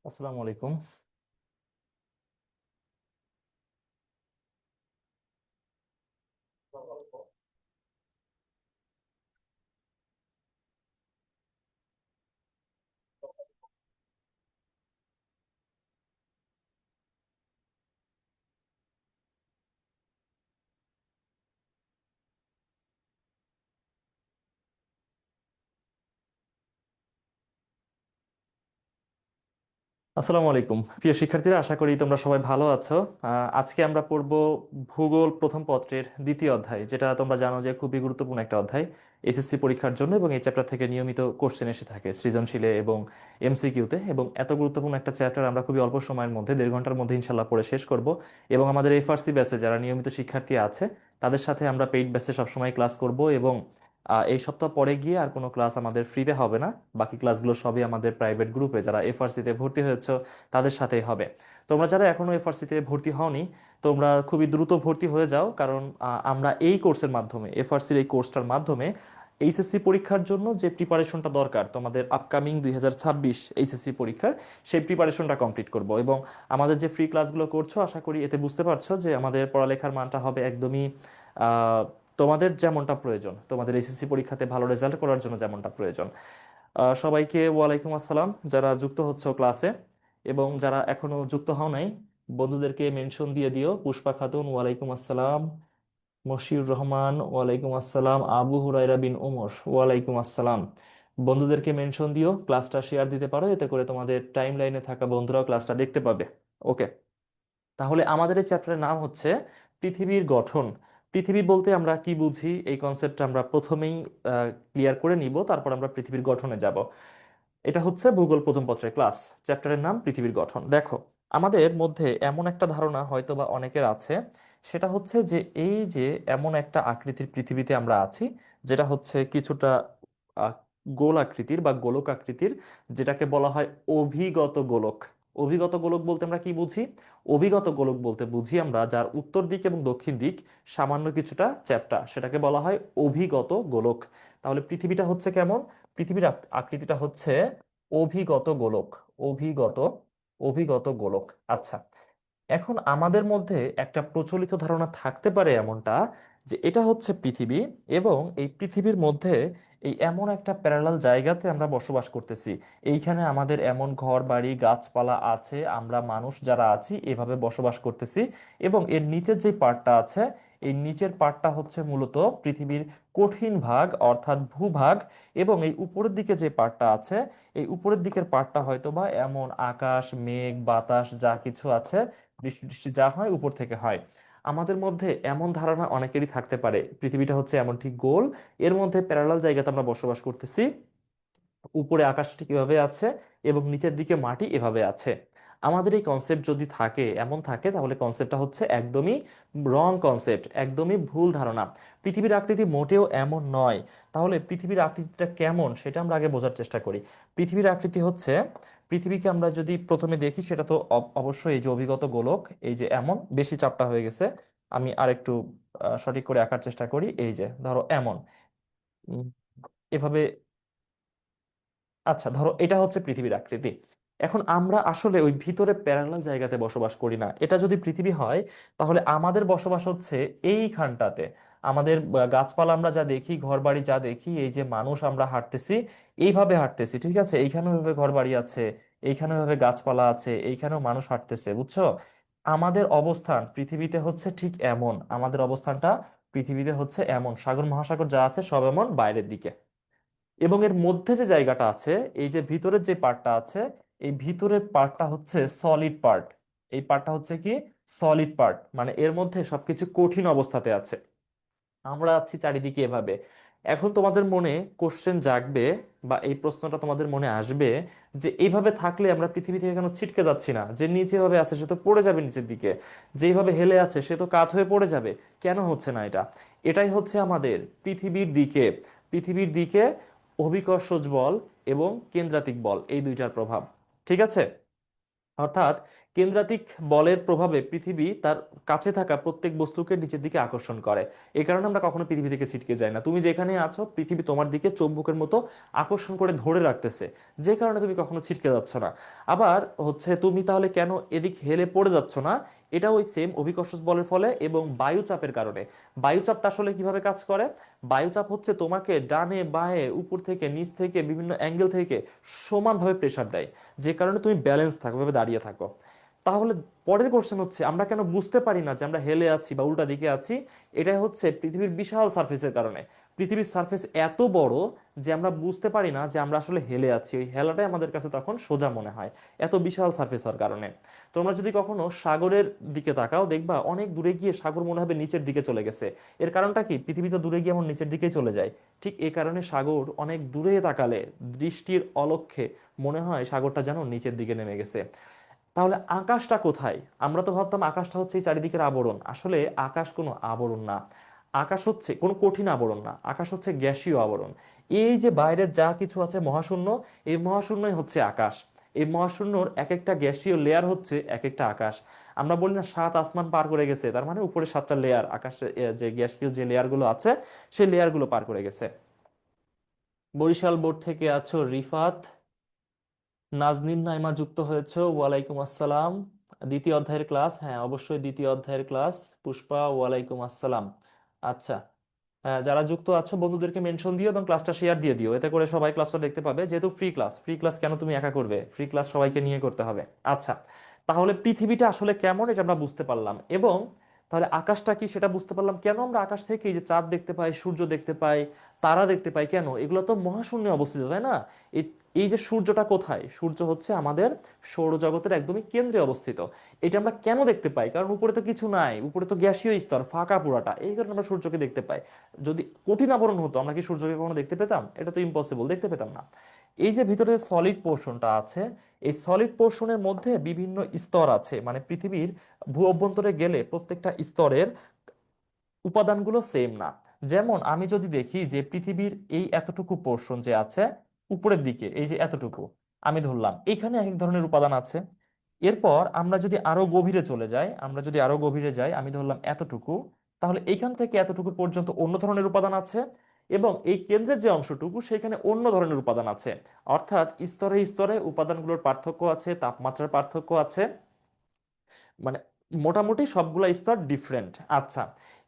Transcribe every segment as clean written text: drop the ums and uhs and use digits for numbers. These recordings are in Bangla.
আসসালামু আলাইকুম। আসসালামু আলাইকুম প্রিয় শিক্ষার্থীরা, আশা করি তোমরা সবাই ভালো আছো। আজকে আমরা পড়ব ভূগোল প্রথম পত্রের দ্বিতীয় অধ্যায়, যেটা তোমরা জানো যে খুবই গুরুত্বপূর্ণ একটা অধ্যায় এসএসসি পরীক্ষার জন্য, এবং এই চ্যাপ্টার থেকে নিয়মিত কোশ্চেন এসে থাকে সৃজনশীলে এবং এমসিকিউতে। এবং এত গুরুত্বপূর্ণ একটা চ্যাপ্টার আমরা খুবই অল্প সময়ের মধ্যে 1.5 ঘন্টার মধ্যে ইনশাল্লাহ পড়ে শেষ করব। এবং আমাদের এফআরসি ব্যাচে যারা নিয়মিত শিক্ষার্থী আছে তাদের সাথে আমরা পেইড ব্যাচে সবসময় ক্লাস করব। এবং এই সপ্তাহ পরে গিয়ে আর কোনো ক্লাস আমাদের ফ্রিতে হবে না। বাকি ক্লাসগুলো সবই আমাদের প্রাইভেট গ্রুপে যারা এফআরসিতে ভর্তি হয়েছে তাদের সাথেই হবে। তোমরা যারা এখনো এফআরসিতে ভর্তি হওনি, তোমরা খুবই দ্রুত ভর্তি হয়ে যাও, কারণ আমরা এই কোর্সের মাধ্যমে, এফআরসির এই কোর্সটার মাধ্যমে এইচএসসি পরীক্ষার জন্য যে প্রিপারেশনটা দরকার তোমাদের আপকামিং 2026 এইচএসসি পরীক্ষার, সেই প্রিপারেশনটা কমপ্লিট করব। এবং আমাদের যে ফ্রি ক্লাসগুলো করছো, আশা করি এতে বুঝতে পারছো যে আমাদের পড়ালেখার মানটা হবে একদমই তোমাদের যেমনটা প্রয়োজন, তোমাদের এসএসসি পরীক্ষাতে ভালো রেজাল্ট করার জন্য যেমনটা প্রয়োজন। সবাইকে ওয়ালাইকুম আসসালাম যারা যুক্ত হচ্ছে ক্লাসে। এবং যারা এখনো যুক্ত হও নাই, বন্ধুদেরকে মেনশন দিয়ে দিও। পুষ্পা খাতুন ওয়ালাইকুম আসসালাম, মশিউর রহমান ওয়ালাইকুম আসসালাম, আবু হুরাইরা বিন ওমর ওয়ালাইকুম আসসালাম। বন্ধুদেরকে মেনশন দিও, ক্লাসটা শেয়ার দিতে পারো, এতে করে তোমাদের টাইম লাইনে থাকা বন্ধুরাও ক্লাসটা দেখতে পাবে। ওকে, তাহলে আমাদের এই চ্যাপ্টারের নাম হচ্ছে পৃথিবীর গঠন। পৃথিবী বলতে আমরা কি বুঝি, এই কনসেপ্টটা আমরা প্রথমেই ক্লিয়ার করে নিব, তারপর আমরা পৃথিবীর গঠনে যাব। এটা হচ্ছে ভূগোল প্রথম পত্রের ক্লাস। চ্যাপ্টারের নাম পৃথিবীর গঠন। দেখো, আমাদের মধ্যে এমন একটা ধারণা হয়তো বা অনেকের আছে, সেটা হচ্ছে যে এই যে এমন একটা আকৃতির পৃথিবীতে আমরা আছি, যেটা হচ্ছে কিছুটা আহ, গোল আকৃতির বা গোলক আকৃতির, যেটাকে বলা হয় অভিগত গোলক। অভিগত গোলক বলতে আমরা কি বুঝি? অভিগত গোলক বলতে বুঝি আমরা যার উত্তর দিক এবং দক্ষিণ দিক সামান্য কিছুটা চ্যাপ্টা, সেটাকে বলা হয় অভিগত গোলক। তাহলে পৃথিবীটা হচ্ছে কেমন? পৃথিবীর আকৃতিটা হচ্ছে অভিগত গোলক। অভিগত অভিগত গোলক। আচ্ছা, এখন আমাদের মধ্যে একটা প্রচলিত ধারণা থাকতে পারে এমনটা, যে এটা হচ্ছে পৃথিবী, এবং এই পৃথিবীর মধ্যে এই এমন একটা প্যারালাল জায়গাতে আমরা বসবাস করতেছি। এইখানে আমাদের এমন ঘর বাড়ি গাছপালা আছে, আমরা মানুষ যারা আছি এভাবে বসবাস করতেছি। এবং এর নিচের যে পার্টটা আছে, এই নিচের পার্টটা হচ্ছে মূলত পৃথিবীর কঠিন ভাগ অর্থাৎ ভূভাগ। এবং এই উপরের দিকে যে পার্টটা আছে, এই উপরের দিকের পার্টটা হয়তো বা এমন আকাশ মেঘ বাতাস যা কিছু আছে, বৃষ্টি টিষ্টি যা হয় উপর থেকে হয়। আমাদের মধ্যে এমন ধারণা অনেকেরই থাকতে পারে পৃথিবীটা হচ্ছে এমন ঠিক গোল, এর মধ্যে প্যারালাল জায়গাতে আমরা বসবাস করতেছি, উপরে আকাশটি কিভাবে আছে এবং নিচের দিকে মাটি এভাবে আছে। আমাদের এই কনসেপ্ট যদি থাকে, এমন থাকে, তাহলে কনসেপ্টটা হচ্ছে একদমই রং কনসেপ্ট, একদমই ভুল ধারণা। পৃথিবীর আকৃতি মোটেও এমন নয়। তাহলে পৃথিবীর আকৃতিটা কেমন সেটা আমরা আগে বোঝার চেষ্টা করি। পৃথিবীর আকৃতি হচ্ছে, পৃথিবীকে আমরা যদি প্রথমে দেখি, সেটা তো অবশ্যই এই যে অভিগত গোলক, এই যে এমন বেশি চাপটা হয়ে গেছে, আমি আরেকটু সঠিক করে আঁকার চেষ্টা করি। এই যে ধরো এমন, উম, এভাবে। আচ্ছা, ধরো এটা হচ্ছে পৃথিবীর আকৃতি। এখন আমরা আসলে ওই ভিতরে প্যারালাল জায়গাতে বসবাস করি না। এটা যদি পৃথিবী হয়, তাহলে আমাদের বসবাস হচ্ছে এইখানটাতে। আমাদের গাছপালা আমরা যা দেখি, ঘর বাড়ি যা দেখি, এই যে মানুষ আমরা হাঁটতেছি, এইভাবে হাঁটতেছি, ঠিক আছে? এইখানেও ভাবে ঘর বাড়ি আছে, এইখানেও ভাবে গাছপালা আছে, এইখানেও মানুষ হাঁটতেছে, বুঝছো? আমাদের অবস্থান পৃথিবীতে হচ্ছে ঠিক এমন, আমাদের অবস্থানটা পৃথিবীতে হচ্ছে এমন, সাগর মহাসাগর যা আছে সব এমন বাইরের দিকে। এবং এর মধ্যে যে জায়গাটা আছে, এই যে ভিতরের যে পার্টটা আছে, এই ভিতরের পার্টটা হচ্ছে সলিড পার্ট। এই পার্টটা হচ্ছে কি? সলিড পার্ট, মানে এর মধ্যে সবকিছু কঠিন অবস্থাতে আছে। আমরা আছি চারিদিকে এভাবে। এখন তোমাদের মনে কোশ্চেন জাগবে, বা এই প্রশ্নটা তোমাদের মনে আসবে, যে এইভাবে থাকলে আমরা পৃথিবী থেকে কেন ছিটকে যাচ্ছি না? যে নিচে ভাবে আছে সে তো পড়ে যাবে নিচের দিকে, যেইভাবে হেলে আছে সে তো কাত হয়ে পড়ে যাবে। কেন হচ্ছে না এটা? এটাই হচ্ছে আমাদের পৃথিবীর দিকে অভিকর্ষজ বল এবং কেন্দ্রাতিক বল, এই দুইটার প্রভাব। ঠিক আছে? অর্থাৎ কেন্দ্রাতিক বলের প্রভাবে পৃথিবী তার কাছে থাকা প্রত্যেক বস্তুকে নিচের দিকে আকর্ষণ করে। এই কারণে আমরা কখনো পৃথিবী থেকে ছিটকে যাই না। তুমি যেখানে আছো পৃথিবী তোমার দিকে চুম্বকের মতো আকর্ষণ করে ধরে রাখতেছে, যে কারণে তুমি কখনো ছিটকে যাচ্ছ না। আবার হচ্ছে তুমি তাহলে কেন এদিক হেলে পড়ে যাচ্ছ না, এটা ওই সেম অভিকর্ষ বলের ফলে এবং বায়ুচাপের কারণে। বায়ুচাপটা আসলে কিভাবে কাজ করে? বায়ুচাপ হচ্ছে তোমাকে ডানে বায়ে উপর থেকে নিচ থেকে বিভিন্ন অ্যাঙ্গেল থেকে সমানভাবে প্রেসার দেয়, যে কারণে তুমি ব্যালেন্স থাকো, ভাবে দাঁড়িয়ে থাকো। তাহলে পরের কোশ্চেন হচ্ছে আমরা কেন বুঝতে পারি না যে আমরা হেলে আছি বা উল্টা দিকে আছি? এটাই হচ্ছে পৃথিবীর বিশাল সার্ফেসের কারণে। পৃথিবীর সার্ফেস এত বড় যে আমরা বুঝতে পারি না যে আমরা আসলে হেলে আছি, ওই হেলাটাই আমাদের কাছে তখন সোজা মনে হয়, এত বিশাল সার্ফেস হওয়ার কারণে। তোমরা যদি কখনো সাগরের দিকে তাকাও দেখবা অনেক দূরে গিয়ে সাগর মনে হবে নিচের দিকে চলে গেছে। এর কারণটা কি? পৃথিবী তো দূরে গিয়ে এমন নিচের দিকেই চলে যায়। ঠিক এই কারণে সাগর অনেক দূরে তাকালে দৃষ্টির অলক্ষ্যে মনে হয় সাগরটা যেন নিচের দিকে নেমে গেছে। তাহলে আকাশটা কোথায়? আমরা তো ভাবতাম আকাশটা হচ্ছে এই চারিদিকের আবরণ, আসলে আকাশ কোনো আবরণ না। আকাশ হচ্ছে কোনো কঠিন আবরণ না, আকাশ হচ্ছে গ্যাসীয় আবরণ। এই যে বাইরের যা কিছু আছে মহাশূন্য, এই মহাশূন্যই হচ্ছে আকাশ। এই মহাশূন্যর এক একটা গ্যাসীয় লেয়ার হচ্ছে এক একটা আকাশ। আমরা বলি না সাত আসমান পার করে গেছে, তার মানে উপরে সাতটা লেয়ার আকাশে যে গ্যাসীয় যে লেয়ারগুলো আছে সেই লেয়ারগুলো পার করে গেছে। বরিশাল বোর্ড থেকে আছো রিফাত, নাজনীন নাইমা যুক্ত হয়েছে, ওয়ালাইকুম আসসালাম। দ্বিতীয় অধ্যায়ের ক্লাস, হ্যাঁ অবশ্যই দ্বিতীয় অধ্যায়ের ক্লাস। পুষ্পা, ওয়ালাইকুম আসসালাম। আচ্ছা, যারা যুক্ত আছো বন্ধুদেরকে মেনশন দিও এবং ক্লাসটা শেয়ার দিয়ে দিও, এতে করে সবাই ক্লাসটা দেখতে পাবে। যেহেতু ফ্রি ক্লাস, ফ্রি ক্লাস কেন তুমি একা করবে? ফ্রি ক্লাস সবাইকে নিয়ে করতে হবে। আচ্ছা, তাহলে পৃথিবীটা আসলে কেমন এটা আমরা বুঝতে পারলাম, এবং তাহলে আকাশটা কি সেটা বুঝতে পারলাম। কেন আমরা আকাশ থেকে এই যে চাঁদ দেখতে পাই, সূর্য দেখতে পাই, তারা দেখতে পাই, কেন? এগুলো তো মহাশূন্যে অবস্থিত, তাই না? এই এই যে সূর্যটা কোথায়? সূর্য হচ্ছে আমাদের সৌরজগতের একদমই কেন্দ্রে অবস্থিত। এটা আমরা কেন দেখতে পাই? কারণ উপরে তো কিছু নাই, উপরে তো গ্যাসীয় স্তর, ফাঁকা পুরাটা, এই কারণে আমরা সূর্যকে দেখতে পাই। যদি কঠিন আবরণ হতো আমরা কি সূর্যকে কখনো দেখতে পেতাম? এটা তো ইম্পসিবল, দেখতে পেতাম না। এই যে ভিতরে সলিড পোর্শনটা আছে, এই সলিড পোর্শনের মধ্যে বিভিন্ন স্তর আছে, মানে পৃথিবীর ভূ অভ্যন্তরে গেলে প্রত্যেকটা স্তরের উপাদানগুলো সেম না। যেমন আমি যদি দেখি যে পৃথিবীর এই এতটুকু পোর্শন যে আছে উপরের দিকে, এই যে এতটুকু আমি ধরলাম, এখানে এক এক ধরনের উপাদান আছে। এরপর আমরা যদি আরো গভীরে চলে যাই, আমরা যদি আরো গভীরে যাই, আমি ধরলাম এতটুকু, তাহলে এইখান থেকে এতটুকু পর্যন্ত অন্য ধরনের উপাদান আছে। এবং এই কেন্দ্রের যে অংশটুকু সেখানে অন্য ধরনের উপাদান আছে। অর্থাৎ স্তরে স্তরে উপাদানগুলোর পার্থক্য আছে, তাপমাত্রার পার্থক্য আছে, মানে মোটামুটি সবগুলা স্তর ডিফারেন্ট। আচ্ছা,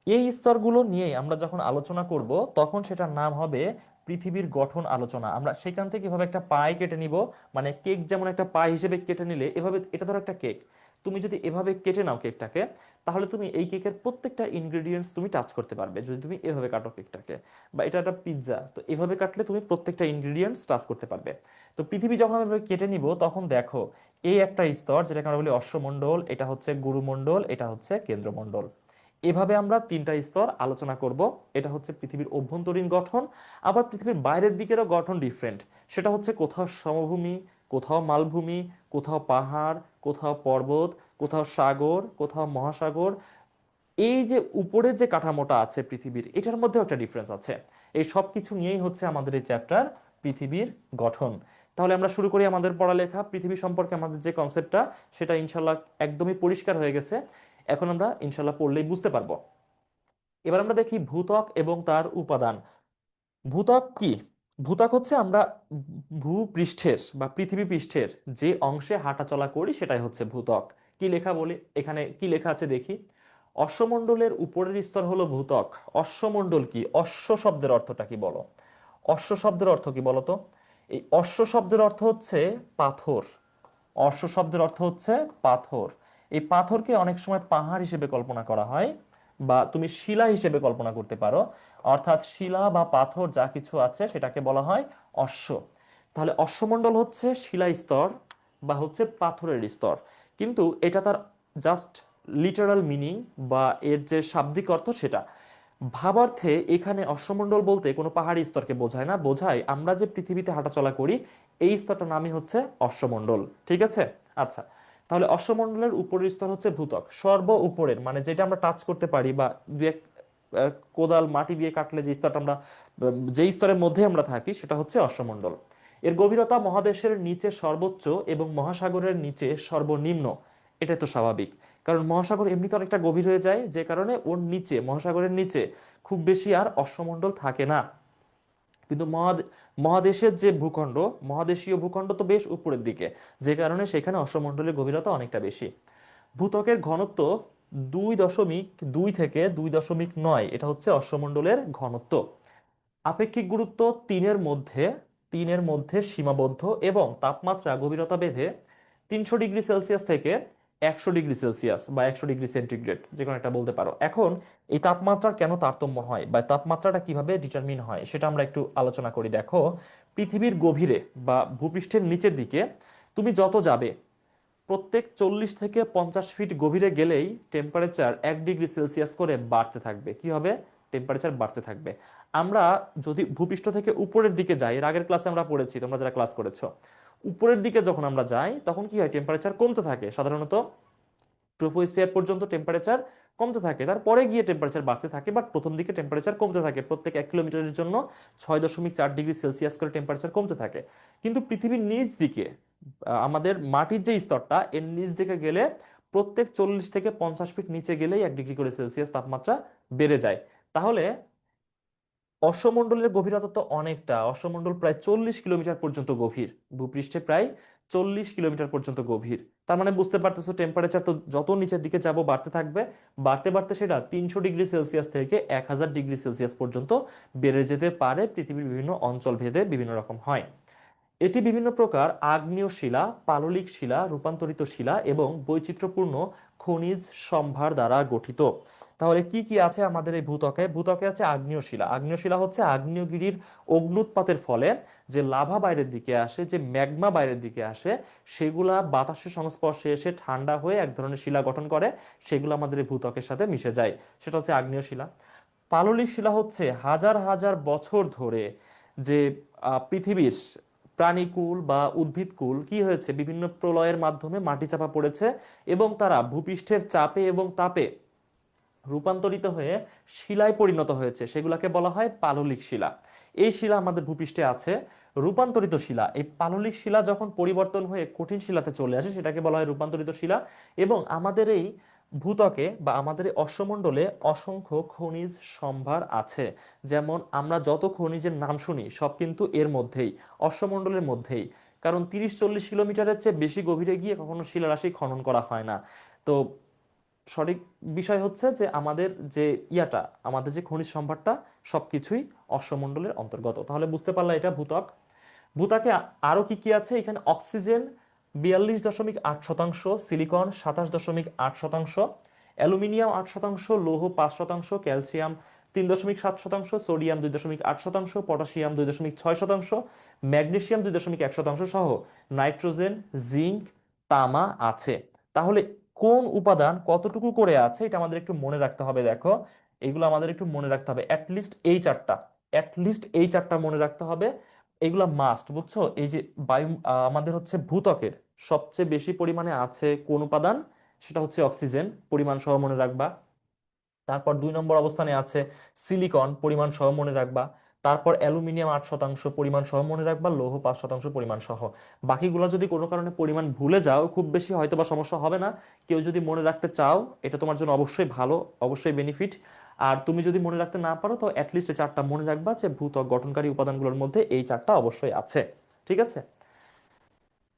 এই স্তরগুলো নিয়ে আমরা যখন আলোচনা করব তখন সেটার নাম হবে পৃথিবীর গঠন আলোচনা। আমরা সেখান থেকে এভাবে একটা পাই কেটে নিব, মানে কেক যেমন একটা পাই হিসেবে কেটে নিলে এভাবে, এটা ধরো একটা কেক, তুমি যদি এভাবে কেটে নাও কেকটাকে, তাহলে তুমি এই কেকের প্রত্যেকটা ইনগ্রেডিয়েন্টস তুমি টাচ করতে পারবে যদি তুমি এভাবে কাটো কেকটাকে। বা এটা একটা পিৎজা, তো এভাবে কাটলে তুমি প্রত্যেকটা ইনগ্রেডিয়েন্টস টাচ করতে পারবে। তো পৃথিবী যখন আমরা এভাবে কেটে নিব তখন দেখো এই একটা স্তর যেটাকে আমরা বলি অশ্বমণ্ডল, এটা হচ্ছে গুরুমণ্ডল, এটা হচ্ছে কেন্দ্রমণ্ডল। এভাবে আমরা তিনটা স্তর আলোচনা করব। এটা হচ্ছে পৃথিবীর অভ্যন্তরীণ গঠন। আবার পৃথিবীর বাইরের দিকেরও গঠন ডিফারেন্ট। সেটা হচ্ছে কোথাও সমভূমি, কোথাও মালভূমি, কোথাও পাহাড়, কোথাও পর্বত, কোথাও সাগর, কোথাও মহাসাগর। এই যে উপরের যে কাঠামোটা আছে পৃথিবীর, এটার মধ্যেও একটা ডিফারেন্স আছে। এই সব কিছু নিয়েই হচ্ছে আমাদের এই চ্যাপ্টার পৃথিবীর গঠন। তাহলে আমরা শুরু করি আমাদের পড়ালেখা। পৃথিবী সম্পর্কে আমাদের যে কনসেপ্টটা সেটা ইনশাল্লাহ একদমই পরিষ্কার হয়ে গেছে। এখন আমরা ইনশাল্লাহ পড়লেই বুঝতে পারবো। এবার আমরা দেখি ভূত্বক এবং তার উপাদান। ভূত্বক কি? ভূত্বক হচ্ছে আমরা ভূপৃষ্ঠের বা পৃথিবী পৃষ্ঠের যে অংশে হাঁটাচলা করি সেটাই হচ্ছে ভূত্বক। কি লেখা বলি, এখানে কি লেখা আছে দেখি। অশ্বমণ্ডলের উপরের স্তর হলো ভূত্বক। অশ্বমণ্ডল কি? অশ্ব শব্দের অর্থটা কি বলো? অশ্ব শব্দের অর্থ কি বলো তো? এই অশ্ব শব্দের অর্থ হচ্ছে পাথর। অশ্ব শব্দের অর্থ হচ্ছে পাথর। এই পাথরকে অনেক সময় পাহাড় হিসেবে কল্পনা করা হয়, বা তুমি শিলা হিসেবে কল্পনা করতে পারো। অর্থাৎ শিলা বা পাথর যা কিছু আছে সেটাকে বলা হয় অশ্ব। তাহলে অশ্বমণ্ডল হচ্ছে শিলা স্তর বা হচ্ছে পাথরের স্তর। কিন্তু এটা তার জাস্ট লিটারাল মিনিং বা এর যে শাব্দিক অর্থ সেটা ভাবার্থে এখানে অশ্বমণ্ডল বলতে কোনো পাহাড়ি স্তরকে বোঝায় না, বোঝায় আমরা যে পৃথিবীতে হাঁটাচলা করি এই স্তরটার নামই হচ্ছে অশ্বমণ্ডল। ঠিক আছে? আচ্ছা, তাহলে অশ্বমণ্ডলের উপরের স্তর হচ্ছে ভূত্বক। সর্ব উপরের মানে যেটা আমরা টাচ করতে পারি, বা দু এক কোদাল মাটি দিয়ে কাটলে যে স্তরটা আমরা, যে স্তরের মধ্যে আমরা থাকি সেটা হচ্ছে অশ্বমণ্ডল। এর গভীরতা মহাদেশের নিচে সর্বোচ্চ এবং মহাসাগরের নিচে সর্বনিম্ন। এটা তো স্বাভাবিক, কারণ মহাসাগর এমনিতে অনেকটা গভীর হয়ে যায়, যে কারণে ওর নিচে, মহাসাগরের নিচে খুব বেশি আর অশ্বমণ্ডল থাকে না। কিন্তু মহাদেশের যে ভূখণ্ড, মহাদেশীয় ভূখণ্ড তো বেশ উপরের দিকে, যে কারণে সেখানে অশ্বমণ্ডলের গভীরতা অনেকটা বেশি। ভূত্বকের ঘনত্ব 2.2 থেকে 2.9, এটা হচ্ছে অশ্বমণ্ডলের ঘনত্ব। আপেক্ষিক গুরুত্ব তিনের মধ্যে সীমাবদ্ধ, এবং তাপমাত্রা গভীরতা বেঁধে 300 ডিগ্রি সেলসিয়াস থেকে 100 ডিগ্রি সেলসিয়াস বা 100 ডিগ্রি সেন্টিগ্রেড, যে কোনো একটা বলতে পারো। এখন এই তাপমাত্রার কেন তারতম্য হয় বা তাপমাত্রাটা কিভাবে ডিটারমিন হয় সেটা আমরা একটু আলোচনা করি। দেখো, পৃথিবীর গভীরে বা ভূপৃষ্ঠের নিচের দিকে তুমি যত যাবে, প্রত্যেক 40 থেকে 50 ফিট গভীরে গেলেই টেম্পারেচার 1 ডিগ্রি সেলসিয়াস করে বাড়তে থাকবে। কি হবে? টেম্পারেচার বাড়তে থাকবে। আমরা যদি ভূপৃষ্ঠ থেকে উপরের দিকে যাই, এর আগের ক্লাসে আমরা পড়েছি, তোমরা যারা ক্লাস করেছো, উপরের দিকে যখন আমরা যাই তখন কি হয়? টেম্পারেচার কমতে থাকে সাধারণত, ট্রোপোস্ফিয়ার পর্যন্ত টেম্পারেচার কমতে থাকে, তারপরে গিয়ে টেম্পারেচার বাড়তে থাকে। বাট প্রথম দিকে টেম্পারেচার কমতে থাকে, প্রত্যেক 1 কিলোমিটারের জন্য 6.4 ডিগ্রি সেলসিয়াস করে টেম্পারেচার কমতে থাকে। কিন্তু পৃথিবীর নিচ দিকে, আমাদের মাটির যে স্তরটা, এর নিচ দিকে গেলে প্রত্যেক 40 থেকে 50 ফিট নিচে গেলেই 1 ডিগ্রি করে সেলসিয়াস তাপমাত্রা বেড়ে যায়। তাহলে অশ্বমণ্ডলের গভীরতা তো অনেকটা, অশ্বমণ্ডল প্রায় 40 কিলোমিটার পর্যন্ত গভীর, ভূপৃষ্ঠে প্রায় 40 কিলোমিটার পর্যন্ত গভীর। তার মানে বুঝতে পারতেছো, টেম্পারেচার তো যত নিচের দিকে যাব বাড়তে থাকবে, বাড়তে বাড়তে সেটা 300 ডিগ্রি সেলসিয়াস থেকে 1000 ডিগ্রি সেলসিয়াস পর্যন্ত বেড়ে যেতে পারে। পৃথিবীর বিভিন্ন অঞ্চল ভেদে বিভিন্ন রকম হয়। এটি বিভিন্ন প্রকার আগ্নেয় শিলা, পাললিক শিলা, রূপান্তরিত শিলা এবং বৈচিত্র্যপূর্ণ খনিজ সম্ভার দ্বারা গঠিত। তাহলে কি কি আছে আমাদের এই ভূত্বকে? ভূত্বকে আছে আগ্নেয় শিলা। আগ্নেয় শিলা হচ্ছে আগ্নেয়গিরির অগ্নুৎপাতের ফলে যে লাভা বাইরের দিকে আসে, যে ম্যাগমা বাইরের দিকে আসে, সেগুলা বাতাসের সংস্পর্শে এসে ঠান্ডা হয়ে এক ধরনের শিলা গঠন করে, সেগুলো আমাদের এই ভূত্বকের সাথে মিশে যায়, সেটা হচ্ছে আগ্নেয় শিলা। পাললিক শিলা হচ্ছে হাজার হাজার বছর ধরে যে পৃথিবীর প্রাণীকুল বা উদ্ভিদকুল কি হয়েছে, বিভিন্ন প্রলয়ের মাধ্যমে মাটি চাপা পড়েছে, এবং তারা ভূপৃষ্ঠের চাপে এবং তাপে রূপান্তরিত হয়ে শিলায় পরিণত হয়েছে, সেগুলোকে বলা হয় পাললিক শিলা। এই শিলা আমাদের ভূপৃষ্ঠে আছে। রূপান্তরিত শিলা, এই পাললিক শিলা যখন পরিবর্তন হয়ে কঠিন শিলাতে চলে আসে, সেটাকে বলা হয় রূপান্তরিত শিলা। এবং আমাদের এই ভূত্বকে বা আমাদের এই অশ্বমণ্ডলে অসংখ্য খনিজ সম্ভার আছে। যেমন আমরা যত খনিজের নাম শুনি সব কিন্তু এর মধ্যেই, অশ্বমণ্ডলের মধ্যেই। কারণ 30-40 কিলোমিটারের চেয়ে বেশি গভীরে গিয়ে কখনো শিলারাশি খনন করা হয় না। তো সঠিক বিষয় হচ্ছে যে আমাদের যে আমাদের যে খনিজ সম্ভারটা সবকিছুই অশ্বমণ্ডলের অন্তর্গত। তাহলে বুঝতে পারলা এটা ভূত্বক। ভূত্বকে আরো কি কি আছে? এখানে অক্সিজেন 42.8%, সিলিকন 27.8%, অ্যালুমিনিয়াম 8%, লৌহ 5%, ক্যালসিয়াম 3.7%, সোডিয়াম 2.8%, পটাশিয়াম 2.6%, ম্যাগনেসিয়াম 2.1% সহ নাইট্রোজেন, জিঙ্ক, তামা আছে। তাহলে কোন উপাদান কতটুকু করে আছে এটা আমাদের একটু মনে রাখতে হবে। দেখো, এগুলো আমাদের একটু মনে রাখতে হবে, অ্যাটলিস্ট এই চারটা মনে রাখতে হবে। এগুলা মাস্ট, বুঝছো? এই যে বায়ু, আমাদের হচ্ছে ভূত্বকের সবচেয়ে বেশি পরিমাণে আছে কোন উপাদান? সেটা হচ্ছে অক্সিজেন, পরিমাণ সহ মনে রাখবা। তারপর 2 নম্বর অবস্থানে আছে সিলিকন, পরিমাণ সহ মনে রাখবা। তারপর অ্যালুমিনিয়াম 8% পরিমাণ সহ মনে রাখবা, লৌহ 5% পরিমাণ সহ। বাকিগুলো যদি কোনো কারণে পরিমাণ ভুলে যাও, খুব বেশি হয়তো বা সমস্যা হবে না। কেউ যদি মনে রাখতে চাও, এটা তোমার জন্য অবশ্যই ভালো, অবশ্যই বেনিফিট। আর তুমি যদি মনে রাখতে না পারো, তো অ্যাটলিস্ট এই চারটা মনে রাখবা যে ভূত্বক গঠনকারী উপাদানগুলোর মধ্যে এই চারটা অবশ্যই আছে। ঠিক আছে?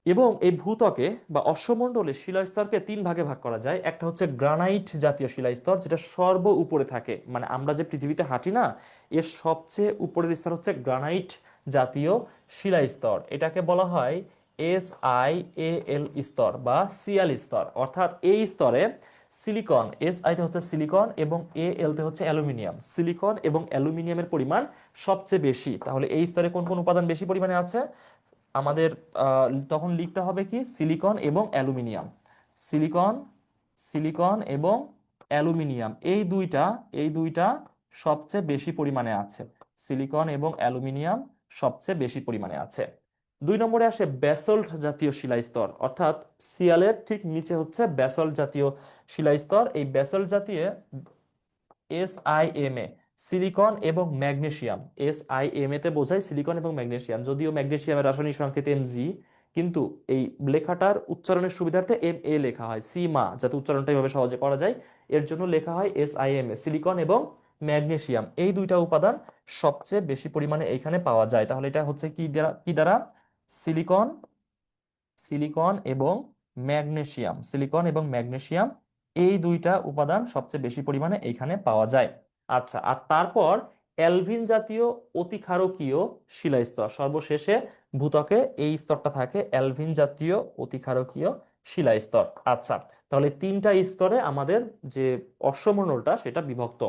এবং এই ভূত্বকে বা অশ্বমণ্ডলে শিলাস্তরকে 3 ভাগে ভাগ করা যায়। একটা হচ্ছে গ্রানাইট জাতীয় শিলাস্তর, যেটা সর্ব উপরে থাকে, মানে আমরা যে পৃথিবীতে হাঁটি না, এর সবচেয়ে উপরের স্তর হচ্ছে গ্রানাইট জাতীয় শিলাস্তর। এটাকে বলা হয় SiAl স্তর বা সিয়াল স্তর। অর্থাৎ এই স্তরে সিলিকন, SI তে হচ্ছে সিলিকন এবং Al তে হচ্ছে অ্যালুমিনিয়াম, সিলিকন এবং অ্যালুমিনিয়ামের পরিমাণ সবচেয়ে বেশি। তাহলে এই স্তরে কোন কোন উপাদান বেশি পরিমাণে আছে? আমাদের তখন লিখতে হবে কি? সিলিকন এবং অ্যালুমিনিয়াম। সিলিকন সিলিকন এবং অ্যালুমিনিয়াম, এই দুইটা সবচেয়ে বেশি পরিমাণে আছে। সিলিকন এবং অ্যালুমিনিয়াম সবচেয়ে বেশি পরিমাণে আছে। 2 নম্বরে আসে ব্যাসল্ট জাতীয় শিলাস্তর, অর্থাৎ সিয়ালের ঠিক নিচে হচ্ছে ব্যাসল্ট জাতীয় শিলাস্তর। এই ব্যাসল্ট জাতীয় SiMa, সিলিকন এবং ম্যাগনেসিয়াম। SiMa তে বোঝায় সিলিকন এবং ম্যাগনেসিয়াম, যদিও ম্যাগনেসিয়ামের রাসায়নিক সংকেত Mg, কিন্তু এই লেখাটার উচ্চারণের সুবিধার্থে এম এ লেখা হয়, সীমা, যাতে উচ্চারণটা এইভাবে সহজে করা যায় এর জন্য লেখা হয় SIMA। সিলিকন এবং ম্যাগনেসিয়াম এই দুইটা উপাদান সবচেয়ে বেশি পরিমাণে এখানে পাওয়া যায়। তাহলে এটা হচ্ছে কি দ্বারা সিলিকন, সিলিকন এবং ম্যাগনেসিয়াম, সিলিকন এবং ম্যাগনেসিয়াম এই দুইটা উপাদান সবচেয়ে বেশি পরিমাণে এখানে পাওয়া যায়। আচ্ছা, আর তারপর অ্যালভিন জাতীয় অতি ক্ষারকীয় শিলাস্তর, সর্বশেষে ভূত্বকে এই স্তরটা থাকে অ্যালভিন জাতীয় অতি ক্ষারকীয় শিলাস্তর। আচ্ছা, তাহলে তিনটা স্তরে আমাদের যে অশ্বমণ্ডলটা সেটা বিভক্ত।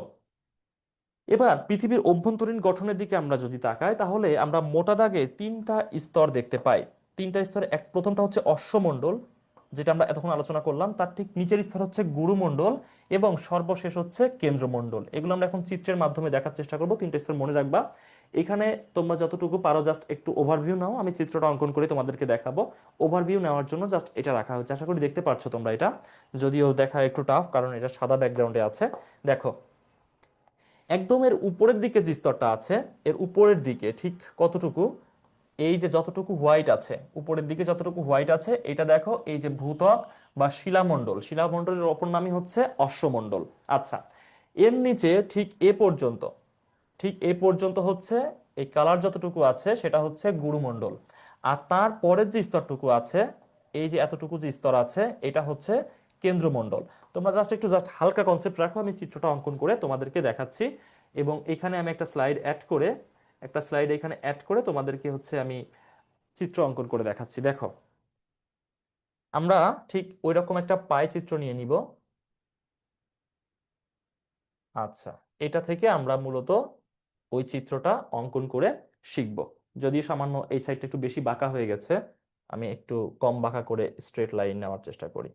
এবার পৃথিবীর অভ্যন্তরীণ গঠনের দিকে আমরা যদি তাকাই তাহলে আমরা মোটা দাগে তিনটা স্তর দেখতে পাই। তিনটা স্তর, প্রথমটা হচ্ছে অশ্বমণ্ডল, যেটা আমরা এতক্ষণ আলোচনা করলাম, তার ঠিক নিচের স্তর হচ্ছে গুরুমণ্ডল এবং সর্বশেষ হচ্ছে কেন্দ্রমণ্ডল। এগুলো আমরা এখন চিত্রের মাধ্যমে দেখার চেষ্টা করব। তিনটা স্তর মনে রাখবা। এখানে তোমরা যতটুকু পারো জাস্ট একটু ওভারভিউ নাও, আমি চিত্রটা অঙ্কন করে তোমাদেরকে দেখাবো। ওভারভিউ নেওয়ার জন্য জাস্ট এটা রাখা হয়েছে, আশা করি দেখতে পাচ্ছ তোমরা এটা, যদিও দেখা একটু টাফ কারণ এটা সাদা ব্যাকগ্রাউন্ডে আছে। দেখো, একদম এর উপরের দিকে যে স্তরটা আছে, এর উপরের দিকে ঠিক কতটুকু, এই যে যতটুকু হোয়াইট আছে, উপরের দিকে যতটুকু হোয়াইট আছে, এটা দেখো এই যে ভূত্বক বা শিলামণ্ডল, শিলামণ্ডলের অপর নামই হচ্ছে অশ্বমণ্ডল। আচ্ছা, এর নিচে ঠিক এ পর্যন্ত, ঠিক এ পর্যন্ত হচ্ছে এই কালার যতটুকু আছে সেটা হচ্ছে গুরুমণ্ডল। আর তার পরের যে স্তরটুকু আছে, এই যে এতটুকু যে স্তর আছে, এটা হচ্ছে কেন্দ্রমণ্ডল। তোমরা জাস্ট হালকা কনসেপ্ট রাখো, আমি চিত্রটা অঙ্কন করে তোমাদেরকে দেখাচ্ছি। এবং এখানে আমি একটা স্লাইড এখানে অ্যাড করে তোমাদেরকে হচ্ছে আমি চিত্র অঙ্কন করে দেখাচ্ছি। দেখো, আমরা ঠিক ওই রকম একটা পাই চিত্র নিয়ে নিব। আচ্ছা, এটা থেকে আমরা মূলত ওই চিত্রটা অঙ্কন করে শিখব। যদিও সামান্য এই সাইডটা একটু বেশি বাঁকা হয়ে গেছে, আমি একটু কম বাঁকা করে স্ট্রেট লাইন নেওয়ার চেষ্টা করি।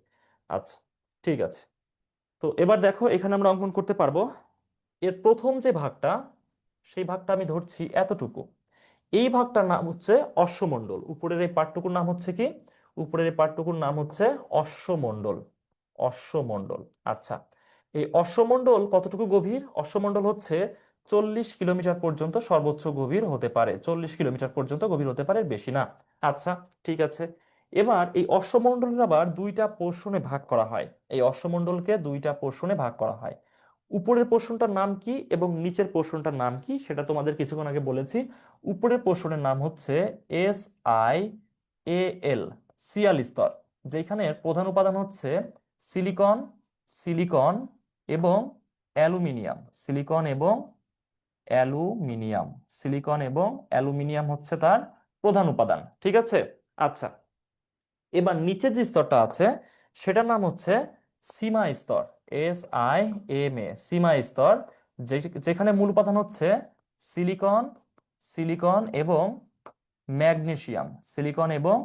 আচ্ছা, ঠিক আছে। তো এবার দেখো, এখানে আমরা অঙ্কন করতে পারবো। এর প্রথম যে ভাগটা, সেই ভাগটা আমি ধরছি এতটুকু। এই ভাগটার নাম হচ্ছে অশ্বমণ্ডল। উপরের এই পার্টটুকুর নাম হচ্ছে কি? উপরের এই পার্টটুকুর নাম হচ্ছে অশ্বমণ্ডল। অশ্বমণ্ডল। আচ্ছা, এই অশ্বমণ্ডল কতটুকু গভীর? অশ্বমণ্ডল হচ্ছে 40 কিলোমিটার পর্যন্ত সর্বোচ্চ গভীর হতে পারে, 40 কিলোমিটার পর্যন্ত গভীর হতে পারে, বেশি না। আচ্ছা, ঠিক আছে। এবার এই অশ্বমণ্ডলের আবার দুইটা পোর্শনে ভাগ করা হয়। এই অশ্বমণ্ডলকে দুইটা পোর্শনে ভাগ করা হয়। উপরের পোর্শনটার নাম কি এবং নিচের পোর্শনটার নাম কি সেটা তোমাদের কিছুক্ষণ আগে বলেছি। উপরের পোর্শনের নাম হচ্ছে SIAL, সিয়াল স্তর, যেখানে প্রধান উপাদান হচ্ছে সিলিকন, সিলিকন এবং অ্যালুমিনিয়াম, সিলিকন এবং অ্যালুমিনিয়াম, সিলিকন এবং অ্যালুমিনিয়াম হচ্ছে তার প্রধান উপাদান। ঠিক আছে। আচ্ছা, এবার নিচের যে স্তরটা আছে সেটার নাম হচ্ছে সীমা স্তর, SIMA, সীমা স্তর, যেখানে মূল উপাদান হচ্ছে সিলিকন, সিলিকন এবং ম্যাগনেসিয়াম, সিলিকন এবং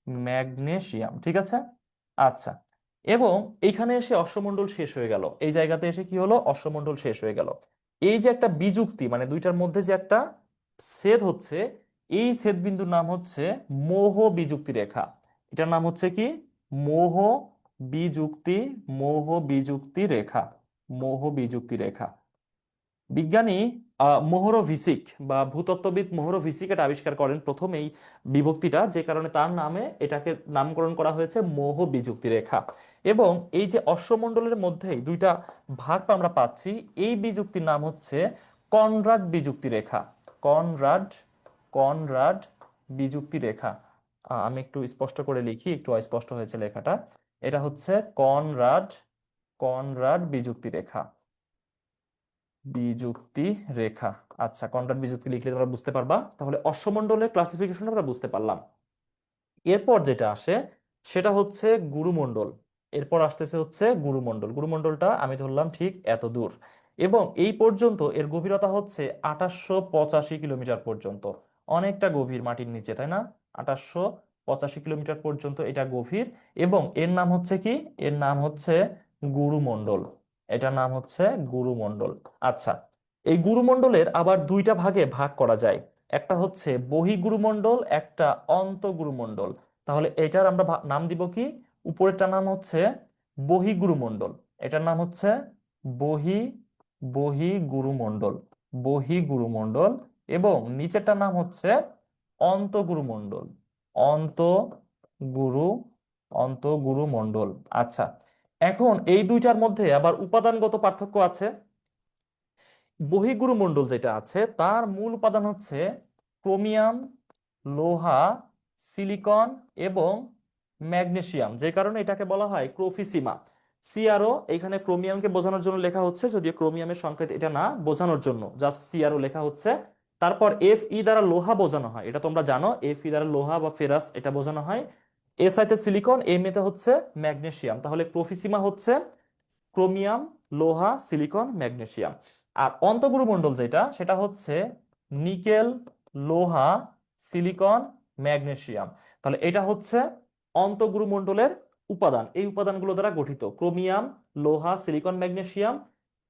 ম্যাগনেসিয়াম। ঠিক আছে। আচ্ছা, এবং এইখানে এসে অশ্বমণ্ডল শেষ হয়ে গেল। এই জায়গাতে এসে কি হলো? অশ্বমণ্ডল শেষ হয়ে গেল। এই যে একটা বিযুক্তি, মানে দুইটার মধ্যে যে একটা ছেদ হচ্ছে, এই ছেদ বিন্দুর নাম হচ্ছে মোহ বিযুক্তি রেখা। এটার নাম হচ্ছে কি? মোহ বিযুক্তি, মোহ বিযুক্তি রেখা, মোহ বিযুক্তি রেখা। বিজ্ঞানী মোহরভিসিক বা ভূতত্ত্ববিদ মোহরভিসিক এটা আবিষ্কার করেন প্রথম এই বিভক্তিটা, যে কারণে তার নামে এটাকে নামকরণ করা হয়েছে মোহ বিযুক্তি রেখা। এবং এই যে অশ্বমণ্ডলের মধ্যেই দুইটা ভাগ আমরা পাচ্ছি, এই বিযুক্তির নাম হচ্ছে কনরাড বিযুক্তি রেখা। কনরাড, কনরাড বিযুক্তি রেখা। আমি একটু স্পষ্ট করে লিখি, একটু অস্পষ্ট হয়েছে লেখাটা। এটা হচ্ছে কনরাড, কনরাড বিযুক্তি রেখা, বিযুক্তি রেখা। আচ্ছা, কনরাড বিযুক্তি লিখলে তোমরা বুঝতে পারবা। তাহলে অশ্বমণ্ডলের ক্লাসিফিকেশন আমরা বুঝতে পারলাম। এরপর যেটা আসে সেটা হচ্ছে গুরুমণ্ডল। এরপর আসতেছে হচ্ছে গুরুমণ্ডল। গুরুমণ্ডলটা আমি ধরলাম ঠিক এত দূর, এবং এই পর্যন্ত এর গভীরতা হচ্ছে 2885 কিলোমিটার পর্যন্ত। অনেকটা গভীর মাটির নিচে, তাই না? 2885 কিলোমিটার পর্যন্ত এটা গভীর। এবং এর নাম হচ্ছে কি? এর নাম হচ্ছে গুরুমণ্ডল। এটার নাম হচ্ছে গুরুমণ্ডল। আচ্ছা, এই গুরুমণ্ডলের আবার দুইটা ভাগে ভাগ করা যায়। একটা হচ্ছে বহিঃগুরুমণ্ডল, একটা অন্তঃগুরুমণ্ডল। তাহলে এটার আমরা নাম দিব কি? উপরেরটার নাম হচ্ছে বহিঃগুরুমণ্ডল। এটার নাম হচ্ছে বহি, বহিঃগুরুমণ্ডল, বহিঃগুরুমণ্ডল। এবং নিচেরটার নাম হচ্ছে অন্তঃগুরুমণ্ডল, অন্তঃগুরুমণ্ডল। গুরু অন্তঃগুরু মণ্ডল। আচ্ছা, এখন এই দুইটার মধ্যে আবার উপাদানগত পার্থক্য আছে। বহিঃগুরু মণ্ডল যেটা আছে তার মূল উপাদান হচ্ছে ক্রোমিয়াম, লোহা, সিলিকন এবং ম্যাগনেসিয়াম, যে কারণে এটাকে বলা হয় ক্রোফিসিমা। সিআরও এখানে ক্রোমিয়ামকে বোঝানোর জন্য লেখা হচ্ছে, যদিও ক্রোমিয়ামের সংকেত এটা না, বোঝানোর জন্য জাস্ট সিআরও লেখা হচ্ছে। তারপর এফ ই দ্বারা লোহা বোঝানো হয়, এটা তোমরা জানো, এফ ই দ্বারা লোহা বা ফেরাস এটা বোঝানো হয়। এস আইতে সিলিকন, এম এতে হচ্ছে ম্যাগনেসিয়াম। তাহলে প্রোফিসিমা হচ্ছে ক্রোমিয়াম, লোহা, সিলিকন, ম্যাগনেসিয়াম। আর অন্তঃগুরু মণ্ডল যেটা সেটা হচ্ছে নিকেল, লোহা, সিলিকন, ম্যাগনেসিয়াম। তাহলে এটা হচ্ছে অন্তঃগুরু মণ্ডলের উপাদান, এই উপাদানগুলো দ্বারা গঠিত ক্রোমিয়াম, লোহা, সিলিকন, ম্যাগনেসিয়াম,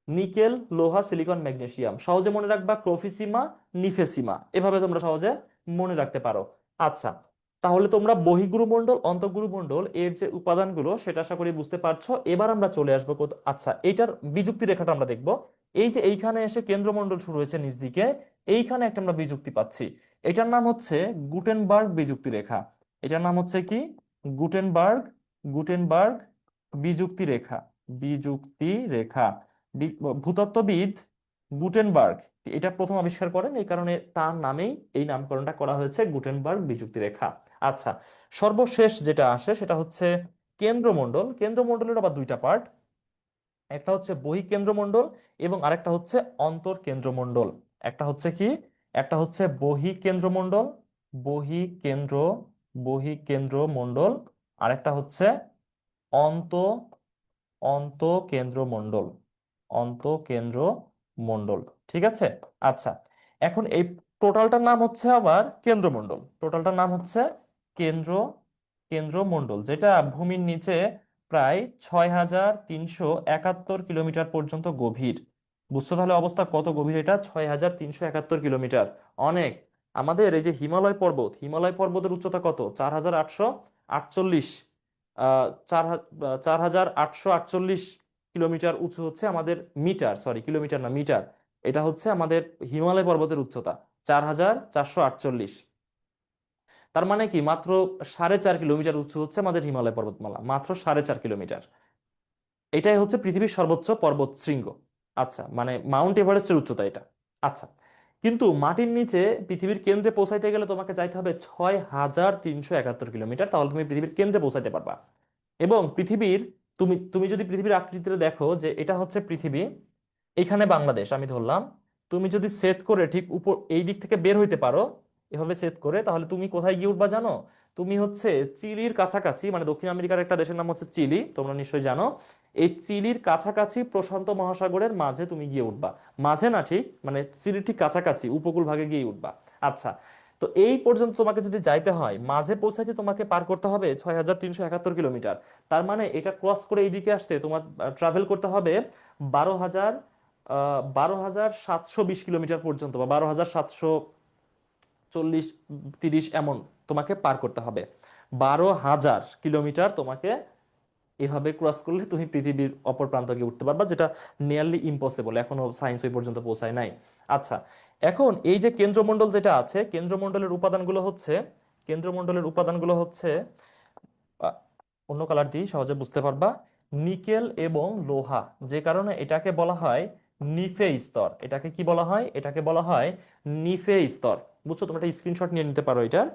নিকেল, লোহা, সিলিকন, ম্যাগনেসিয়াম। সহজে মনে রাখবা ক্রোফিসিমা, নিফেসিমা, এভাবে তোমরা সহজে মনে রাখতে পারো। আচ্ছা, তাহলে তোমরা বহিঃগুরু মণ্ডল, অন্তঃগুরু মণ্ডল এর যে উপাদানগুলো সেটা আশা করি বুঝতে পারছো। এবার আমরা চলে আসবো আচ্ছা, এইটার বিযুক্তি রেখাটা আমরা দেখব। এই যে এইখানে এসে কেন্দ্রমণ্ডল শুরু হয়েছে নিচ দিকে, এইখানে একটা আমরা বিযুক্তি পাচ্ছি। এটার নাম হচ্ছে গুটেনবার্গ বিযুক্তি রেখা। এটার নাম হচ্ছে কি? গুটেনবার্গ, গুটেনবার্গ বিযুক্তি রেখা, বিযুক্তি রেখা। ভূতত্ত্ববিদ গুটেনবার্গ এটা প্রথম আবিষ্কার করেন, এই কারণে তার নামেই এই নামকরণটা করা হয়েছে গুটেনবার্গ বিযুক্তি রেখা। আচ্ছা, সর্বশেষ যেটা আসে সেটা হচ্ছে কেন্দ্রমণ্ডল। কেন্দ্রমণ্ডলের আবার দুইটা পার্ট, একটা হচ্ছে বহিঃকেন্দ্রমণ্ডল এবং আরেকটা হচ্ছে অন্তর্কেন্দ্রমণ্ডল। একটা হচ্ছে কি? একটা হচ্ছে বহিঃকেন্দ্রমণ্ডল, বহিঃকেন্দ্র, বহিঃকেন্দ্রমণ্ডল। আরেকটা হচ্ছে অন্ত অন্তঃকেন্দ্রমণ্ডল, অন্তঃকেন্দ্রমণ্ডল। ঠিক আছে? আচ্ছা, এখন এই টোটালটার নাম হচ্ছে আবার কেন্দ্রমণ্ডল, টোটালটার নাম হচ্ছে কেন্দ্র কেন্দ্রমণ্ডল, যেটা ভূমির নিচে প্রায় 6371 কিলোমিটার পর্যন্ত গভীর। বুঝছো তাহলে অবস্থা কত গভীর? এটা 6371 কিলোমিটার, অনেক। আমাদের এই যে হিমালয় পর্বত, হিমালয় পর্বতের উচ্চতা কত? 4848, 4848 কিলোমিটার উঁচু হচ্ছে আমাদের, মিটার, সরি কিলোমিটার না, মিটার। এটা হচ্ছে আমাদের হিমালয় পর্বতের উচ্চতা 4448। তার মানে কি মাত্র 4.5 কিলোমিটার উঁচু হচ্ছে আমাদের হিমালয় পর্বতমালা, মাত্র 4.5 কিলোমিটার। এটাই হচ্ছে পৃথিবীর সর্বোচ্চ পর্বত শৃঙ্গ। আচ্ছা, মানে মাউন্ট এভারেস্টের উচ্চতা এটা। আচ্ছা, কিন্তু মাটির নিচে পৃথিবীর কেন্দ্রে পৌঁছাইতে গেলে তোমাকে যাইতে হবে 6371 কিলোমিটার, তাহলে তুমি পৃথিবীর কেন্দ্রে পৌঁছাইতে পারবা। এবং পৃথিবীর, তুমি তুমি যদি পৃথিবীর আকৃতিতে দেখো যে এটা হচ্ছে পৃথিবী, এখানে বাংলাদেশ আমি ধরলাম, তুমি যদি সেট করে ঠিক উপর এই দিক থেকে বের হইতে পারো, এভাবে সেট করে, তাহলে তুমি কোথায় গিয়ে উঠবা জানো? তুমি হচ্ছে চিলির কাছাকাছি, মানে দক্ষিণ আমেরিকার একটা দেশের নাম হচ্ছে চিলি, তোমরা নিশ্চয়ই জানো। এই চিলির কাছাকাছি প্রশান্ত মহাসাগরের মাঝে তুমি গিয়ে উঠবা। মাঝে না ঠিক, মানে চিলির ঠিক কাছাকাছি উপকূল ভাগে গিয়ে উঠবা। আচ্ছা, তো এই পর্যন্ত তোমাকে যদি যাইতে হয়, মাঝে পৌঁছাইতে তোমাকে পার করতে হবে 6371 কিলোমিটার। তার মানে এটা ক্রস করে এইদিকে আসতে তোমার ট্রাভেল করতে হবে 12,000, 12,720 কিলোমিটার পর্যন্ত, বা 12,740, 30 এমন তোমাকে পার করতে হবে। 12,000 কিলোমিটার তোমাকে এভাবে ক্রস করলে তুমি পৃথিবীর অপর প্রান্ত গিয়ে উঠতে পারবা, যেটা নিয়ারলি ইম্পসিবল, এখনো সায়েন্স ওই পর্যন্ত পৌঁছায় নাই। আচ্ছা, এখন এই যে কেন্দ্রমণ্ডল যেটা আছে, কেন্দ্রমণ্ডলের উপাদানগুলো হচ্ছে, কেন্দ্রমণ্ডলের উপাদানগুলো হচ্ছে আহ, অন্য কালার দিয়ে সহজে বুঝতে পারবা, নিকেল এবং লোহা। যে কারণে এটাকে বলা হয় নিফে স্তর। এটাকে কি বলা হয়? এটাকে বলা হয় নিফে স্তর। বুঝছো? তোমরা একটা স্ক্রিনশট নিয়ে নিতে পারো এটার,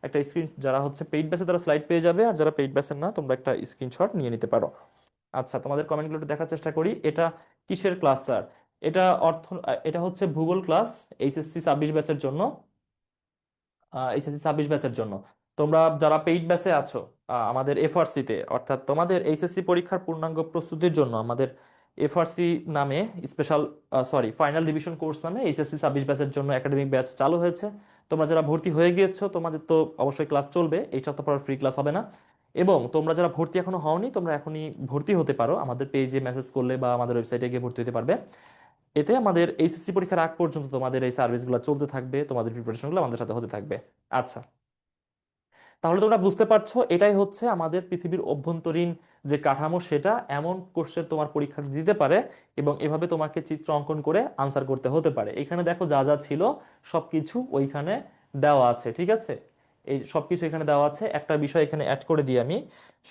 একটা স্ক্রিন, যারা হচ্ছে পেইড ব্যাচে তারা স্লাইড পেয়ে যাবে, আর যারা পেইড ব্যাচের না তোমরা একটা স্ক্রিনশট নিয়ে নিতে পারো। আচ্ছা, তোমাদের কমেন্টগুলো একটু দেখার চেষ্টা করি। এটা কিসের ক্লাস স্যার? এটা এটা হচ্ছে ভূগোল ক্লাস, এইচএসসি 26 ব্যাচের জন্য। এইচএসসি 26 ব্যাচের জন্য তোমরা যারা পেইড ব্যাচে আছো, আমাদের এফআরসি তে, অর্থাৎ তোমাদের এইচএসসি পরীক্ষার পূর্ণাঙ্গ প্রস্তুতির জন্য আমাদের এফআরসি নামে special, sorry final revision course নামে এইচএসসি 26 ব্যাচের জন্য একাডেমিক ব্যাচ চালু হয়েছে। তোমরা যারা ভর্তি হয়ে গিয়েছো তোমাদের তো অবশ্যই ক্লাস চলবে, এই সপ্তাহ পর ফ্রি ক্লাস হবে না। এবং তোমরা যারা ভর্তি এখনো হওনি, তোমরা এখনই ভর্তি হতে পারো, আমাদের পেজে মেসেজ করলে বা আমাদের ওয়েবসাইটে গিয়ে ভর্তি হতে পারবে। এতে আমাদের এইচএসসি পরীক্ষার আগ পর্যন্ত তোমাদের এই সার্ভিসগুলো চলতে থাকবে, তোমাদের প্রিপারেশনগুলো আমাদের সাথে হতে থাকবে। আচ্ছা, তাহলে তোমরা বুঝতে পারছো এটাই হচ্ছে আমাদের পৃথিবীর অভ্যন্তরীণ যে কাঠামো, সেটা এমন কোশ্চেন তোমার পরীক্ষা দিতে পারে এবং এভাবে তোমাকে চিত্র অঙ্কন করে আনসার করতে হতে পারে। এখানে দেখো যা যা ছিল সবকিছু ওইখানে দেওয়া আছে, ঠিক আছে? এই সবকিছু এখানে দেওয়া আছে। একটা বিষয় এখানে অ্যাড করে দিই আমি,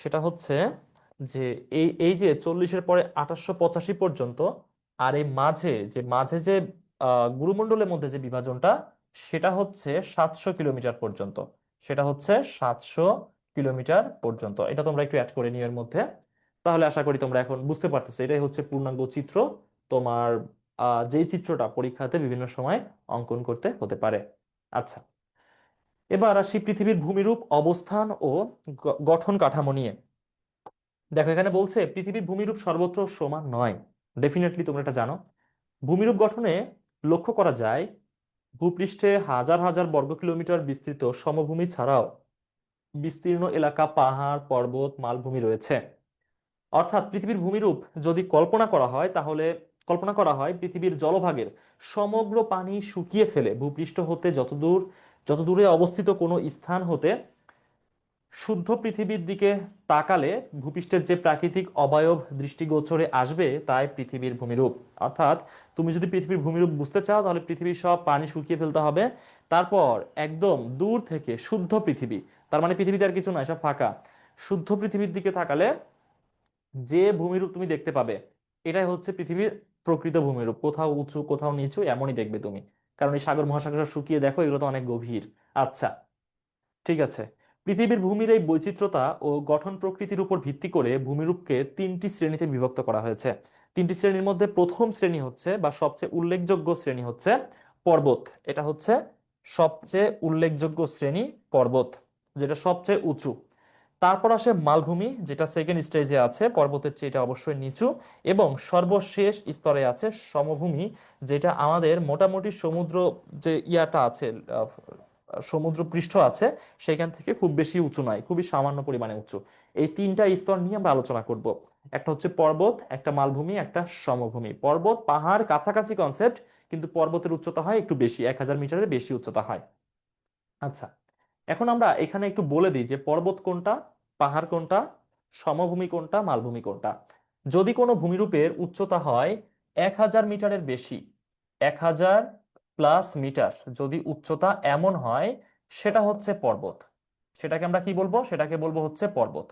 সেটা হচ্ছে যে এই এই যে 40-এর পরে 2885 পর্যন্ত, আর এই মাঝে যে গুরুমণ্ডলের মধ্যে যে বিভাজনটা, সেটা হচ্ছে 700 কিলোমিটার পর্যন্ত। সেটা হচ্ছে 700 কিলোমিটার পর্যন্ত। এটা তোমরা একটু অ্যাড করে নিও এর মধ্যে। তাহলে আশা করি তোমরা এখন বুঝতে পারতেছো, এটাই হচ্ছে পূর্ণাঙ্গ চিত্র। তোমার যেই চিত্রটা পরীক্ষাতে বিভিন্ন সময় অঙ্কন করতে হতে পারে। আচ্ছা, এবার আসি পৃথিবীর ভূমিরূপ, অবস্থান ও গঠন কাঠামো নিয়ে। দেখো এখানে বলছে পৃথিবীর ভূমিরূপ সর্বত্র সমান নয়। ডেফিনেটলি তোমরা এটা জানো। ভূমিরূপ গঠনে লক্ষ্য করা যায় ভূপৃষ্ঠে হাজার হাজার বর্গ কিলোমিটার বিস্তৃত সমভূমি ছাড়াও বিস্তীর্ণ এলাকা, পাহাড়, পর্বত, মালভূমি রয়েছে। অর্থাৎ পৃথিবীর ভূমিরূপ যদি কল্পনা করা হয় পৃথিবীর জলভাগের সমগ্র পানি শুকিয়ে ফেলে ভূপৃষ্ঠ হতে যত দূরে অবস্থিত কোনো স্থান হতে শুদ্ধ পৃথিবীর দিকে তাকালে ভূপৃষ্ঠের যে প্রাকৃতিক অবয়ব দৃষ্টিগোচরে আসবে তাই পৃথিবীর ভূমিরূপ। অর্থাৎ তুমি যদি পৃথিবীর ভূমিরূপ বুঝতে চাও তাহলে পৃথিবীর সব পানি শুকিয়ে ফেলতে হবে, তারপর একদম দূর থেকে শুদ্ধ পৃথিবী, তার মানে পৃথিবীতে আর কিছু নয়, সব ফাঁকা, শুদ্ধ পৃথিবীর দিকে তাকালে যে ভূমিরূপ তুমি দেখতে পাবে এটাই হচ্ছে পৃথিবীর প্রকৃত ভূমিরূপ। কোথাও উঁচু কোথাও নিচু এমনই দেখবে তুমি, কারণ এই সাগর মহাসাগর সব শুকিয়ে দেখো, এগুলো তো অনেক গভীর। আচ্ছা, ঠিক আছে। পৃথিবীর ভূমির এই বৈচিত্র্যতা ও গঠন প্রকৃতির উপর ভিত্তি করে ভূমিরূপকে 3টি শ্রেণীতে বিভক্ত করা হয়েছে। 3টি শ্রেণীর মধ্যে প্রথম শ্রেণী হচ্ছে বা সবচেয়ে উল্লেখযোগ্য শ্রেণী হচ্ছে পর্বত। এটা হচ্ছে সবচেয়ে উল্লেখযোগ্য শ্রেণী, পর্বত, যেটা সবচেয়ে উঁচু। তারপর আসে মালভূমি, যেটা সেকেন্ড স্টেজে আছে, পর্বতের চেয়ে এটা অবশ্যই নিচু। এবং সর্বশেষ স্তরে আছে সমভূমি, যেটা আমাদের মোটামুটি সমুদ্র যে ইয়াটা আছে, সমুদ্র পৃষ্ঠ আছে, সেখান থেকে খুব বেশি উঁচু নয়, খুবই সামান্য পরিমাণে উঁচু। এই 3টা স্তর নিয়ে আমরা আলোচনা করব। একটা হচ্ছে পর্বত, একটা মালভূমি, একটা সমভূমি। পর্বত পাহাড় কাছাকাছি কনসেপ্ট, কিন্তু পর্বতের উচ্চতা হয় একটু বেশি, 1000 মিটারের বেশি উচ্চতা হয়। আচ্ছা, এখন আমরা এখানে একটু বলে দিই যে পর্বত কোনটা, পাহাড় কোনটা, সমভূমি কোনটা, মালভূমি কোনটা। যদি কোনো ভূমিরূপের উচ্চতা হয় 1000 মিটারের বেশি, 1000+ মিটার যদি উচ্চতা এমন হয়, সেটা হচ্ছে পর্বত। সেটাকে আমরা কি বলবো? সেটাকে বলবো হচ্ছে পর্বত।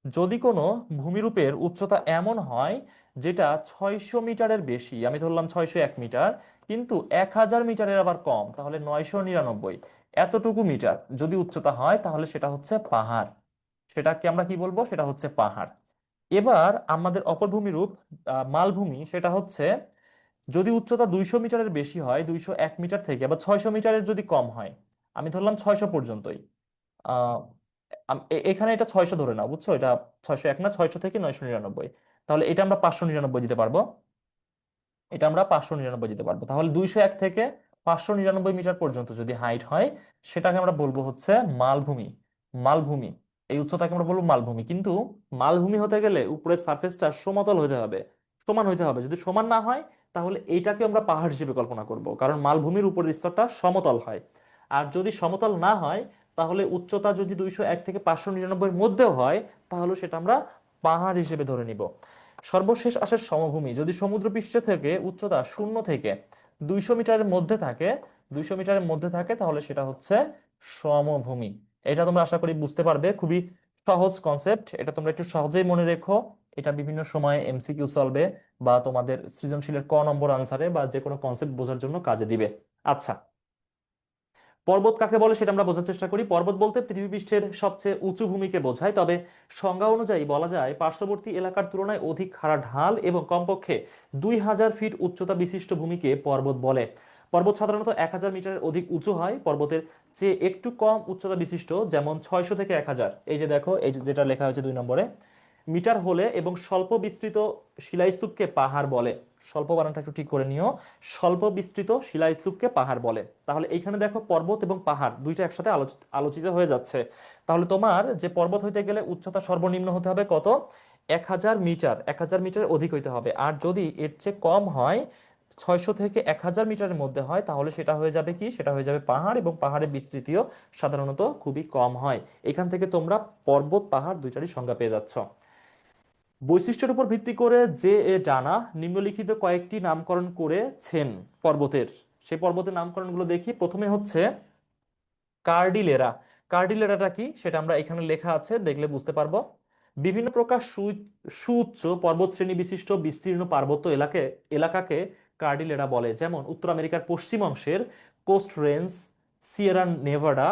যদি কোনো ভূমিরূপের উচ্চতা এমন হয় যেটা 600 মিটারের বেশি, আমি ধরলাম 601 মিটার, কিন্তু 1000 মিটারের আবার কম, তাহলে 999, এতটুকু মিটার যদি উচ্চতা হয় তাহলে সেটা হচ্ছে পাহাড়। সেটাকে আমরা কি বলবো? সেটা হচ্ছে পাহাড়। এবার আমাদের অপর ভূমিরূপ মালভূমি, সেটা হচ্ছে যদি উচ্চতা 200 মিটারের বেশি হয়, 201 মিটার থেকে, বা 600 মিটারের যদি কম হয়, আমি ধরলাম 600 পর্যন্তই। আহ এখানে এটা 600 ধরে নাও, বুঝছো? এটা 601 না, 600 থেকে 999, তাহলে এটা আমরা 599 দিতে পারবো। এটা আমরা 599 দিতে পারবো। তাহলে 201 থেকে 599 মিটার পর্যন্ত যদি হাইট হয়, সেটাকে আমরা বলবো হচ্ছে মালভূমি। মালভূমি, এই উচ্চতাকে আমরা বলবো মালভূমি। কিন্তু মালভূমি হতে গেলে উপরের সারফেসটা সমতল হতে হবে, সমান হইতে হবে। যদি সমান না হয় তাহলে এইটাকে আমরা পাহাড় হিসেবে কল্পনা করব, কারণ মালভূমির উপরের স্তরটা সমতল হয়। আর যদি সমতল না হয়, তাহলে উচ্চতা যদি 201 থেকে 599-এর মধ্যেও হয়, তাহলে সেটা আমরা পাহাড় হিসেবে ধরে নিব। সর্বশেষ আসে সমভূমি। যদি সমুদ্রপৃষ্ঠ থেকে উচ্চতা 0 থেকে 200 মিটারের মধ্যে থাকে, 200 মিটারের মধ্যে থাকে, তাহলে সেটা হচ্ছে সমভূমি। এটা তোমরা আশা করি বুঝতে পারবে, খুবই সহজ কনসেপ্ট, এটা তোমরা একটু সহজেই মনে রেখো। এটা বিভিন্ন সময় এমসিকিউ সলভে বা তোমাদের সৃজনশীলের নম্বর আনসারে বা যে কোনো কনসেপ্ট বোঝার জন্য কাজে দিবে। আচ্ছা, পর্বত কাকে বলে সেটা আমরা বোঝার চেষ্টা করি। পর্বত বলতে পৃথিবী পৃষ্ঠের সবচেয়ে উঁচু ভূমিকে বোঝায়, তবে সংজ্ঞা অনুযায়ী বলা যায় পার্শ্ববর্তী এলাকার তুলনায় অধিক খাড়া ঢাল এবং কমপক্ষে 2000 ফিট উচ্চতা বিশিষ্ট ভূমিকে পর্বত বলে। পর্বত সাধারণত 1000 মিটারের অধিক উঁচু হয়। পর্বতের চেয়ে একটু কম উচ্চতা বিশিষ্ট, যেমন 600 থেকে 1000, এই যে দেখো, এই যেটা লেখা হয়েছে 2 নম্বরে, মিটার হলে এবং স্বল্প বিস্তৃত শিলাস্তূপকে পাহাড় বলে। স্বল্প বানানটা একটু ঠিক করে নিও। স্বল্প বিস্তৃত শিলাস্তূপকে পাহাড় বলে। তাহলে এইখানে দেখো পর্বত এবং পাহাড় দুইটা একসাথে আলোচিত হয়ে যাচ্ছে। তাহলে তোমার যে পর্বত হইতে গেলে উচ্চতা সর্বনিম্ন হতে হবে কত? 1000 মিটার, 1000 মিটার অধিক হইতে হবে। আর যদি এর চেয়ে কম হয়, 600 থেকে 1000 মিটারের মধ্যে হয়, তাহলে সেটা হয়ে যাবে কি? সেটা হয়ে যাবে পাহাড়। এবং পাহাড়ের বিস্তৃতিও সাধারণত খুবই কম হয়। এখান থেকে তোমরা পর্বত পাহাড় দুইটারই সংজ্ঞা পেয়ে যাচ্ছ। বৈশিষ্ট্যের উপর ভিত্তি করে যে এ ডানা নিম্নলিখিত কয়েকটি নামকরণ করেছেন পর্বতের। সেই পর্বতের নামকরণগুলো দেখি। প্রথমে হচ্ছে কার্ডিলেরা। কার্ডিলেরাটা কি সেটা আমরা এখানে লেখা আছে, দেখলে বুঝতে পারবো। বিভিন্ন প্রকার সুউচ্চ পর্বতশ্রেণী বিশিষ্ট বিস্তীর্ণ পার্বত্য এলাকাকে কার্ডিলেরা বলে, যেমন উত্তর আমেরিকার পশ্চিম অংশের coast range, Sierra Nevada,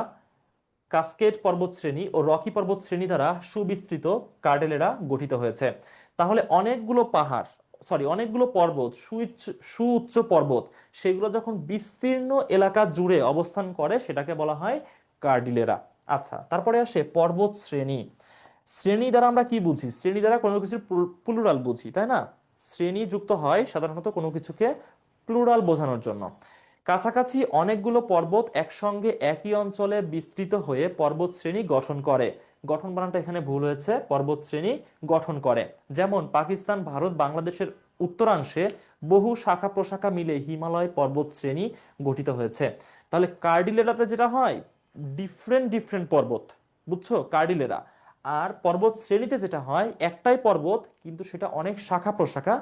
Cascade পর্বতশ্রেণী ও রকি পর্বতশ্রেণী দ্বারা সুবিস্তৃত কার্ডেলেরা গঠিত হয়েছে। তাহলে অনেকগুলো পাহাড়, সরি অনেকগুলো পর্বত, সুউচ্চ পর্বত, সেগুলো যখন বিস্তীর্ণ এলাকা জুড়ে অবস্থান করে সেটাকে বলা হয় কার্ডিলেরা। আচ্ছা, তারপরে আসে পর্বত শ্রেণী। শ্রেণী দ্বারা আমরা কি বুঝি? শ্রেণী দ্বারা কোনো কিছুর প্লুরাল বুঝি, তাই না? শ্রেণী যুক্ত হয় সাধারণত কোনো কিছুকে প্লুরাল বোঝানোর জন্য। কাছাকাছি অনেকগুলো পর্বত একসঙ্গে একই অঞ্চলে বিস্তৃত হয়ে পর্বত শ্রেণী গঠন করে। গঠন বানানটা এখানে ভুল হয়েছে, পর্বত শ্রেণী গঠন করে। যেমন পাকিস্তান, ভারত, বাংলাদেশের উত্তরাংশে বহু শাখা প্রশাখা মিলে হিমালয় পর্বত শ্রেণী গঠিত হয়েছে। তাহলে কার্ডিলেরাতে যেটা হয়, ডিফারেন্ট ডিফারেন্ট পর্বত, বুঝছো, কার্ডিলেরা। আর পর্বত শ্রেণীতে যেটা হয়, একটাই পর্বত কিন্তু সেটা অনেক শাখা প্রশাখা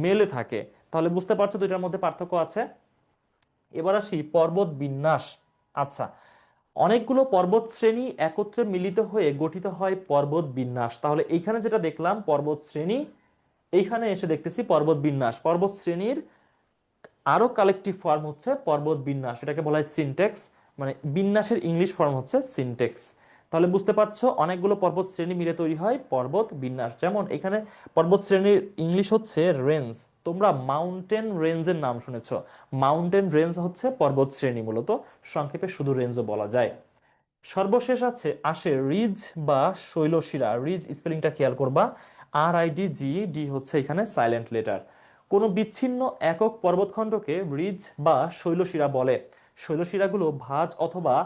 মেলে থাকে। তাহলে বুঝতে পারছো দুইটার মধ্যে পার্থক্য আছে। এবার আসি পর্বত বিন্যাস। আচ্ছা, অনেকগুলো পর্বত শ্রেণী একত্রে মিলিত হয়ে গঠিত হয় পর্বত বিন্যাস। তাহলে এইখানে যেটা দেখলাম পর্বত শ্রেণী, এইখানে এসে দেখতেছি পর্বত বিন্যাস। পর্বত শ্রেণীর আরো কালেকটিভ ফর্ম হচ্ছে পর্বত বিন্যাস, এটাকে বলা হয় সিনটেক্স, মানে বিন্যাসের ইংলিশ ফর্ম হচ্ছে সিনটেক্স। তাহলে বুঝতে পারছো অনেকগুলো পর্বত শ্রেণী মিলে তৈরি হয় পর্বত বিন্যাস। যেমন এখানে পর্বত শ্রেণীর ইংলিশ হচ্ছে রেঞ্জ। তোমরা মাউন্টেন রেঞ্জের নাম শুনেছো, মাউন্টেন রেঞ্জ হচ্ছে পর্বত শ্রেণী, মূলত সংক্ষেপে শুধু রেঞ্জও বলা যায়। সর্বশেষ আসে রিজ বা শৈলশিরা। রিজ স্পেলিংটা খেয়াল করবা, RIDGE, হচ্ছে এখানে সাইলেন্ট লেটার। কোনো বিচ্ছিন্ন একক পর্বতখণ্ডকে রিজ বা শৈলশিরা বলে। শৈলশিরাগুলো ভাঁজ অথবা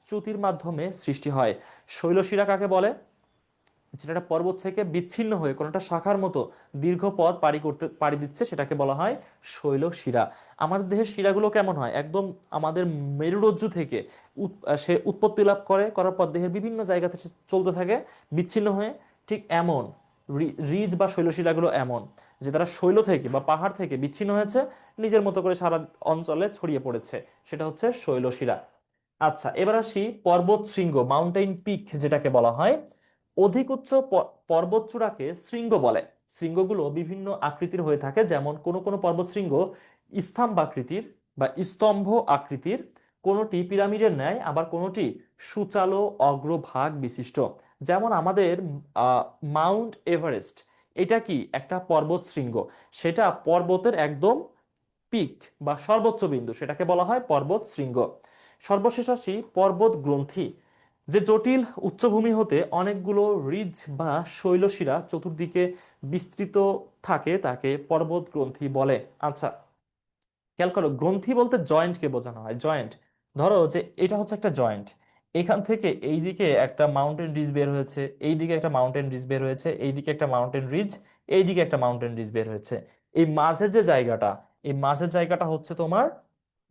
চ্যুতির মাধ্যমে সৃষ্টি হয়। শৈলশিরা কাকে বলে? যেটা একটা পর্বত থেকে বিচ্ছিন্ন হয়ে কোনো একটা শাখার মতো দীর্ঘ পথ পাড়ি দিচ্ছে, সেটাকে বলা হয় শৈলশিরা। আমাদের দেহের শিরাগুলো কেমন হয়? একদম আমাদের মেরুরজ্জু থেকে সে উৎপত্তি লাভ করার পর দেহের বিভিন্ন জায়গা থেকে চলতে থাকে বিচ্ছিন্ন হয়ে, ঠিক এমন রিজ বা শৈলশিরাগুলো এমন যে তারা শৈল থেকে বা পাহাড় থেকে বিচ্ছিন্ন হয়েছে, নিজের মতো করে সারা অঞ্চলে ছড়িয়ে পড়েছে, সেটা হচ্ছে শৈলশিরা। আচ্ছা, এবার আসি পর্বত শৃঙ্গ, মাউন্টেন পিক যেটাকে বলা হয়। অধিক উচ্চ পর্বতচূড়াকে শৃঙ্গ বলে। শৃঙ্গগুলো বিভিন্ন আকৃতির হয়ে থাকে, যেমন কোনো কোনো পর্বত শৃঙ্গ স্তম্ভ আকৃতির বা স্তম্ভ আকৃতির, কোনোটি পিরামিডের ন্যায়, আবার কোনোটি সুচালো অগ্রভাগ বিশিষ্ট। যেমন আমাদের মাউন্ট এভারেস্ট, এটা কি একটা পর্বত শৃঙ্গ, সেটা পর্বতের একদম পিক বা সর্বোচ্চ বিন্দু, সেটাকে বলা হয় পর্বত শৃঙ্গ। সর্বশেষ আসি পর্বত গ্রন্থি। যে জটিল উচ্চভূমি হতে অনেকগুলো রিজ বা শৈলশিরা চতুর্দিকে বিস্তৃত থাকে তাকে পর্বত গ্রন্থি বলে। আচ্ছা, খেয়াল করো, গ্রন্থি বলতে জয়েন্টকে বোঝানো হয়, জয়েন্ট। ধরো যে এটা হচ্ছে একটা জয়েন্ট, এখান থেকে এইদিকে একটা মাউন্টেন রিজ বের হয়েছে, এইদিকে একটা মাউন্টেন রিজ বের হয়েছে, এইদিকে একটা মাউন্টেন রিজ, এইদিকে একটা মাউন্টেন রিজ বের হয়েছে। এই মাঝের যে জায়গাটা, এই মাঝের জায়গাটা হচ্ছে তোমার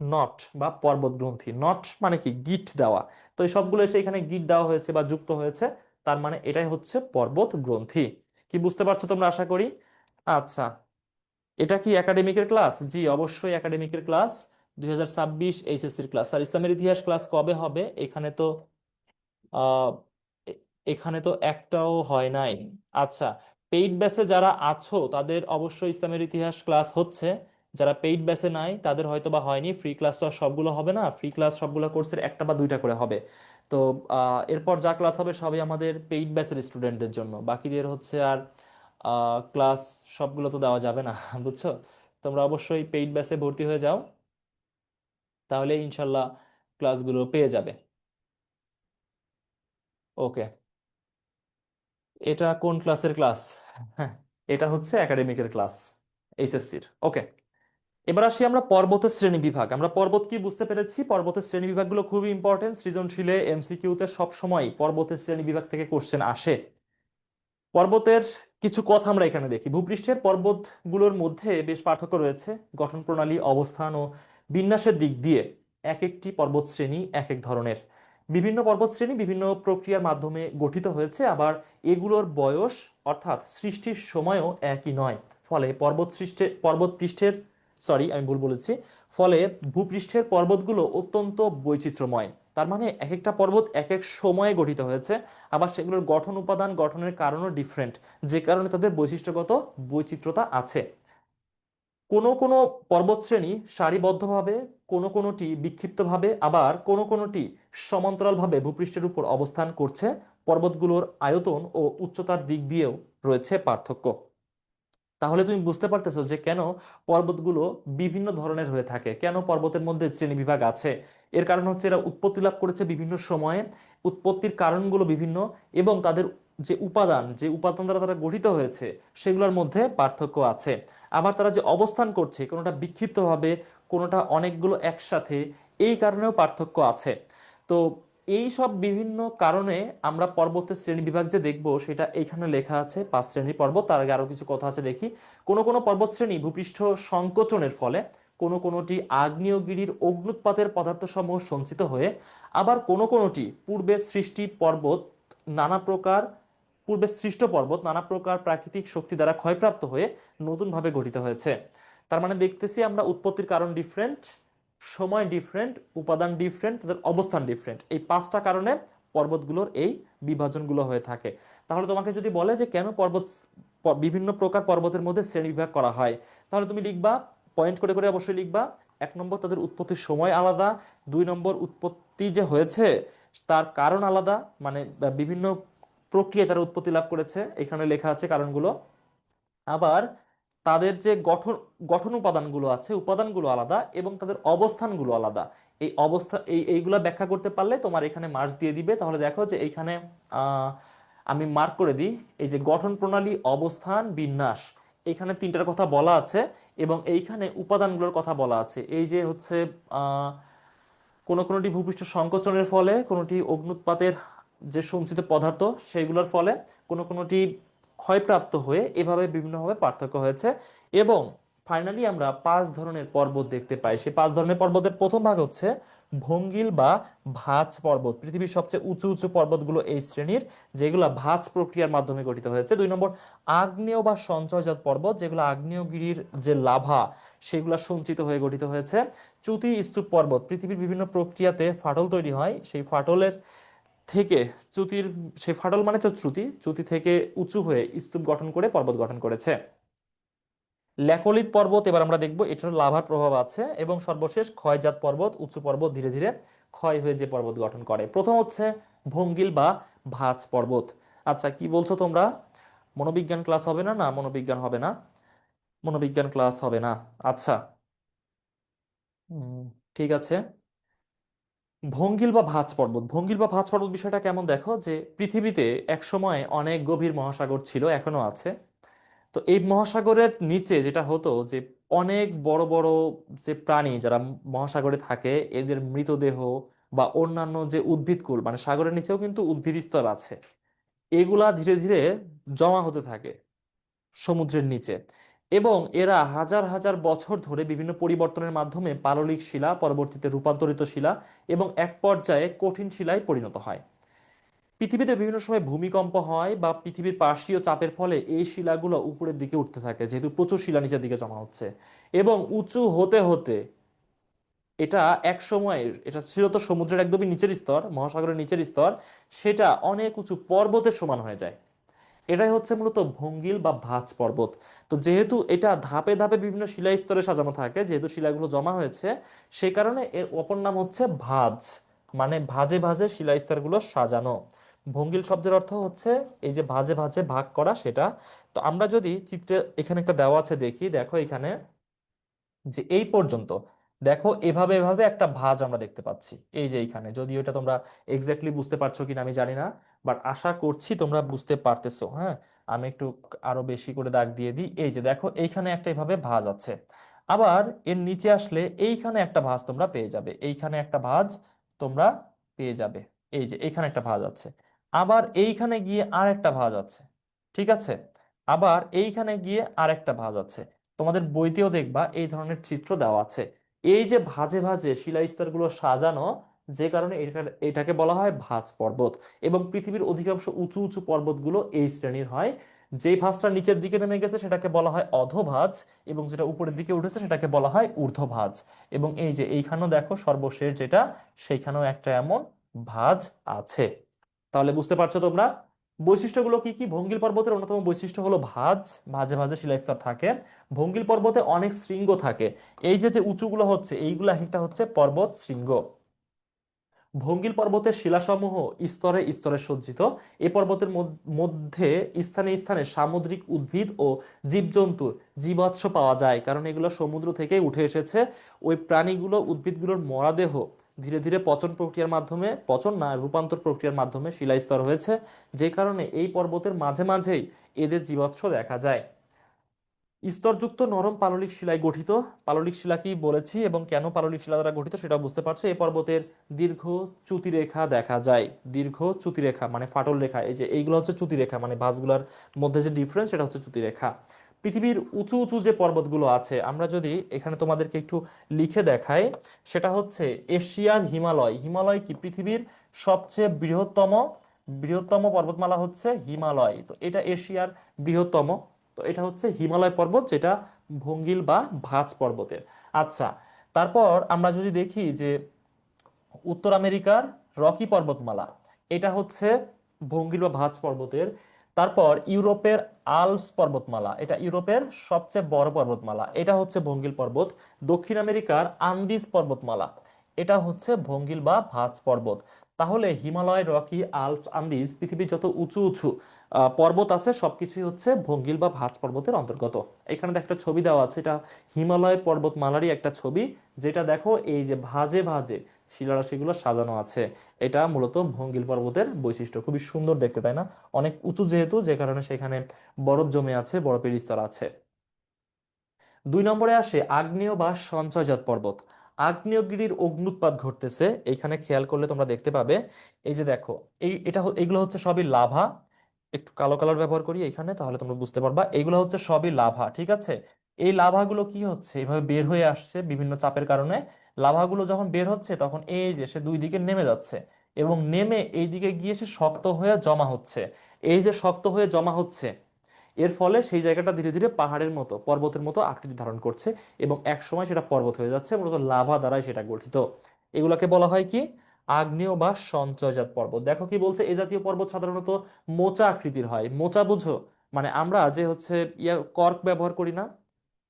নট বা পর্বত গ্রন্থি। নট মানে কি? গিট দেওয়া। তো এই সবগুলো এসে এখানে গিট দেওয়া হয়েছে বা যুক্ত হয়েছে, তার মানে এটাই হচ্ছে পর্বত গ্রন্থি। কি বুঝতে পারছো তোমরা, আশা করি। আচ্ছা, এটা কি একাডেমিকের ক্লাস? জি, অবশ্যই একাডেমিকের ক্লাস, 2026 এইচএসসির ক্লাস। আর ইসলামের ইতিহাস ক্লাস কবে হবে? এখানে তো আহ এ- এখানে তো একটাও হয় নাই। আচ্ছা, পেইড ব্যাচে যারা আছো তাদের অবশ্যই ইসলামের ইতিহাস ক্লাস হচ্ছে। যারা পেইড ব্যাচে নাই তাদের হয়তো বা হয়নি। ফ্রি ক্লাস তো আর সবগুলো হবে না, ফ্রি ক্লাস সবগুলো কোর্সের একটা বা দুইটা করে হবে। তো এরপর যা ক্লাস হবে সবই আমাদের পেইড ব্যাচের স্টুডেন্টদের জন্য, বাকিদের হচ্ছে আর ক্লাস সবগুলো তো দেওয়া যাবে না বুঝছো। তোমরা অবশ্যই পেইড ব্যাচে ভর্তি হয়ে যাও, তাহলে ইনশাল্লাহ ক্লাসগুলো পেয়ে যাবে। ওকে, এটা কোন ক্লাসের ক্লাস? হ্যাঁ, এটা হচ্ছে একাডেমিকের ক্লাস, এইচএসসির। ওকে, এবার আসি আমরা পর্বতের শ্রেণী বিভাগ। আমরা পর্বত কি বুঝতে পেরেছি, পর্বতের শ্রেণী বিভাগগুলো খুবই ইম্পর্টেন্ট। সৃজনশীলে এমসিকিউতে সবসময় পর্বতের শ্রেণী বিভাগ থেকে কোশ্চেন আসে। পর্বতের কিছু কথা আমরা এখানে দেখি। ভূপৃষ্ঠের পর্বতগুলোর মধ্যে বেশ পার্থক্য রয়েছে গঠন প্রণালী, অবস্থান ও বিন্যাসের দিক দিয়ে। এক একটি পর্বত শ্রেণী এক এক ধরনের। বিভিন্ন পর্বত শ্রেণী বিভিন্ন প্রক্রিয়ার মাধ্যমে গঠিত হয়েছে, আবার এগুলোর বয়স অর্থাৎ সৃষ্টির সময়ও একই নয়। ফলে পর্বত পৃষ্ঠের, সরি আমি ভুল বলেছি, ফলে ভূপৃষ্ঠের পর্বতগুলো অত্যন্ত বৈচিত্র্যময়। তার মানে এক একটা পর্বত এক এক সময়ে গঠিত হয়েছে, আবার সেগুলোর গঠন উপাদান গঠনের কারণও ডিফারেন্ট, যে কারণে তাদের বৈশিষ্ট্যগত বৈচিত্র্যতা আছে। কোনো কোনো পর্বতশ্রেণী সারিবদ্ধভাবে, কোনো কোনোটি বিক্ষিপ্তভাবে, আবার কোনো কোনোটি সমান্তরালভাবে ভূপৃষ্ঠের উপর অবস্থান করছে। পর্বতগুলোর আয়তন ও উচ্চতার দিক দিয়েও রয়েছে পার্থক্য। তাহলে তুমি বুঝতে পারতেছো যে কেন পর্বতগুলো বিভিন্ন ধরনের হয়ে থাকে, কেন পর্বতের মধ্যে শ্রেণীবিভাগ আছে। এর কারণ হচ্ছে এরা উৎপত্তি লাভ করেছে বিভিন্ন সময়ে, উৎপত্তির কারণগুলো বিভিন্ন, এবং তাদের যে উপাদান দ্বারা তারা গঠিত হয়েছে সেগুলোর মধ্যে পার্থক্য আছে। আবার তারা যে অবস্থান করছে, কোনোটা বিক্ষিপ্তভাবে, কোনোটা অনেকগুলো একসাথে, এই কারণেও পার্থক্য আছে। তো এই সব বিভিন্ন কারণে আমরা পর্বতের শ্রেণী বিভাগ যে দেখব সেটা এইখানে লেখা আছে, 5 শ্রেণীর পর্বত। তার আগে আরো কিছু কথা আছে দেখি। কোনো কোনো পর্বত শ্রেণী ভূপৃষ্ঠ সংকোচনের ফলে, কোনো কোনোটি আগ্নেয়গিরির অগ্নুৎপাতের পদার্থসমূহ সঞ্চিত হয়ে, আবার কোনো কোনোটি নানা প্রকার পূর্বে সৃষ্ট পর্বত নানা প্রকার প্রাকৃতিক শক্তি দ্বারা ক্ষয়প্রাপ্ত হয়ে নতুনভাবে গঠিত হয়েছে। তার মানে দেখতেছি আমরা উৎপত্তির কারণ ডিফারেন্ট, সময় ডিফারেন্ট, উপাদান ডিফারেন্ট, তাদের অবস্থান ডিফারেন্ট, এই 5টা কারণে পর্বতগুলোর এই বিভাজনগুলো হয়ে থাকে। তাহলে তোমাকে যদি বলে যে কেন বিভিন্ন প্রকার পর্বতের মধ্যে শ্রেণীবিভাগ করা হয়, তাহলে তুমি লিখবা, পয়েন্ট করে করে অবশ্যই লিখবা। 1 নম্বর, তাদের উৎপত্তির সময় আলাদা। 2 নম্বর, উৎপত্তি যে হয়েছে তার কারণ আলাদা, মানে বিভিন্ন প্রক্রিয়ায় তারা উৎপত্তি লাভ করেছে, এখানে লেখা আছে কারণগুলো। আবার তাদের যে গঠন গঠন উপাদানগুলো আছে, উপাদানগুলো আলাদা, এবং তাদের অবস্থানগুলো আলাদা। এইগুলা ব্যাখ্যা করতে পারলে তোমার এখানে মার্কস দিয়ে দিবে। তাহলে দেখো যে এইখানে আহ, আমি মার্ক করে দিই, এই যে গঠন প্রণালী, অবস্থান, বিন্যাস, এখানে 3টার কথা বলা আছে, এবং এইখানে উপাদানগুলোর কথা বলা আছে। এই যে হচ্ছে আহ কোনো কোনোটি ভূপৃষ্ঠ সংকোচনের ফলে, কোনোটি অগ্নুৎপাতের যে সঞ্চিত পদার্থ সেগুলোর ফলে, কোনো কোনোটি ক্ষয়প্রাপ্ত হয়ে, এভাবে বিভিন্নভাবে পার্থক্য হয়েছে। এবং ফাইনালি আমরা 5 ধরনের পর্বত দেখতে পাই। সেই 5 ধরনের পর্বতের প্রথম ভাগ হচ্ছে ভঙ্গিল বা ভাঁজ পর্বত। পৃথিবীর সবচেয়ে উঁচু উঁচু পর্বতগুলো এই শ্রেণীর, যেগুলো ভাঁজ প্রক্রিয়ার মাধ্যমে গঠিত হয়েছে। 2 নম্বর, আগ্নেয় বা সঞ্চয়জাত পর্বত, যেগুলো আগ্নেয়গিরির যে লাভা সেগুলো সঞ্চিত হয়ে গঠিত হয়েছে। চ্যুতি স্তূপ পর্বত, পৃথিবীর বিভিন্ন প্রক্রিয়াতে ফাটল তৈরি হয়, সেই ফাটলের থেকে চ্যুতির, সেই ফাটল মানে তো চ্যুতি, চ্যুতি থেকে উঁচু হয়ে স্তূপ গঠন করে পর্বত গঠন করেছে। ল্যাকোলিথ পর্বত এবার আমরা দেখবো, এটার লাভার প্রভাব আছে। এবং সর্বশেষ ক্ষয়জাত পর্বত, উঁচু পর্বত ধীরে ধীরে ক্ষয় হয়ে যে পর্বত গঠন করে। প্রথম হচ্ছে ভঙ্গিল বা ভাঁজ পর্বত। আচ্ছা, কি বলছো তোমরা? মনোবিজ্ঞান ক্লাস হবে না? না, মনোবিজ্ঞান হবে না, মনোবিজ্ঞান ক্লাস হবে না। আচ্ছা, ঠিক আছে। ভঙ্গিল বা ভাঁজ পর্বত বিষয়টা কেমন দেখো, যে পৃথিবীতে এক সময় অনেক গভীর মহাসাগর ছিল, এখনো আছে। তো এই মহাসাগরের নিচে যেটা হতো, যে অনেক বড় বড় যে প্রাণী যারা মহাসাগরে থাকে, এদের মৃতদেহ বা অন্যান্য যে উদ্ভিদকুল, মানে সাগরের নিচেও কিন্তু উদ্ভিদ স্তর আছে, এগুলা ধীরে ধীরে জমা হতে থাকে সমুদ্রের নিচে। এবং এরা হাজার হাজার বছর ধরে বিভিন্ন পরিবর্তনের মাধ্যমে পাললিক শিলা, পরবর্তীতে রূপান্তরিত শিলা, এবং এক পর্যায়ে কঠিন শিলায় পরিণত হয়। পৃথিবীতে বিভিন্ন সময় ভূমিকম্প হয় বা পৃথিবীর পার্শ্বীয় চাপের ফলে এই শিলাগুলো উপরের দিকে উঠতে থাকে, যেহেতু প্রচুর শিলা নিচের দিকে জমা হচ্ছে। এবং উঁচু হতে হতে এটা এক সময়, এটা ছিল তো সমুদ্রের একদমই নিচের স্তর, মহাসাগরের নিচের স্তর, সেটা অনেক উঁচু পর্বতের সমান হয়ে যায়। এটাই হচ্ছে মূলত ভঙ্গিল বা ভাঁজ পর্বত। তো যেহেতু এটা ধাপে ধাপে বিভিন্ন শিলা স্তরে সাজানো থাকে, যেহেতু শিলাগুলো জমা হয়েছে, সে কারণে এর অপর নাম হচ্ছে ভাঁজ, মানে ভাঁজে ভাঁজে শিলা স্তরগুলো সাজানো। ভঙ্গিল শব্দের অর্থ হচ্ছে এই যে ভাঁজে ভাঁজে ভাগ করা, সেটা। তো আমরা যদি চিত্রে, এখানে একটা দেওয়া আছে দেখি, দেখো এখানে যে এই পর্যন্ত, দেখো এভাবে এভাবে একটা ভাঁজ আমরা দেখতে পাচ্ছি। এই যে এইখানে, যদিও এটা তোমরা এক্স্যাক্টলি বুঝতে পারছো কিনা আমি জানি না, বাট আশা করছি তোমরা বুঝতে পারতেছো। হ্যাঁ, আমি একটু আরো বেশি করে দাগ দিয়ে দিই। এই যে দেখো এইখানে একটা এভাবে ভাঁজ আছে। আবার এর নিচে আসলে এইখানে একটা ভাঁজ তোমরা পেয়ে যাবে, এইখানে একটা ভাঁজ তোমরা পেয়ে যাবে। এই যে এইখানে একটা ভাঁজ আছে, আবার এইখানে গিয়ে আর একটা ভাঁজ আছে, ঠিক আছে। আবার এইখানে গিয়ে আর একটা ভাঁজ আছে। তোমাদের বইতেও দেখবা এই ধরনের চিত্র দেওয়া আছে। এই যে ভাঁজে ভাঁজে শিলাস্তরগুলো সাজানো, যে কারণে এটাকে বলা হয় ভাঁজ পর্বত। এবং পৃথিবীর অধিকাংশ উঁচু উঁচু পর্বতগুলো এই শ্রেণীর হয়। যেই ভাঁজটা নিচের দিকে নেমে গেছে সেটাকে বলা হয় অধোভাঁজ, এবং যেটা উপরের দিকে উঠেছে সেটাকে বলা হয় ঊর্ধ্বভাঁজ। এবং এই যে এইখানেও দেখো সর্বশেষ যেটা, সেইখানেও একটা এমন ভাঁজ আছে। তাহলে বুঝতে পারছো তোমরা বৈশিষ্ট্যগুলো কি কি। ভঙ্গিল পর্বতের অন্যতম বৈশিষ্ট্য হলো ভাঁজ, ভাঁজে ভাঁজে শিলাস্তর থাকে। ভঙ্গিল পর্বতে অনেক শৃঙ্গ থাকে। এই যে যে উঁচুগুলো হচ্ছে এইগুলো একটা হচ্ছে পর্বত শৃঙ্গ। ভঙ্গিল পর্বতের শিলাসমূহ স্তরে স্তরে সজ্জিত। এই পর্বতের মধ্যে স্থানে স্থানে সামুদ্রিক উদ্ভিদ ও জীবজন্তু জীবাশ্ম পাওয়া যায়, কারণ এগুলো সমুদ্র থেকে উঠে এসেছে। ওই প্রাণীগুলো উদ্ভিদগুলোর মরাদেহ ধীরে ধীরে পচন প্রক্রিয়ার মাধ্যমে, পচন না রূপান্তর প্রক্রিয়ার মাধ্যমে শিলাস্তর হয়েছে, যে কারণে এই পর্বতের মাঝে মাঝেই এদের জীবাশ্ম দেখা যায়। স্তরযুক্ত নরম পাললিক শিলায় গঠিত। পাললিক শিলা কি বলেছি এবং কেন পাললিক শিলা দ্বারা গঠিত সেটা বুঝতে পারছো। এই পর্বতের দীর্ঘ চ্যুতিরেখা দেখা যায়। দীর্ঘ চ্যুতিরেখা মানে ফাটল রেখা, এই যে এইগুলো হচ্ছে চ্যুতিরেখা, মানে ভাঁজগুলোর মধ্যে যে ডিফারেন্স সেটা হচ্ছে চ্যুতিরেখা। পৃথিবীর উঁচু উঁচু যে পর্বতগুলো আছে, আমরা যদি এখানে তোমাদেরকে একটু লিখে দেখাই, সেটা হচ্ছে এশিয়ার হিমালয়। হিমালয় কি পৃথিবীর সবচেয়ে বৃহত্তম বৃহত্তম পর্বতমালা হচ্ছে হিমালয়, তো এটা এশিয়ার বৃহত্তম। তো এটা হচ্ছে হিমালয় পর্বত, যেটা ভঙ্গিল বা ভাঁজ পর্বতের। আচ্ছা, তারপর আমরা যদি দেখি যে উত্তর আমেরিকার রকি পর্বতমালা, এটা হচ্ছে ভঙ্গিল বা ভাঁজ পর্বতের। তারপর ইউরোপের আল্পস পর্বতমালা, এটা ইউরোপের সবচেয়ে বড় পর্বতমালা, এটা হচ্ছে ভঙ্গিল পর্বত। দক্ষিণ আমেরিকার আন্দিজ পর্বতমালা, এটা হচ্ছে ভঙ্গিল বা ভাঁজ পর্বত। তাহলে হিমালয়, রকি, আল্পস, আন্দিজ, পৃথিবীর যত উঁচু উঁচু পর্বত আছে সবকিছুই হচ্ছে ভঙ্গিল বা ভাঁজ পর্বতের অন্তর্গত। এখানে একটা ছবি দেওয়া আছে, এটা হিমালয় পর্বতমালারই একটা ছবি, যেটা দেখো এই যে ভাঁজে ভাঁজে শিলারাশিগুলো সাজানো আছে। এটা মূলত ভঙ্গিল পর্বতের বৈশিষ্ট্য, খুবই সুন্দর দেখতে, তাই না? অনেক উঁচু যেহেতু, যে কারণে সেখানে বরফ জমে আছে, বরফের স্তর আছে। 2 নম্বরে আসে আগ্নেয় বা সঞ্চয়জাত পর্বত। আগ্নেয়গিরির অগ্নুৎপাত ঘটতেছে, এখানে খেয়াল করলে তোমরা দেখতে পাবে। এই যে দেখো, এগুলো হচ্ছে সবই লাভা। একটু কালো কালার ব্যবহার করি এখানে, তাহলে তোমরা বুঝতে পারবা এগুলো হচ্ছে সবই লাভা, ঠিক আছে? এই লাভাগুলো কি হচ্ছে, এইভাবে বের হয়ে আসছে বিভিন্ন চাপের কারণে। লাভাগুলো যখন বের হচ্ছে তখন এই যে সে দুই দিকে নেমে যাচ্ছে, এবং নেমে এই দিকে গিয়ে সে শক্ত হয়ে জমা হচ্ছে। এই যে শক্ত হয়ে জমা হচ্ছে, এর ফলে সেই জায়গাটা ধীরে ধীরে পাহাড়ের মতো, পর্বতের মতো আকৃতি ধারণ করছে, এবং এক সময় সেটা পর্বত হয়ে যাচ্ছে, মূলত লাভা দ্বারাই সেটা গঠিত। এগুলোকে বলা হয় কি, আগ্নেয় বা সঞ্চয়জাত পর্বত। দেখো কি বলছে, এ জাতীয় পর্বত সাধারণত মোচা আকৃতির হয়। মোচা বুঝো? মানে আমরা যে হচ্ছে কর্ক ব্যবহার করি না,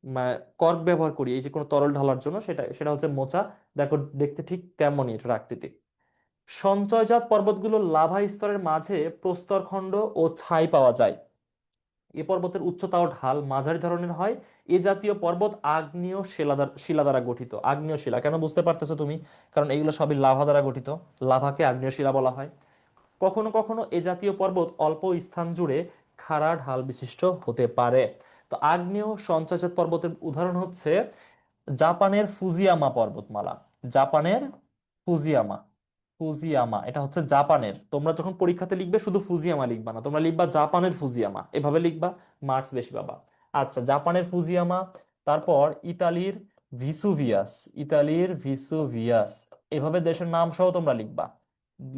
মানে কর্ক ব্যবহার করি এই যে কোনো তরল ঢালার জন্য, সেটা সেটা হচ্ছে মোচা। দেখো দেখতে ঠিক তেমনই এটার আকৃতি। সঞ্চয়জাত পর্বতগুলো লাভা স্তরের মাঝে প্রস্তরখণ্ড ও ছাই পাওয়া যায়। এ পর্বতের উচ্চতা ও ঢাল মাঝারি ধরনের হয়। এ জাতীয় পর্বত আগ্নেয় শিলা দ্বারা গঠিত। আগ্নেয় শিলা কেন বুঝতে পারতেছো তুমি? কারণ এগুলো সবই লাভা দ্বারা গঠিত, লাভাকে আগ্নেয় শিলা বলা হয়। কখনো কখনো এ জাতীয় পর্বত অল্প স্থান জুড়ে খাড়া ঢাল বিশিষ্ট হতে পারে। তো আগ্নেয় সঞ্চয়জাত পর্বতের উদাহরণ হচ্ছে জাপানের ফুজিয়ামা পর্বতমালা। জাপানের ফুজিয়ামা, ফুজিয়ামা এটা হচ্ছে জাপানের। তোমরা যখন পরীক্ষাতে লিখবে শুধু ফুজিয়ামা লিখবা না, তোমরা লিখবা জাপানের ফুজিয়ামা, এভাবে লিখবা, মার্কস বেশি পাবা। আচ্ছা, জাপানের ফুজিয়ামা। তারপর ইতালির ভিসুভিয়াস, ইতালির ভিসুভিয়াস, এভাবে দেশের নাম সহ তোমরা লিখবা।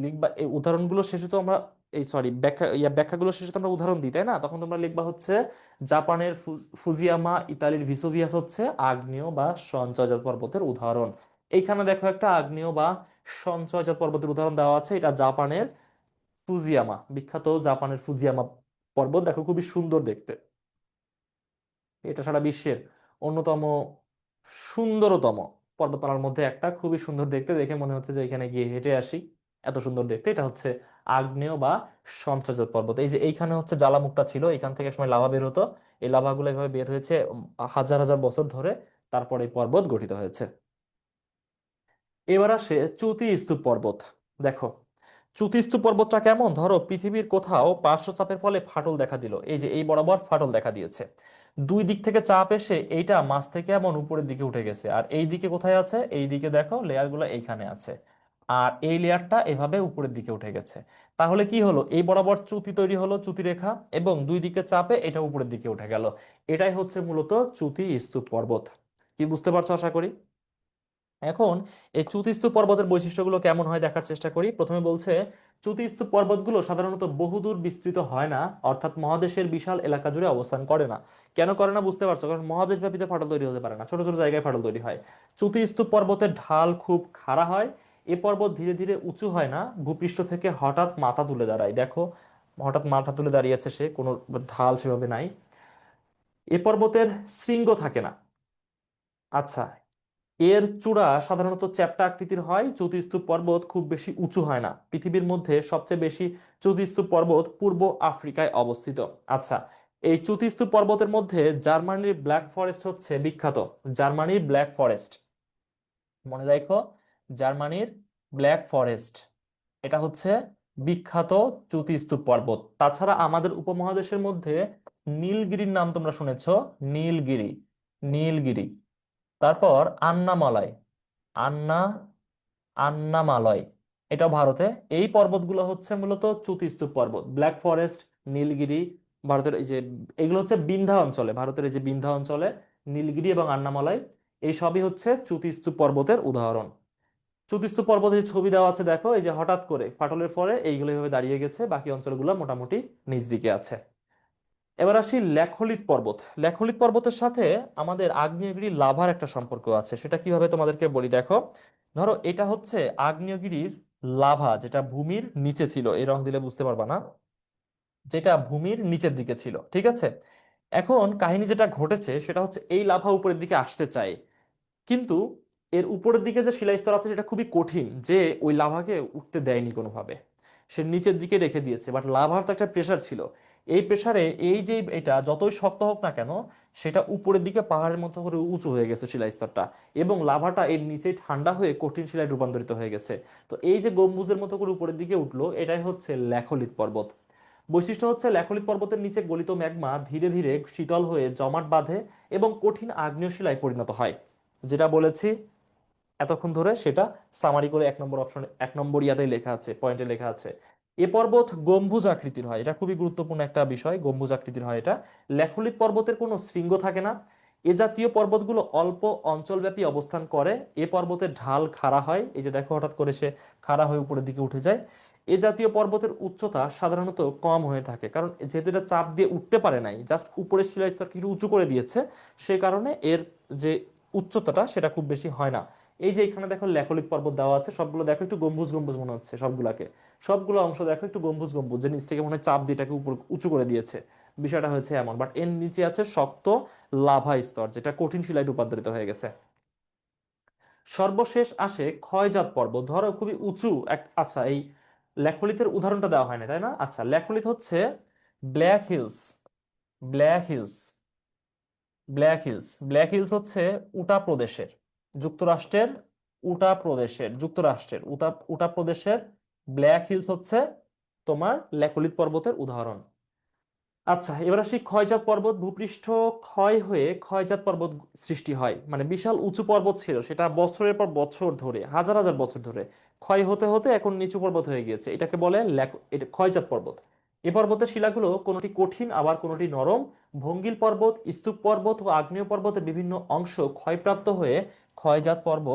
লিখবা এই উদাহরণগুলো শেষে তো আমরা, এই সরি ব্যাখ্যাগুলো শেষে তো আমরা উদাহরণ দিই, তাই না? তখন তোমরা লিখবা হচ্ছে জাপানের ফুজিয়ামা, ইতালির ভিসুভিয়াস হচ্ছে আগ্নেয় বা সঞ্চয়জাত পর্বতের উদাহরণ। এইখানে দেখো একটা আগ্নেয় বা সঞ্চয়জাত পর্বতের উদাহরণ দেওয়া আছে, এটা জাপানের ফুজিয়ামা, বিখ্যাত জাপানের ফুজিয়ামা পর্বত। দেখো খুবই সুন্দর দেখতে, এটা সারা বিশ্বের অন্যতম সুন্দরতম পর্বতমালার মধ্যে একটা। খুবই সুন্দর দেখতে, দেখে মনে হচ্ছে যে এখানে গিয়ে হেঁটে আসি, এত সুন্দর দেখতে। এটা হচ্ছে আগ্নেয় বা সঞ্চয়জাত পর্বত। এই যে এইখানে হচ্ছে জ্বালামুখটা ছিল, এখান থেকে এক সময় লাভা বের হতো। এই লাভাগুলো এভাবে বের হয়েছে হাজার হাজার বছর ধরে, তারপর এই পর্বত গঠিত হয়েছে। এবার আসে চ্যুতি স্তূপ পর্বত। দেখো চ্যুতি স্তূপ পর্বতটা কেমন, ধরো পৃথিবীর কোথাও পার্শ্বচাপের ফলে ফাটল দেখা দিল, এই যে এই বরাবর ফাটল দেখা দিয়েছে। দুই দিক থেকে চাপ এসে এইটা মাছ থেকে এমন উপরের দিকে উঠে গেছে, আর এই দিকে কোথায় আছে, এই দিকে দেখো লেয়ারগুলো এইখানে আছে, আর এই লেয়ারটা এভাবে উপরের দিকে উঠে গেছে। তাহলে কি হলো, এই বরাবর চ্যুতি তৈরি হলো, চ্যুতি রেখা, এবং দুই দিকে চাপে এটা উপরের দিকে উঠে গেল। এটাই হচ্ছে মূলত চ্যুতি স্তূপ পর্বত। কি বুঝতে পারছো আশা করি? এখন এই চ্যুতিস্তূপ পর্বতের বৈশিষ্ট্যগুলো কেমন হয় দেখার চেষ্টা করি। প্রথমে বলছে চতুস্তু পর্বতগুলো সাধারণত বহুদূর বিস্তৃত হয় না, অর্থাৎ মহাদেশের বিশাল এলাকা জুড়ে অবস্থান করে না। কেন করে না বুঝতে পারছো? কারণ মহাদেশ ব্যাপীতে ফাটল তৈরি হতে পারে না, ছোট ছোট জায়গায় ফাটল তৈরি হয়। চতুস্তু পর্বতের ঢাল খুব খাড়া হয়। এ পর্বত ধীরে ধীরে উঁচু হয় না, ভূপৃষ্ঠ থেকে হঠাৎ মাথা তুলে দাঁড়ায়। দেখো, হঠাৎ মাথা তুলে দাঁড়িয়েছে সে, কোনো ঢাল সেভাবে নাই। এ পর্বতের শৃঙ্গ থাকে না। আচ্ছা, এর চূড়া সাধারণত চ্যাপ্টা আকৃতির হয়। চতুস্তূপ পর্বত খুব বেশি উঁচু হয় না। পৃথিবীর মধ্যে সবচেয়ে বেশি চতুস্তূপ পর্বত পূর্ব আফ্রিকায় অবস্থিত। আচ্ছা, এই চতুস্তূপ পর্বতের মধ্যে জার্মানির ব্ল্যাক ফরেস্ট হচ্ছে বিখ্যাত। জার্মানির ব্ল্যাক ফরেস্ট, মনে রাখো, জার্মানির ব্ল্যাক ফরেস্ট এটা হচ্ছে বিখ্যাত চুতিস্তূপ পর্বত। তাছাড়া আমাদের উপমহাদেশের মধ্যে নীলগিরির নাম তোমরা শুনেছো। নীলগিরি, নীলগিরি। তারপর আন্নামালয়, আন্না আন্নামালয়, এটা ভারতে। এই পর্বতগুলো হচ্ছে মূলত চুতিস্তূপ পর্বত। ব্ল্যাক ফরেস্ট, নীলগিরি, ভারতের এই যে, এগুলো হচ্ছে বিন্ধ্যা অঞ্চলে, ভারতের এই যে বিন্ধ্যা অঞ্চলে নীলগিরি এবং আন্নামালয়, এই সবই হচ্ছে চুতিস্তূপ পর্বতের উদাহরণ। চতুস্তু পর্বতে যে ছবি দেওয়া আছে দেখো, এই যে হঠাৎ করে ফাটলের পরে এইগুলো এভাবে দাঁড়িয়ে গেছে, বাকি অঞ্চলগুলো মোটামুটি নিচ দিকে আছে। এবার আসি ল্যাখোলিত পর্বত। ল্যাখোলিত পর্বতের সাথে আমাদের আগ্নেয়গিরি লাভার একটা সম্পর্ক আছে, সেটা কিভাবে তোমাদেরকে বলি দেখো। ধরো এটা হচ্ছে আগ্নেয়গিরির লাভা, যেটা ভূমির নিচে ছিল, এই রং দিলে বুঝতে পারবা না, যেটা ভূমির নিচের দিকে ছিল, ঠিক আছে। এখন কাহিনী যেটা ঘটেছে সেটা হচ্ছে এই লাভা উপরের দিকে আসতে চায়, কিন্তু এর উপরের দিকে যে শিলাস্তর আছে সেটা খুবই কঠিন, যে ওই লাভাকে উঠতে দেয়নি কোনোভাবে, সে নিচের দিকে রেখে দিয়েছে। বাট লাভার তো একটা প্রেশার ছিল, এই প্রেসারে এই যে এটা যতই শক্ত হোক না কেন, সেটা উপরের দিকে পাহাড়ের মতো করে উঁচু হয়ে গেছে শিলাস্তরটা, এবং লাভাটা এর নিচেই ঠান্ডা হয়ে কঠিন শিলায় রূপান্তরিত হয়ে গেছে। তো এই যে গম্বুজের মতো করে উপরের দিকে উঠলো, এটাই হচ্ছে ল্যাখোলিত পর্বত। বৈশিষ্ট্য হচ্ছে ল্যাখোলিত পর্বতের নিচে গলিত ম্যাগমা ধীরে ধীরে শীতল হয়ে জমাট বাঁধে এবং কঠিন আগ্নেয় শিলায় পরিণত হয়। যেটা বলেছি এতক্ষণ ধরে সেটা সামারি করে 1 নম্বর অপশনে, 1 নম্বর ইয়াতে লেখা আছে, পয়েন্টে লেখা আছে। এ পর্বত গম্বুজ আকৃতির হয়, এটা খুবই গুরুত্বপূর্ণ একটা বিষয়, গম্বুজ আকৃতির হয় এটা। ল্যাখোলিত পর্বতের কোনো শৃঙ্গ থাকে না। এ জাতীয় পর্বতগুলো অল্প অঞ্চলব্যাপী অবস্থান করে। এ পর্বতের ঢাল খাড়া হয়, এই যে দেখো হঠাৎ করে সে খাড়া হয়ে উপরের দিকে উঠে যায়। এ জাতীয় পর্বতের উচ্চতা সাধারণত কম হয়ে থাকে, কারণ যেহেতু এটা চাপ দিয়ে উঠতে পারে নাই, জাস্ট উপরের শিলাস্তর কিছু উঁচু করে দিয়েছে, সে কারণে এর যে উচ্চতাটা সেটা খুব বেশি হয় না। এই যে এখানে দেখো ল্যাকোলিক পর্বত দেওয়া আছে, সবগুলো দেখো একটু গম্বুজ গম্বুজ মনে হচ্ছে, সবগুলাকে, সবগুলো অংশ দেখো একটু গম্বুজ গম্বুজ, যে নিচ থেকে মনে হয় চাপ দিয়ে এটাকে উপর উঁচু করে দিয়েছে, বিষয়টা হচ্ছে এমন। বাট এর নিচে আছে শক্ত লাভা স্তর, যেটা কঠিন শিলায় রূপান্তরিত হয়ে গেছে। সর্বশেষ আসে ক্ষয়জাত পর্বত। ধরো খুবই উঁচু এক, আচ্ছা এই ল্যাকোলিথের উদাহরণটা দেওয়া হয় না তাই না? আচ্ছা, ল্যাকোলিথ হচ্ছে black hills, black hills, black hills, black hills হচ্ছে উটা প্রদেশের, যুক্তরাষ্ট্রের, উটা প্রদেশের, যুক্তরাষ্ট্রের উটা উটা প্রদেশের ব্ল্যাক হিলস হচ্ছে তোমার ল্যাকোলিথ পর্বতের উদাহরণ। আচ্ছা, এবার আসি ক্ষয়জাত পর্বত। ভূপৃষ্ঠ ক্ষয় হয়ে ক্ষয়জাত পর্বত সৃষ্টি হয়, মানে বিশাল উঁচু পর্বত ছিল, সেটা বছরের পর বছর ধরে, হাজার হাজার বছর ধরে ক্ষয় হতে হতে এখন নিচু পর্বত হয়ে গিয়েছে, এটাকে বলে এটা ক্ষয়জাত পর্বত। এ পর্বতের শিলাগুলো কোনোটি কঠিন আবার কোনোটি নরম। ভঙ্গিল পর্বত, স্তূপ পর্বত ও আগ্নেয় পর্বতের বিভিন্ন অংশ ক্ষয়প্রাপ্ত হয়ে ক্ষয়জাত পর্ব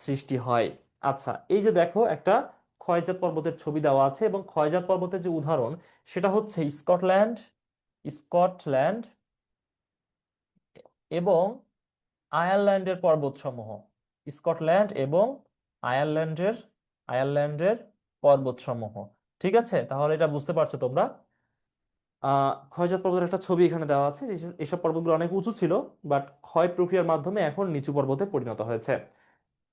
সৃষ্টি হয়। আচ্ছা, এই যে দেখো একটা ক্ষয়জাত পর্বতের ছবি দেওয়া আছে, এবং ক্ষয়জাত পর্বতের যে উদাহরণ সেটা হচ্ছে স্কটল্যান্ড, স্কটল্যান্ড এবং আয়ারল্যান্ডের পর্বতসমূহ, স্কটল্যান্ড এবং আয়ারল্যান্ডের, আয়ারল্যান্ডের পর্বতসমূহ। ঠিক আছে, তাহলে এটা বুঝতে পারছো তোমরা। ক্ষয়জাত পর্বতের একটা ছবি এখানে দেওয়া আছে, এসব পর্বতগুলো অনেক উঁচু ছিল, বাট ক্ষয় প্রক্রিয়ার মাধ্যমে এখন নিচু পর্বতে পরিণত হয়েছে।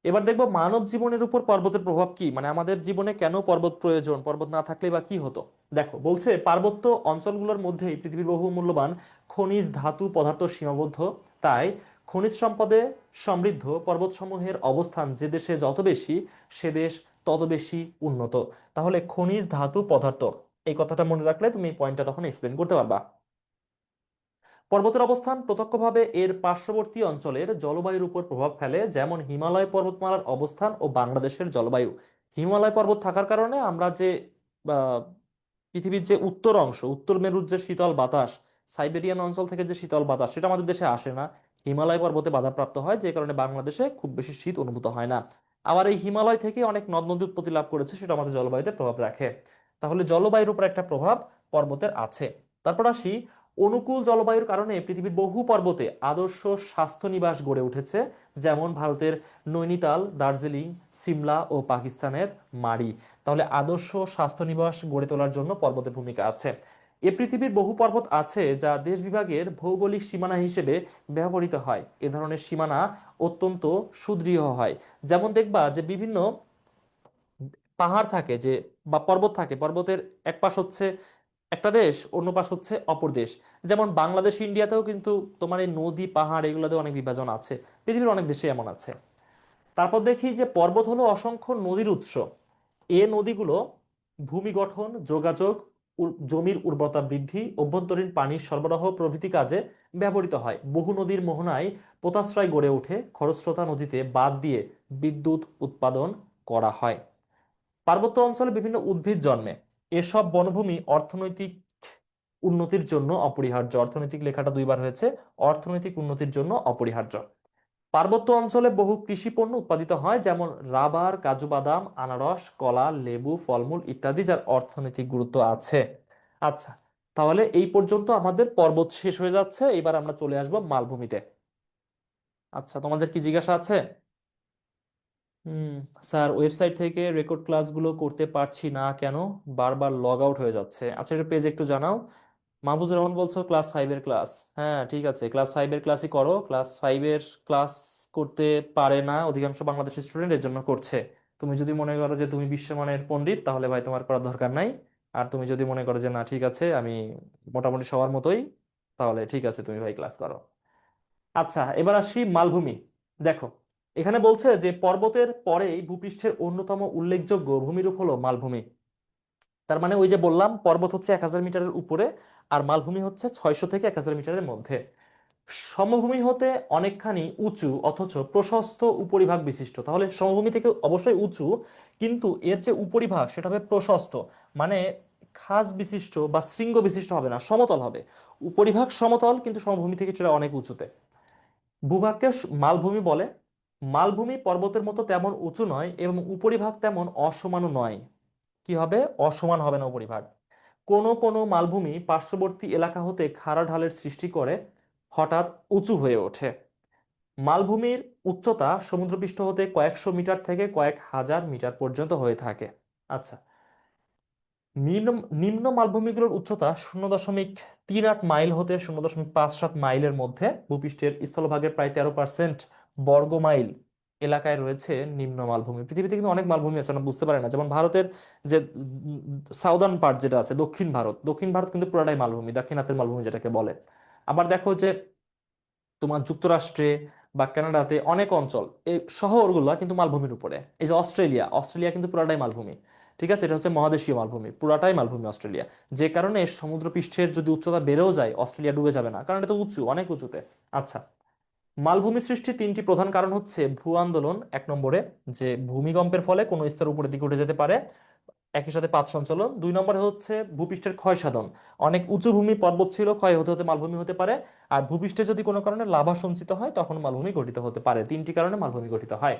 এবার দেখবো মানব জীবনের উপর পর্বতের প্রভাব কি, মানে আমাদের জীবনে কেন পর্বত প্রয়োজন, পর্বত না থাকলে বা কি হতো। দেখো বলছে, পার্বত্য অঞ্চলগুলোর মধ্যেই পৃথিবীর বহু মূল্যবান খনিজ ধাতু পদার্থ সীমাবদ্ধ। তাই খনিজ সম্পদে সমৃদ্ধ পর্বতসমূহের অবস্থান যে দেশে যত বেশি, সে দেশ তত বেশি উন্নত। তাহলে খনিজ ধাতু পদার্থ, এই কথাটা মনে রাখলে তুমি পয়েন্টটা তখন এক্সপ্লেন করতে পারবা। পর্বতের অবস্থান প্রত্যক্ষভাবে এর পার্শ্ববর্তী অঞ্চলের জলবায়ুর উপর প্রভাব ফেলে, যেমন হিমালয় পর্বতমালার অবস্থান ও বাংলাদেশের জলবায়ু। হিমালয় পর্বত থাকার কারণে আমরা যে আহ, পৃথিবীর যে উত্তর অংশ, উত্তর মেরুর যে শীতল বাতাস, সাইবেরিয়ান অঞ্চল থেকে যে শীতল বাতাস, সেটা আমাদের দেশে আসে না, হিমালয় পর্বতে বাধাপ্রাপ্ত হয়, যে কারণে বাংলাদেশে খুব বেশি শীত অনুভূত হয় না। আবার এই হিমালয় থেকে অনেক নদ নদী উৎপত্তি লাভ করেছে, সেটা আমাদের জলবায়ুতে প্রভাব রাখে। তাহলে জলবায়ুর উপর একটা প্রভাব পর্বতের আছে। তারপর আসি, অনুকূল জলবায়ুর কারণে পৃথিবীর বহু পর্বতে আদর্শ স্বাস্থ্য নিবাস গড়ে উঠেছে, যেমন ভারতের নৈনিতাল, দার্জিলিং, সিমলা ও পাকিস্তানের মারি। তাহলে আদর্শ স্বাস্থ্য নিবাস গড়ে তোলার জন্য পর্বতের ভূমিকা আছে। এ পৃথিবীর বহু পর্বত আছে যা দেশ বিভাগের ভৌগোলিক সীমানা হিসেবে ব্যবহৃত হয়। এ ধরনের সীমানা অত্যন্ত সুদৃঢ় হয়। যেমন দেখবা যে বিভিন্ন পাহাড় থাকে, যে বা পর্বত থাকে, পর্বতের এক পাশ হচ্ছে একটা দেশ, অন্য পাশ হচ্ছে অপর দেশ। যেমন বাংলাদেশ ইন্ডিয়াতেও কিন্তু তোমার এই নদী পাহাড় এগুলোতে অনেক বিভাজন আছে, পৃথিবীর অনেক দেশে এমন আছে। তারপর দেখি যে পর্বত হলো অসংখ্য নদীর উৎস। এ নদীগুলো ভূমি গঠন, যোগাযোগ, জমির উর্বরতা বৃদ্ধি, অভ্যন্তরীণ পানির সরবরাহ প্রভৃতি কাজে ব্যবহৃত হয়। বহু নদীর মোহনায় পোতাশ্রয় গড়ে ওঠে, খরস্রোতা নদীতে বাঁধ দিয়ে বিদ্যুৎ উৎপাদন করা হয়। পার্বত্য অঞ্চলে বিভিন্ন উদ্ভিদ জন্মে। এসব বনভূমি অর্থনৈতিক উন্নতির জন্য অপরিহার্য। অর্থনৈতিক লেখাটা দুইবার হয়েছে, অর্থনৈতিক উন্নতির জন্য অপরিহার্য। পার্বত্য অঞ্চলে বহু কৃষি পণ্য উৎপাদিত হয়, যেমন রাবার, কাজু বাদাম, আনারস, কলা, লেবু, ফলমূল ইত্যাদি, যার অর্থনৈতিক গুরুত্ব আছে। আচ্ছা, তাহলে এই পর্যন্ত আমাদের পর্বত শেষ হয়ে যাচ্ছে, এবার আমরা চলে আসবো মালভূমিতে। আচ্ছা, তোমাদের কি জিজ্ঞাসা আছে? হুম। স্যার, ওয়েবসাইট থেকে রেকর্ড ক্লাসগুলো করতে পারছি না কেন? বারবার লগ আউট হয়ে যাচ্ছে। আচ্ছা, এটা পেজ একটু জানাও। মাহফুজুর রহমান বলছো ক্লাস 5-এর ক্লাস। হ্যাঁ, ঠিক আছে, ক্লাস 5-এর ক্লাসই করো। ক্লাস 5-এর ক্লাস করতে পারে না অধিকাংশ বাংলাদেশের স্টুডেন্ট, এর জন্য করছে। তুমি যদি মনে করো যে তুমি বিশ্বমানের পণ্ডিত, তাহলে ভাই তোমার করার দরকার নাই। আর তুমি যদি মনে করো যে না, ঠিক আছে, আমি মোটামুটি সবার মতোই, তাহলে ঠিক আছে, তুমি ভাই ক্লাস করো। আচ্ছা, এবার আসি মালভূমি। দেখো, এখানে বলছে যে পর্বতের পরেই ভূপৃষ্ঠের অন্যতম উল্লেখযোগ্য ভূমিরূপ হলো মালভূমি। তার মানে ওই যে বললাম, পর্বত হচ্ছে 1000 মিটারের উপরে, আর মালভূমি হচ্ছে 600 থেকে 1000 মিটারের মধ্যে। সমভূমি হতে অনেকখানি উঁচু অথচ প্রশস্ত উপরিভাগ বিশিষ্ট। তাহলে সমভূমি থেকে অবশ্যই উঁচু, কিন্তু এর যে উপরিভাগ সেটা হবে প্রশস্ত। মানে খাস বিশিষ্ট বা শৃঙ্গ বিশিষ্ট হবে না, সমতল হবে। উপরিভাগ সমতল, কিন্তু সমভূমি থেকে সেটা অনেক উঁচুতে। ভূভাগকে মালভূমি বলে। মালভূমি পর্বতের মতো তেমন উঁচু নয় এবং উপরিভাগ তেমন অসমানও নয়। কি হবে? অসমান হবে না উপরিভাগ। কোনো কোনো মালভূমি পার্শ্ববর্তী এলাকা হতে খাড়া ঢালের সৃষ্টি করে হঠাৎ উঁচু হয়ে ওঠে। মালভূমির উচ্চতা সমুদ্রপৃষ্ঠ হতে কয়েকশো মিটার থেকে কয়েক হাজার মিটার পর্যন্ত হয়ে থাকে। আচ্ছা, নিম্ন নিম্ন মালভূমিগুলোর উচ্চতা 0.38 মাইল হতে 0.57 মাইলের মধ্যে। ভূপৃষ্ঠের স্থলভাগের প্রায় 13% বর্গ মাইল এলাকায় রয়েছে নিম্ন মালভূমি। পৃথিবীতে কিন্তু অনেক মালভূমি আছে, আমরা বুঝতে পারি না। যেমন ভারতের যে সাউদার্ন পার্ট যেটা আছে, দক্ষিণ ভারত কিন্তু পুরাটাই মালভূমি, দাক্ষিণাত্যের মালভূমি যেটাকে বলে। আবার দেখো যে তোমার যুক্তরাষ্ট্রে বা কানাডাতে অনেক অঞ্চল, এই শহরগুলো কিন্তু মালভূমির উপরে। এই যে অস্ট্রেলিয়া, অস্ট্রেলিয়া কিন্তু পুরাটাই মালভূমি। ঠিক আছে, এটা হচ্ছে মহাদেশীয় মালভূমি, পুরাটাই মালভূমি অস্ট্রেলিয়া। যে কারণে সমুদ্রপৃষ্ঠের যদি উচ্চতা বেড়েও যায়, অস্ট্রেলিয়া ডুবে যাবে না, কারণ এটা তো উঁচু, অনেক উঁচুতে। আচ্ছা, মালভূমি সৃষ্টির 3টি প্রধান কারণ হচ্ছে ভূ আন্দোলন 1 নম্বরে, যে ভূমিকম্পের ফলে কোনো স্তর উপরের দিকে উঠে যেতে পারে। একই সাথে পাঁচ সঞ্চালন। 2 নম্বরে হচ্ছে ভূপৃষ্ঠের ক্ষয় সাধন। অনেক উঁচু ভূমি পর্বত ছিল, ক্ষয় হতে হতে মালভূমি হতে পারে। আর ভূপৃষ্ঠে যদি কোনো কারণে লাভা সঞ্চিত হয়, তখন মালভূমি গঠিত হতে পারে। 3টি কারণে মালভূমি গঠিত হয়।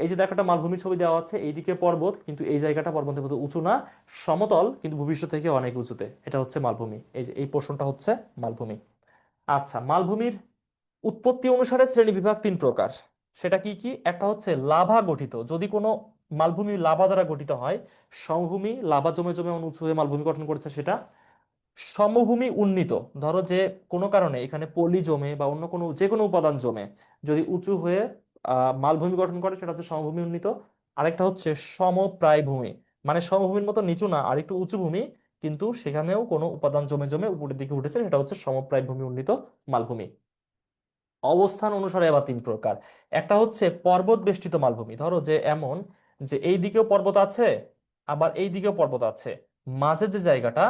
এই যে দেখো, একটা মালভূমির ছবি দেওয়া আছে, এইদিকে পর্বত, কিন্তু এই জায়গাটা পর্বতের মতো উঁচু না, সমতল, কিন্তু ভূপৃষ্ঠ থেকে অনেক উঁচুতে। এটা হচ্ছে মালভূমি, এই যে এই পোর্শনটা হচ্ছে মালভূমি। আচ্ছা, মালভূমির উৎপত্তি অনুসারে শ্রেণীবিভাগ 3 প্রকার। সেটা কি কি? একটা হচ্ছে লাভা গঠিত, যদি কোনো মালভূমি লাভা দ্বারা গঠিত হয়। সমভূমি, লাভা জমে জমে উঁচু হয়ে মালভূমি গঠন করেছে, সেটা। সমভূমি উন্নীত, ধরো যে কোনো কারণে এখানে পলি জমে বা অন্য কোনো যে কোনো উপাদান জমে যদি উঁচু হয়ে মালভূমি গঠন করে, সেটা হচ্ছে সমভূমি উন্নীত। আরেকটা হচ্ছে সমপ্রায় ভূমি, মানে সমভূমির মতো নিচু না, আর একটু উঁচু ভূমি, কিন্তু সেখানেও কোনো উপাদান জমে জমে উপরের দিকে উঠেছে, সেটা হচ্ছে সমপ্রায় ভূমি উন্নীত মালভূমি। অবস্থান অনুসারে আবার 3 প্রকার। একটা হচ্ছে পর্বত বেষ্টিত মালভূমি, ধরো যে এমন যে এই দিকেও পর্বত আছে, আবার এই দিকেও পর্বত আছে, মাঝের যে জায়গাটা,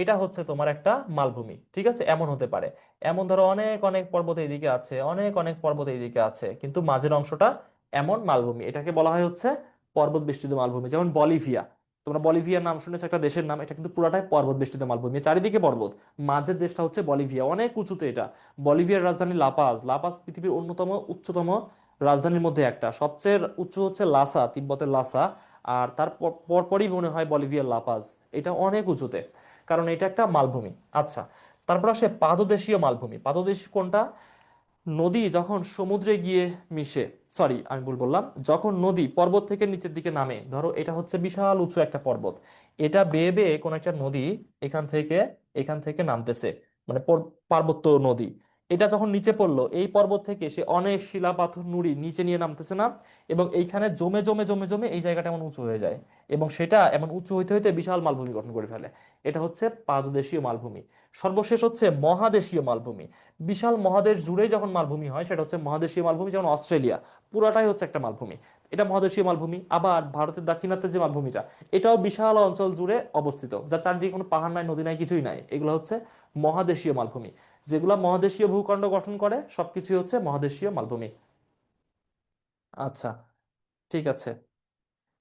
এটা হচ্ছে তোমার একটা মালভূমি। ঠিক আছে, এমন হতে পারে। এমন ধরো অনেক অনেক পর্বত এইদিকে আছে, অনেক অনেক পর্বত এইদিকে আছে, কিন্তু মাঝের অংশটা এমন মালভূমি, এটাকে বলা হয় হচ্ছে পর্বত বেষ্টিত মালভূমি। যেমন বলিভিয়া, তোমরা বলিভিয়ার নাম শুনেছো, একটা দেশের নাম, এটা কিন্তু পুরাটাই পর্বত বেষ্টিত মালভূমি, চারিদিকে পর্বত, মাঝের দেশটা হচ্ছে বলিভিয়া, অনেক উঁচুতে এটা। বলিভিয়ার রাজধানী লাপাজ। লাপাজ পৃথিবীর অন্যতম উচ্চতম রাজধানীর মধ্যে একটা। সবচেয়ে উঁচু হচ্ছে লাসা, তিব্বতের লাসা। আর তার পরপরই মনে হয় বলিভিয়ার লাপাজ। এটা অনেক উঁচুতে, কারণ এটা একটা মালভূমি। আচ্ছা, তারপর আসে পাদদেশীয় মালভূমি। পাদদেশীয় কোনটা? নদী যখন সমুদ্রে গিয়ে মিশে, সরি আমি ভুল বললাম, যখন নদী পর্বত থেকে নিচের দিকে নামে, ধরো এটা হচ্ছে বিশাল উঁচু একটা পর্বত, এটা বেয়ে বেয়ে কোন একটা নদী এখান থেকে নামতেছে, মানে পার্বত্য নদী, এটা যখন নিচে পড়লো এই পর্বত থেকে, সে অনেক শিলা পাথর নুড়ি নিচে নিয়ে নামতেছে না, এবং এইখানে জমে জমে জমে জমে এই জায়গাটা এমন উঁচু হয়ে যায়, এবং সেটা এমন উঁচু হইতে হইতে বিশাল মালভূমি গঠন করে ফেলে। এটা হচ্ছে পাদদেশীয় মালভূমি। সর্বশেষ হচ্ছে মহাদেশীয় মালভূমি। বিশাল মহাদেশ জুড়েই যখন মালভূমি হয় সেটা হচ্ছে মহাদেশীয় মালভূমি। যেমন অস্ট্রেলিয়া পুরাটাই হচ্ছে একটা মালভূমি, এটা মহাদেশীয় মালভূমি। আবার ভারতের দাক্ষিণাত্যের যে মালভূমিটা, এটাও বিশাল অঞ্চল জুড়ে অবস্থিত, যার চারদিকে কোনো পাহাড় নাই, নদী নাই, কিছুই নাই। এগুলো হচ্ছে মহাদেশীয় মালভূমি। যেগুলো মহাদেশীয় ভূখণ্ড গঠন করে সবকিছুই হচ্ছে মহাদেশীয় মালভূমি। আচ্ছা, ঠিক আছে,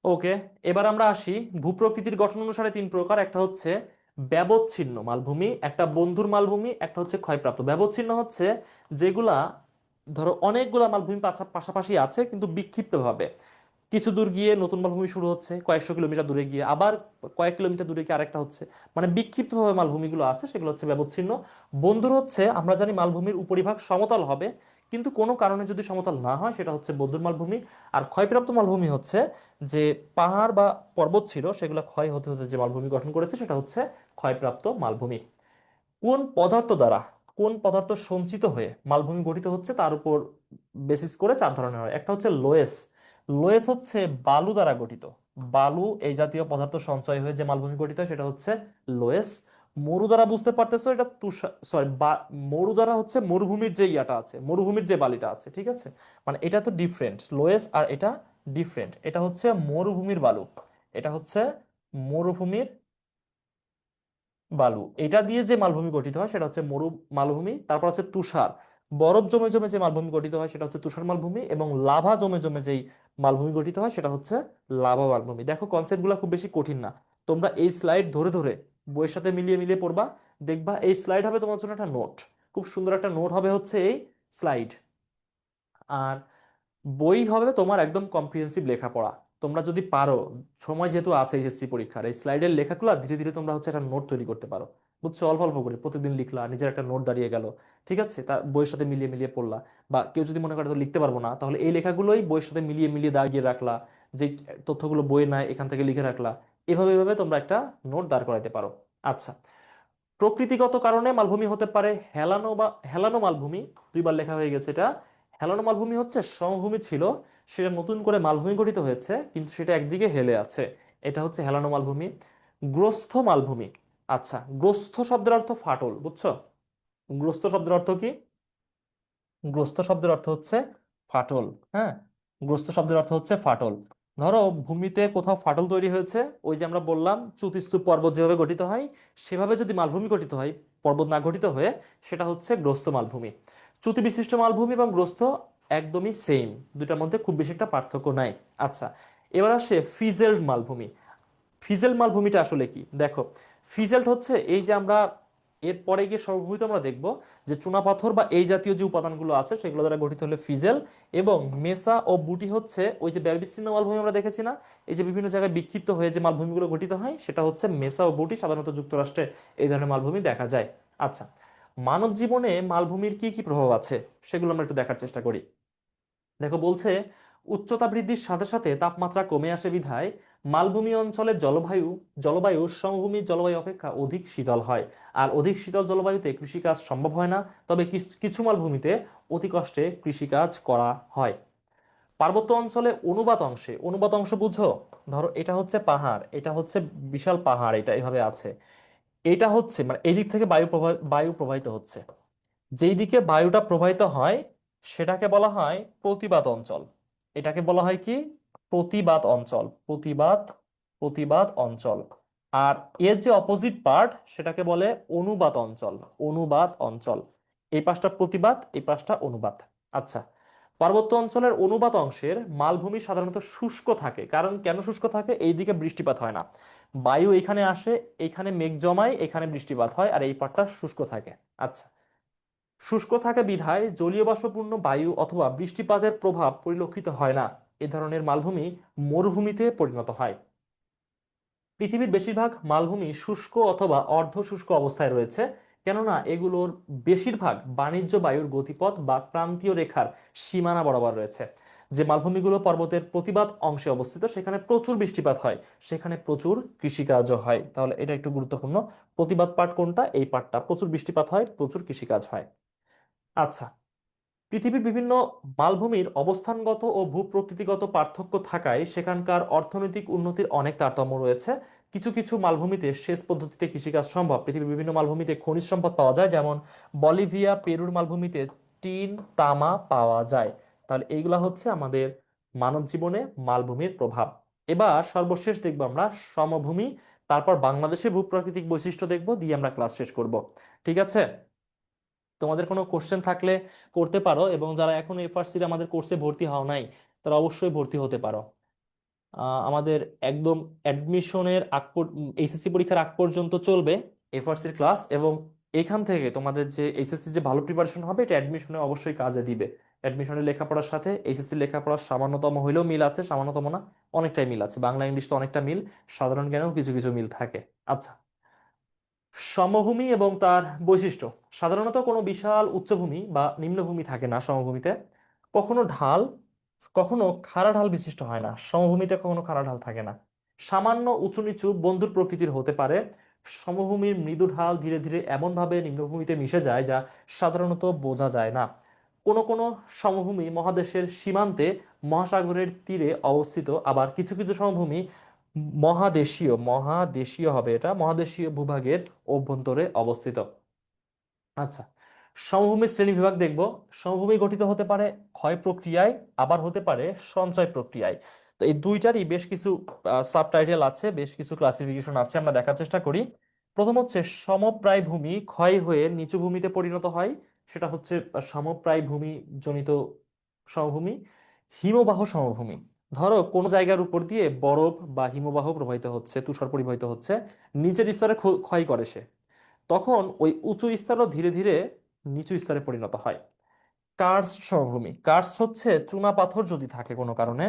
ওকে। এবার আমরা আসি, ভূপ্রকৃতির গঠন অনুসারে তিন প্রকার। একটা হচ্ছে ব্যবচ্ছিন্ন মালভূমি, একটা বন্ধুর মালভূমি, একটা হচ্ছে ক্ষয়প্রাপ্ত। ব্যবচ্ছিন্ন হচ্ছে যেগুলা, ধরো অনেকগুলা মালভূমি পাশাপাশি আছে কিন্তু বিক্ষিপ্ত ভাবে, কিছু দূর গিয়ে নতুন মালভূমি শুরু হচ্ছে, কয়েকশো কিলোমিটার দূরে গিয়ে আবার কয়েক কিলোমিটার দূরে গিয়ে আরেকটা হচ্ছে, মানে বিক্ষিপ্তভাবে মালভূমিগুলো আছে, সেগুলো হচ্ছে ব্যবচ্ছিন্ন। বন্ধুর হচ্ছে, আমরা জানি মালভূমির উপরিভাগ সমতল হবে, কিন্তু কোনো কারণে যদি সমতল না হয় সেটা হচ্ছে বন্ধুর মালভূমি। আর ক্ষয়প্রাপ্ত মালভূমি হচ্ছে যে পাহাড় বা পর্বত ছিল, সেগুলো ক্ষয় হতে হতে যে মালভূমি গঠন করেছে সেটা হচ্ছে ক্ষয়প্রাপ্ত মালভূমি। কোন পদার্থ দ্বারা, কোন পদার্থ সঞ্চিত হয়ে মালভূমি গঠিত হচ্ছে তার উপর বেসিস করে চার ধরনের হয়। একটা হচ্ছে লোয়েস। লোয়েস হচ্ছে বালু দ্বারা গঠিত। বালু এই জাতীয় পদার্থ সঞ্চয় হয়ে যে মালভূমি গঠিত হয় সেটা হচ্ছে লোয়েস। মরু দ্বারা বুঝতে পারতেছো, এটা তুষার, সরি, মরু দ্বারা হচ্ছে মরুভূমির যে ইয়াটা আছে, মরুভূমির যে বালিটা আছে, ঠিক আছে, মানে এটা তো ডিফারেন্ট, লোয়েস আর এটা ডিফারেন্ট। এটা হচ্ছে মরুভূমির বালু, এটা হচ্ছে মরুভূমির বালু। এটা দিয়ে যে মালভূমি গঠিত হয় সেটা হচ্ছে মালভূমি। তারপর হচ্ছে তুষার, বরফ জমে জমে যে মালভূমি গঠিত হয় সেটা হচ্ছে তুষার মালভূমি। এবং লাভা জমে জমে যেই মালভূমি গঠিত হয় সেটা হচ্ছে লাভা মালভূমি। দেখো কনসেপ্ট গুলো খুব বেশি কঠিন না, তোমরা এই স্লাইড ধরে ধরে বইয়ের সাথে মিলিয়ে মিলিয়ে পড়বা, দেখবা এই স্লাইড হবে তোমার জন্য একটা নোট, খুব সুন্দর একটা নোট হবে হচ্ছে এই স্লাইড। আর বই হবে তোমার একদম কম্প্রিহেন্সিভ লেখাপড়া। তোমরা যদি পারো, সময় যেহেতু আছে এইচএসসি পরীক্ষার, এই স্লাইডের লেখাগুলো ধীরে ধীরে তোমরা হচ্ছে একটা নোট তৈরি করতে পারো, বুঝছো, অল্প অল্প করে প্রতিদিন লিখলা, নিজের একটা নোট দাঁড়িয়ে গেল, ঠিক আছে, তার বইয়ের সাথে মিলিয়ে মিলিয়ে পড়লা। বা কেউ যদি মনে করে তো লিখতে পারবো না, তাহলে এই লেখাগুলোই বইয়ের সাথে মিলিয়ে মিলিয়ে দাঁড়িয়ে রাখলা, যে তথ্যগুলো বইয়ে নাই এখান থেকে লিখে রাখলা। এভাবে এভাবে তোমরা একটা নোট দাঁড় করাইতে পারো। আচ্ছা, প্রকৃতিগত কারণে মালভূমি হতে পারে হেলানো বা হেলানো মালভূমি। দুইবার লেখা হয়ে গেছে এটা। হেলানো মালভূমি হচ্ছে সমভূমি ছিল, সেটা নতুন করে মালভূমি গঠিত হয়েছে কিন্তু সেটা একদিকে হেলে আছে, এটা হচ্ছে হেলানো মালভূমি। গ্রস্ত মালভূমি। আচ্ছা, গ্রস্ত শব্দের অর্থ ফাটল, বুঝছো? গ্রস্ত শব্দের অর্থ কি? গ্রস্ত শব্দের অর্থ হচ্ছে ফাটল। হ্যাঁ, গ্রস্ত শব্দের অর্থ হচ্ছে ফাটল। ধরো ভূমিতে কোথাও ফাটল তৈরি হয়েছে, ওই যে আমরা বললাম চুতিস্তূপ পর্বত যেভাবে গঠিত হয় সেভাবে যদি মালভূমি গঠিত হয়, পর্বত না গঠিত হয়ে, সেটা হচ্ছে গ্রস্ত মালভূমি। চ্যুতি বিশিষ্ট মালভূমি এবং গ্রস্ত একদমই সেম, দুটার মধ্যে খুব বেশি একটা পার্থক্য নাই। আচ্ছা, এবার আসে ফিজেল্ড মালভূমি। ফিজেল মালভূমিটা আসলে কি দেখো, ফিজেল্ট হচ্ছে এই যে আমরা এরপরে গিয়ে সর্বভূমিতে আমরা দেখব যে চুনাপাথর বা এই জাতীয় যে উপাদানগুলো আছে সেগুলো দ্বারা গঠিত হলে ফিজেল। এবং মেসা ও বুটি হচ্ছে ওই যে বিচ্ছিন্ন মালভূমি আমরা দেখেছি না, এই যে বিভিন্ন জায়গায় বিক্ষিপ্ত হয়ে যে মালভূমিগুলো গঠিত হয় সেটা হচ্ছে মেসা ও বুটি। সাধারণত যুক্তরাষ্ট্রে এই ধরনের মালভূমি দেখা যায়। আচ্ছা, মানব জীবনে মালভূমির কি কি প্রভাব আছে সেগুলো আমরা একটু দেখার চেষ্টা করি। দেখো বলছে, উচ্চতা বৃদ্ধির সাথে সাথে তাপমাত্রা কমে আসে বিধায় মালভূমি অঞ্চলের জলবায়ু সমভূমির জলবায়ু অপেক্ষা অধিক শীতল হয়। আর অধিক শীতল জলবায়ুতে কৃষিকাজ সম্ভব হয় না, তবে কিছু কিছু মালভূমিতে অতি কষ্টে কৃষিকাজ করা হয়। পার্বত্য অঞ্চলে অনুবাত অংশ বুঝো, ধরো এটা হচ্ছে পাহাড়, এটা হচ্ছে বিশাল পাহাড়, এটা এভাবে আছে, এটা হচ্ছে মানে এই দিক থেকে বায়ু প্রবাহিত হচ্ছে, যেই দিকে বায়ুটা প্রবাহিত হয় সেটাকে বলা হয় প্রতিবাত অঞ্চল। এটাকে বলা হয় কি? প্রতিবাত অঞ্চল। প্রতিবাত অঞ্চল। আর এর যে অপোজিট পার্ট সেটাকে বলে অনুবাত অঞ্চল। অনুবাত অঞ্চল, এই পাশটা প্রতিবাত, এই পাশটা অনুবাত। আচ্ছা, পার্বত্য অঞ্চলের অনুবাত অংশের মালভূমি সাধারণত শুষ্ক থাকে। কারণ কেন শুষ্ক থাকে? এইদিকে বৃষ্টিপাত হয় না, বায়ু এখানে আসে, এখানে মেঘ জমায়, এখানে বৃষ্টিপাত হয়, আর এই পাটটা শুষ্ক থাকে। আচ্ছা, শুষ্ক থাকে বিধায় জলীয় বাষ্পপূর্ণ বায়ু অথবা বৃষ্টিপাতের প্রভাব পরিলক্ষিত হয় না। এ ধরনের মালভূমি মরুভূমিতে পরিণত হয়। পৃথিবীর বেশিরভাগ মালভূমি শুষ্ক অথবা অর্ধ শুষ্ক অবস্থায় রয়েছে, কেননা এগুলোর বেশিরভাগ বাণিজ্য বায়ুর গতিপথ বা ক্রান্তীয় রেখার সীমানা বরাবর রয়েছে। যে মালভূমিগুলো পর্বতের প্রতিবাদ অংশে অবস্থিত সেখানে প্রচুর বৃষ্টিপাত হয়, সেখানে প্রচুর কৃষিকাজও হয়। তাহলে এটা একটু গুরুত্বপূর্ণ। প্রতিবাদ পাট কোনটা? এই পাটটা। প্রচুর বৃষ্টিপাত হয়, প্রচুর কৃষিকাজ হয়। আচ্ছা, পৃথিবীর বিভিন্ন মালভূমির অবস্থানগত ও ভূপ্রকৃতিগত পার্থক্য থাকায় সেখানকার অর্থনৈতিক উন্নতির অনেক তারতম্য রয়েছে। কিছু কিছু মালভূমিতে সেচ পদ্ধতিতে কৃষিকাজ সম্ভব। পৃথিবীর বিভিন্ন মালভূমিতে খনিজ সম্পদ পাওয়া যায়, যেমন বলিভিয়া পেরুর মালভূমিতে টিন, তামা পাওয়া যায়। তাহলে এইগুলা হচ্ছে আমাদের মানব জীবনে মালভূমির প্রভাব। এবার সর্বশেষ দেখবো আমরা সমভূমি, তারপর বাংলাদেশের ভূপ্রাকৃতিক বৈশিষ্ট্য দেখবো, দিয়ে আমরা ক্লাস শেষ করব। ঠিক আছে? তোমাদের কোনো কোশ্চেন থাকলে করতে পারো, এবং যারা এখন এফআরসির আমাদের কোর্সে ভর্তি হও নাই তারা অবশ্যই ভর্তি হতে পারো। আমাদের একদম অ্যাডমিশনের এইচএসসি পরীক্ষার আগ পর্যন্ত চলবে এফআরসির ক্লাস, এবং এখান থেকে তোমাদের যে এইচএসসি যে ভালো প্রিপারেশন হবে এটা অ্যাডমিশনে অবশ্যই কাজে দিবে। অ্যাডমিশনের লেখাপড়ার সাথে এইচএসসি লেখাপড়ার সামান্যতম হইলেও মিল আছে, সামান্যতম না, অনেকটাই মিল আছে। বাংলা ইংলিশ তো অনেকটা মিল, সাধারণ জ্ঞানেও কিছু কিছু মিল থাকে। আচ্ছা, সমভূমি এবং তার বৈশিষ্ট্য। সাধারণত কোনো বিশাল উচ্চভূমি বা নিম্নভূমি থাকে না সমভূমিতে। কখনো ঢাল, কখনো খাড়া ঢাল বিশিষ্ট হয় না। সমভূমিতে কখনো খাড়া ঢাল থাকে না। সামান্য উঁচু নিচু বন্ধুর প্রকৃতির হতে পারে। সমভূমির মৃদু ঢাল ধীরে ধীরে এমনভাবে নিম্নভূমিতে মিশে যায় যা সাধারণত বোঝা যায় না। কোনো কোনো সমভূমি মহাদেশের সীমান্তে, মহাসাগরের তীরে অবস্থিত। আবার কিছু কিছু সমভূমি মহাদেশীয় মহাদেশীয় হবে এটা, মহাদেশীয় ভূভাগের অভ্যন্তরে অবস্থিত। আচ্ছা, সমভূমির শ্রেণীবিভাগ দেখব। সমভূমি গঠিত হতে পারে ক্ষয় প্রক্রিয়ায়, আবার হতে পারে সঞ্চয় প্রক্রিয়ায়। তো এই দুইটারই বেশ কিছু সাবটাইটেল আছে, বেশ কিছু ক্লাসিফিকেশন আছে, আমরা দেখার চেষ্টা করি। প্রথম হচ্ছে সমপ্রায় ভূমি ক্ষয় হয়ে নিচু ভূমিতে পরিণত হয়, সেটা হচ্ছে সমপ্রায় ভূমি জনিত সমভূমি। হিমবাহ সমভূমি, ধরো কোনো জায়গার উপর দিয়ে বরফ বা হিমবাহ প্রবাহিত হচ্ছে, তুষার পরিবাহিত হচ্ছে, নিচের স্তরে ক্ষয় করে সে, তখন ওই উঁচু স্তরও ধীরে ধীরে নিচু স্তরে পরিণত হয়। কার্স্ট সমভূমি, কার্স্ট হচ্ছে চুনা পাথর যদি থাকে কোনো কারণে,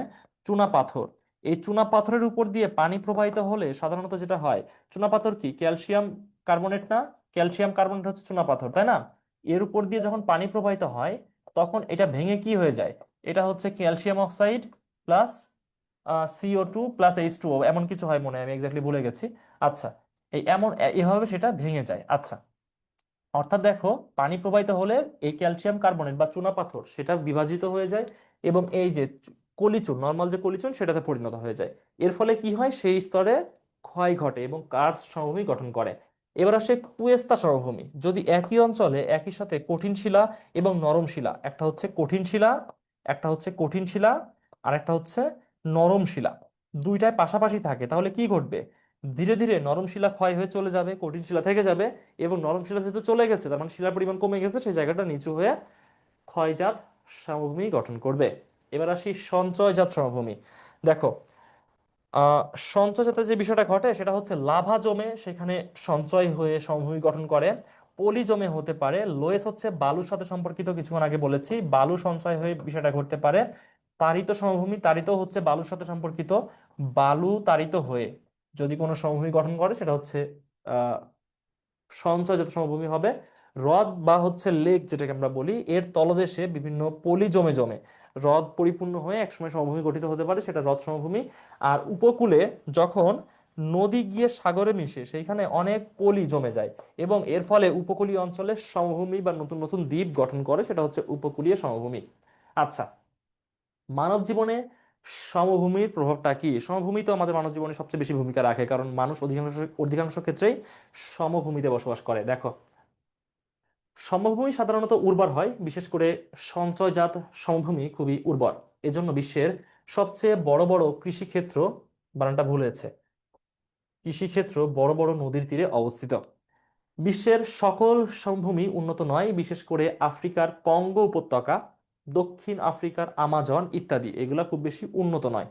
চুনা পাথর, এই চুনা পাথরের উপর দিয়ে পানি প্রবাহিত হলে সাধারণত যেটা হয়, চুনা পাথর কি ক্যালসিয়াম কার্বনেট না? ক্যালসিয়াম কার্বনেট হচ্ছে চুনা পাথর, তাই না? এর উপর দিয়ে যখন পানি প্রবাহিত হয় তখন এটা ভেঙে কি হয়ে যায়, এটা হচ্ছে calcium oxide plus CO2 plus H2O, এমন কিছু হয় মনে হয়, আমি এক্স্যাক্টলি ভুলে গেছি। আচ্ছা, এভাবে সেটা ভেঙে যায়। আচ্ছা, অর্থাৎ দেখো, পানি প্রবাহিত হলে এই ক্যালসিয়াম কার্বনেট বা চুনা পাথর সেটা বিভাজিত হয়ে যায়, এবং এই যে কলিচুন, নর্মাল যে কলিচুন সেটাতে পরিণত হয়ে যায়। এর ফলে কি হয়, সেই স্তরে ক্ষয় ঘটে এবং কার্স্ট সমভূমি গঠন করে। এবার আসে কুয়েস্তা সমভূমি। যদি একই অঞ্চলে একই সাথে কঠিন শিলা এবং নরম শিলা, একটা হচ্ছে কঠিন শিলা, একটা হচ্ছে কঠিন শিলা, আর একটা হচ্ছে নরম শিলা, দুইটাই পাশাপাশি থাকে, তাহলে কি ঘটবে? ধীরে ধীরে নরম শিলা ক্ষয় হয়ে চলে যাবে, কঠিন শিলা থেকে যাবে, এবং নরম শিলা যেহেতু চলে গেছে তার মানে শিলার পরিমাণ কমে গেছে, সেই জায়গাটা নিচু হয়ে ক্ষয়জাত সমভূমি গঠন করবে। এবার আসি সঞ্চয়জাত সমভূমি। দেখো, আহ সঞ্চয়জাতে যে বিষয়টা ঘটে সেটা হচ্ছে লাভা জমে সেখানে সঞ্চয় হয়ে সমভূমি গঠন করে। পলি জমে হতে পারে। লোয়েস হচ্ছে বালুর সাথে সম্পর্কিত, কিছুক্ষণ আগে বলেছি, বালু সঞ্চয় হয়ে বিষয়টা ঘটতে পারে। তারিত সমভূমি, তারিত হচ্ছে বালুর সাথে সম্পর্কিত, বালু তারিত হয়ে যদি কোনো সমভূমি গঠন করে সেটা হচ্ছে সঞ্চয়জাত সমভূমি হবে। হ্রদ বা হচ্ছে লেক যেটাকে আমরা বলি, এর তলদেশে বিভিন্ন পলি জমে জমে হ্রদ পরিপূর্ণ হয়ে একসময় সমভূমি গঠিত হতে পারে, সেটা হ্রদ সমভূমি। আর উপকূলে যখন নদী গিয়ে সাগরে মিশে সেইখানে অনেক পলি জমে যায়, এবং এর ফলে উপকূলীয় অঞ্চলে সমভূমি বা নতুন নতুন দ্বীপ গঠন করে, সেটা হচ্ছে উপকূলীয় সমভূমি। আচ্ছা, মানব জীবনে সমভূমির প্রভাবটা কি? সমভূমি তো আমাদের মানব জীবনে সবচেয়ে বেশি ভূমিকা রাখে, কারণ মানুষ অধিকাংশ অধিকাংশ ক্ষেত্রেই সমভূমিতে বসবাস করে। দেখো, সমভূমি সাধারণত উর্বর হয়, বিশেষ করে সঞ্চয়জাত সমভূমি খুবই উর্বর। এজন্য বিশ্বের সবচেয়ে বড় বড় কৃষিক্ষেত্র, বানানটা ভুল হয়েছে, কৃষিক্ষেত্র বড় বড় নদীর তীরে অবস্থিত। বিশ্বের সকল সমভূমি উন্নত নয়, বিশেষ করে আফ্রিকার কঙ্গো উপত্যকা, দক্ষিণ আফ্রিকার আমাজন ইত্যাদি, এগুলা খুব বেশি উন্নত নয়।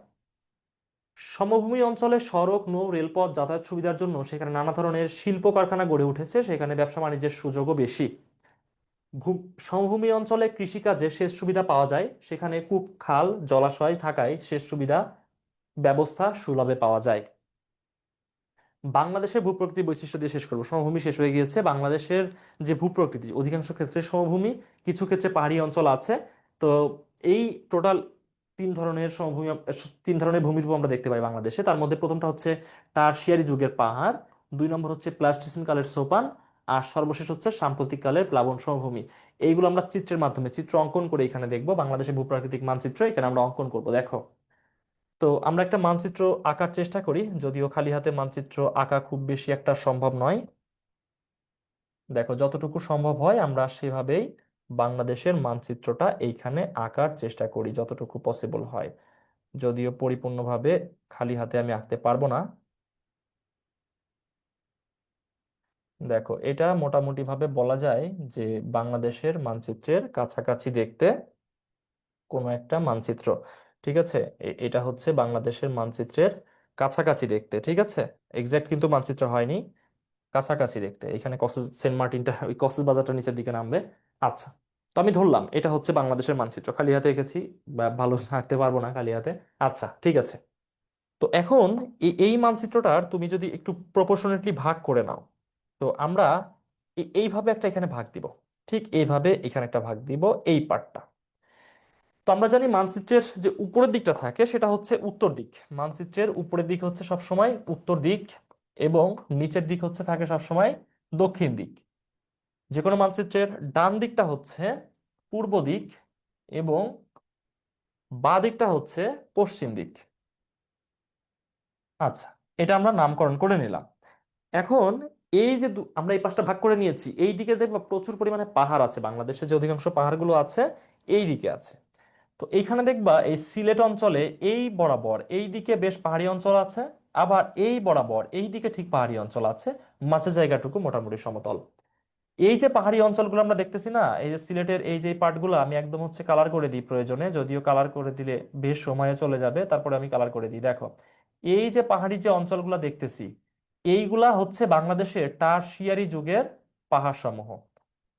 সমভূমি অঞ্চলে সড়ক, নৌ, রেলপথ যাতায়াত সুবিধার জন্য সেখানে নানা ধরনের শিল্প কারখানা গড়ে উঠেছে, সেখানে ব্যবসা বাণিজ্যের সুযোগও বেশি। সমভূমি অঞ্চলে কৃষিকাজে সেচ সুবিধা পাওয়া যায়, সেখানে কূপ খাল জলাশয় থাকায় সেচ সুবিধা ব্যবস্থা সুলভে পাওয়া যায়। বাংলাদেশের ভূপ্রকৃতির বৈশিষ্ট্য দিয়ে শেষ করবো, সমভূমি শেষ হয়ে গিয়েছে। বাংলাদেশের যে ভূপ্রকৃতি অধিকাংশ ক্ষেত্রে সমভূমি, কিছু ক্ষেত্রে পাহাড়ি অঞ্চল আছে। তো এই টোটাল তিন ধরনের সমভূমি, তিন ধরনের ভূমিরূপ আমরা দেখতে পাই বাংলাদেশে। তার মধ্যে প্রথমটা হচ্ছে টারশিয়ারি যুগের পাহাড়, দুই নম্বর হচ্ছে প্লাস্টোসিন কালের সোপান, আর সর্বশেষ হচ্ছে সাম্প্রতিক কালের প্লাবন সমভূমি। এইগুলো আমরা চিত্রের মাধ্যমে, চিত্র অঙ্কন করে এখানে দেখবো। বাংলাদেশের ভূপ্রাকৃতিক মানচিত্র এখানে আমরা অঙ্কন করব, দেখো। তো আমরা একটা মানচিত্র আঁকার চেষ্টা করি, যদিও খালি হাতে মানচিত্র আঁকা খুব বেশি একটা সম্ভব নয়। দেখো, যতটুকু সম্ভব হয় আমরা সেভাবেই বাংলাদেশের মানচিত্রটা এইখানে আঁকার চেষ্টা করি, যতটুকু পসিবল হয়। যদিও পরিপূর্ণভাবে খালি হাতে আমি আঁকতে পারবো না। দেখো, এটা মোটামুটি ভাবে বলা যায় যে বাংলাদেশের মানচিত্রের কাছাকাছি দেখতে কোনো একটা মানচিত্র। ঠিক আছে, এটা হচ্ছে বাংলাদেশের মানচিত্রের কাছাকাছি দেখতে। ঠিক আছে, এক্সাক্ট কিন্তু মানচিত্র হয়নি, কাছাকাছি দেখতে। এখানে কক্সেস সেন্ট মার্টিনটা, ওই কক্সেস বাজারটা নিচের দিকে নামবে। আচ্ছা, তো আমি ধরলাম এটা হচ্ছে বাংলাদেশের মানচিত্র, খালি হাতে এঁকেছি, বা ভালো আঁকতে পারবো না খালি হাতে। আচ্ছা, ঠিক আছে। তো এখন এই মানচিত্রটার তুমি যদি একটু প্রপোর্শনেটলি ভাগ করে নাও, তো আমরা এইভাবে একটা এখানে ভাগ দিব, ঠিক এইভাবে এখানে একটা ভাগ দিব, এই পার্টটা। তো আমরা জানি মানচিত্রের যে উপরের দিকটা থাকে সেটা হচ্ছে উত্তর দিক। মানচিত্রের উপরের দিক হচ্ছে সবসময় উত্তর দিক, এবং নিচের দিক হচ্ছে থাকে সবসময় দক্ষিণ দিক। যে কোনো মানচিত্রের ডান দিকটা হচ্ছে পূর্ব দিক, এবং বাঁ দিকটা হচ্ছে পশ্চিম দিক। আচ্ছা, এটা আমরা নামকরণ করে নিলাম। এখন এই যে আমরা এই পাশটা ভাগ করে নিয়েছি, এই দিকে দেখবা প্রচুর পরিমাণে পাহাড় আছে, বাংলাদেশের যে অধিকাংশ পাহাড়গুলো আছে এই দিকে আছে। তো এইখানে দেখবা এই সিলেট অঞ্চলে এই বরাবর এই দিকে বেশ পাহাড়ি অঞ্চল আছে, আবার এই বরাবর এই দিকে ঠিক পাহাড়ি অঞ্চল আছে, মাঝের জায়গাটুকু মোটামুটি সমতল। এই যে পাহাড়ি অঞ্চলগুলো আমরা দেখতেছি না, এই যে সিলেটের এই যে পার্টগুলো, আমি একদম হচ্ছে কালার করে দিই প্রয়োজনে, যদিও কালার করে দিলে বেশ সময়ে চলে যাবে, তারপরে আমি কালার করে দিই। দেখো, এই যে পাহাড়ি যে অঞ্চলগুলো দেখতেছি, এইগুলা হচ্ছে বাংলাদেশের টারশিয়ারি যুগের পাহাড় সমূহ।